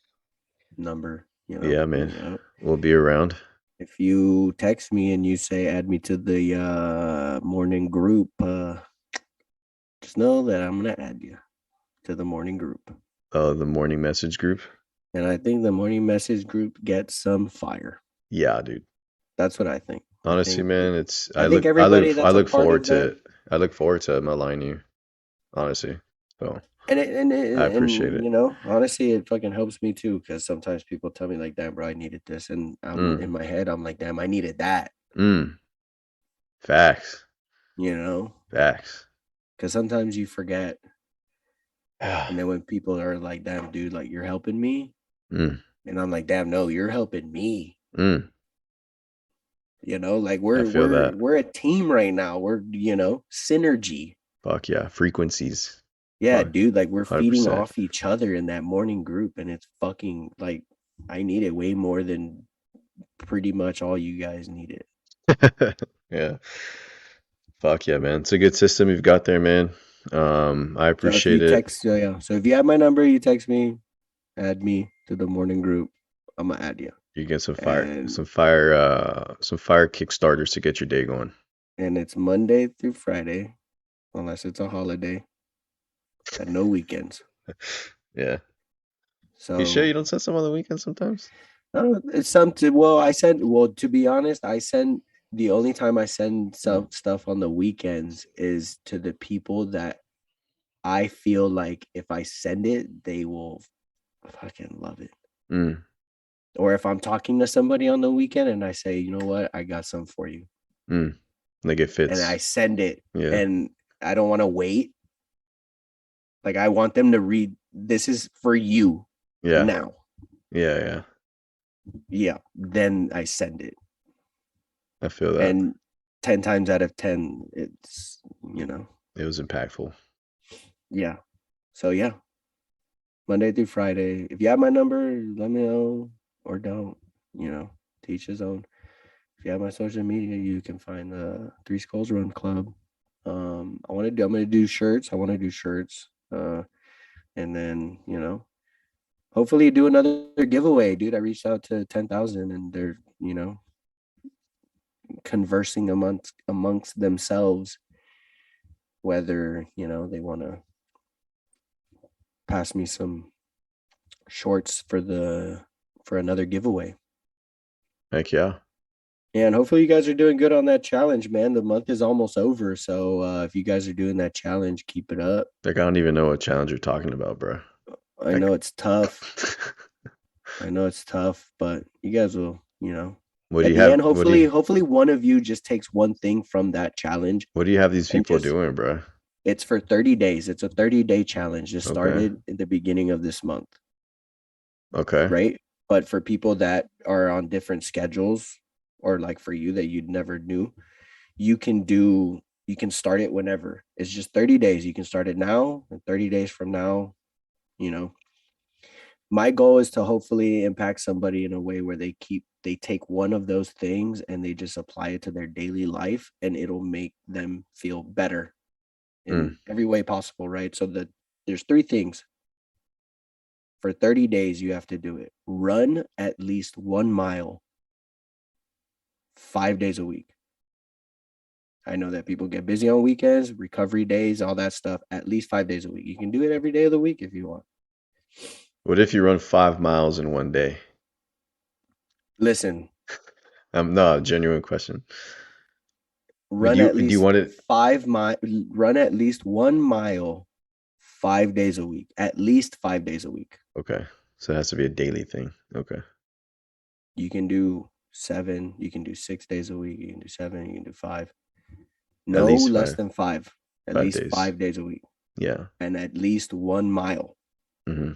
number, Yeah, hit man. me up. We'll be around. If you text me and you say add me to the morning group, just know that I'm gonna add you to the morning group. The morning message group. And I think the morning message group gets some fire. Yeah, dude. That's what I think. Honestly, man, it's I think everybody I that's a look part forward of to that, it. I look forward to malign you, honestly. So I appreciate and it. you know, honestly, it fucking helps me too, because sometimes people tell me like, "Damn, bro, I needed this," and I'm in Mm, my head, I'm like, "Damn, I needed that," mm, facts, you know, facts. because sometimes you forget, and Ah, then when people are like, "Damn, dude, like you're helping me," mm, and I'm like, "Damn, no, you're helping me." mm. You know, like I feel that. we're a team right now. We're, you know, synergy. Fuck yeah, frequencies. Yeah, Fuck, dude, like we're feeding 100%. off each other in that morning group, and it's fucking like I need it way more than pretty much all you guys need it. Yeah. Fuck yeah, man. It's a good system you've got there, man. I So if you appreciate it. text, yeah. So if you have my number, you text me, add me to the morning group. I'm gonna add you, You get and some fire kickstarters to get your day going. it's Monday through Friday, unless it's a holiday, and no weekends. Yeah. You sure So you don't send some on the weekend sometimes? it's something. Well, I send. Well, to be honest, I send. The only time I send some stuff on the weekends is to the people that I feel like if I send it, they will fucking love it. Mm, Or if I'm talking to somebody on the weekend and I say, you know what, I got some for you, mm. Like it and I fits. send it, Yeah. and I don't want to wait. Like I want them to read. This is for you Yeah. now. Yeah, yeah. Yeah. Then I send it, I feel that. and 10 times out of 10, it's, you know, It was impactful. yeah. So yeah, Monday through Friday. If you have my number, let me know, or don't. You know, to each his own. If you have my social media, you can find the Three Skulls Run Club. I'm gonna do shirts. I want to do shirts. And then, you know, hopefully do another giveaway, dude. I reached out to 10,000, and they're, you know, conversing amongst themselves whether, you know, they want to pass me some shorts for another giveaway. Heck yeah. And hopefully you guys are doing good on that challenge, man. The month is almost over, so if you guys are doing that challenge, keep it up. Like I don't even know what challenge you're talking about, bro. I know Like it's tough. I know it's tough, but you guys will, you know, what do at you the end, have hopefully one of you just takes one thing from that challenge, what do you have these and people just, doing, bro? it's for 30 days. It's a 30-day challenge. Just Okay. started in the beginning of this month, Okay. right? But for people that are on different schedules, or like for you that you'd never knew, you can start it whenever. It's just 30 days. You can start it now, and 30 days from now, you know, my goal is to hopefully impact somebody in a way where they take one of those things and they just apply it to their daily life, and it'll make them feel better Mm, in every way possible, right? So there's three things. For 30 days you have to do it. Run at least 1 mile 5 days a week. I know that people get busy on weekends, recovery days, all that stuff. At least 5 days a week. You can do it every day of the week if you want. what if you run 5 miles in one day? Listen, No, genuine question. run at Do you least want it? 5 mile, run at least 1 mile 5 days a week. At least 5 days a week. Okay. So it has to be a daily thing. Okay. You can do 7, you can do 6 days a week, you can do 7, you can do 5. At No least less than 5. At five least days. 5 days a week, Yeah. and at least 1 mile. Hmm.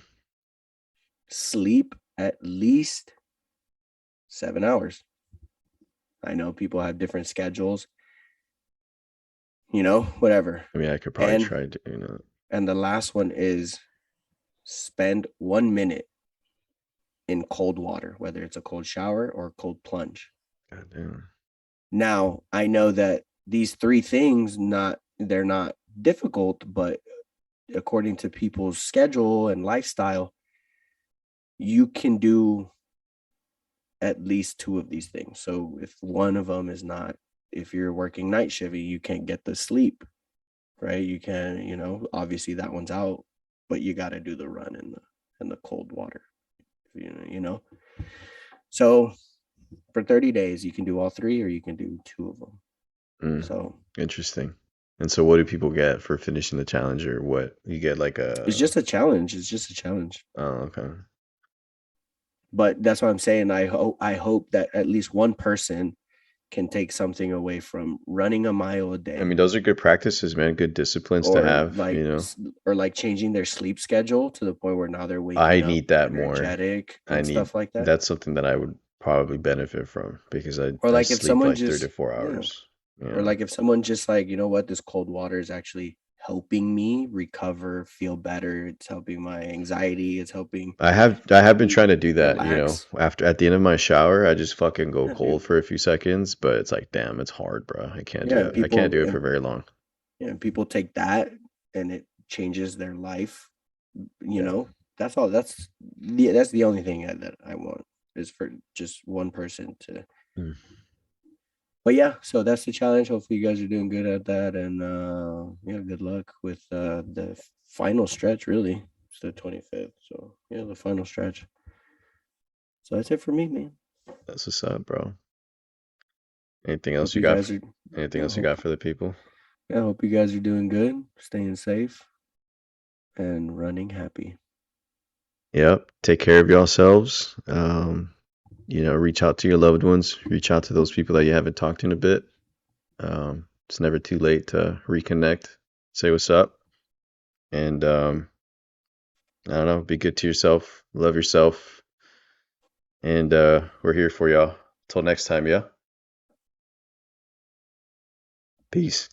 Sleep at least 7 hours. I know people have different schedules, you know, whatever. I mean, I could probably And try doing that. and the last one is spend 1 minute in cold water, whether it's a cold shower or a cold plunge. God damn. Now, I know that these three things, they're not difficult, but according to people's schedule and lifestyle, you can do at least two of these things. So if one of them is not, if you're working night shift, you can't get the sleep, right? You can, you know, obviously that one's out, but you got to do the run in the cold water, you know. So For 30 days, you can do all 3 or you can do 2 of them. Mm, So interesting. And so what do people get for finishing the challenge, or what? You get like it's a just a challenge. It's just a challenge. oh, okay. But that's what I'm saying. I hope that at least one person can take something away from running a mile a I day mean, those are good practices, man. Good disciplines to or have, like you know. or like changing their sleep schedule to the point where now they're I waking up need that more. energetic I and need stuff like that. that's something that I would probably benefit from because Or I like if sleep someone like 3 to just 4 yeah, hours. You or know. like if someone just like, you know what, this cold water is actually helping me recover, feel better. It's helping my anxiety. It's helping I have been me trying to do that, you know. relax. After at the end of my shower, I just fucking go Yeah, dude. cold for a few seconds, but it's like, damn, it's hard, bro. I can't Yeah, do and it. I can't people do it for and very long. yeah, people take that and it changes their life. You Yeah. know, that's all. That's the only thing that I want is for just one person to. Mm. But yeah, so that's the challenge. Hopefully, you guys are doing good at that, and yeah, good luck with the final stretch. Really, it's the 25th. So yeah, the final stretch. So that's it for me, man. That's what's up, bro. Anything Hope else you you got? guys are. Anything Yeah, else you got for the people? hope you guys are doing good, staying safe, and running happy. Yep. Take care of yourselves. You know, reach out to your loved ones. Reach out to those people that you haven't talked to in a bit. It's never too late to reconnect. Say what's up, and I don't know. Be good to yourself. Love yourself, and we're here for y'all. Till next time, yeah. Peace.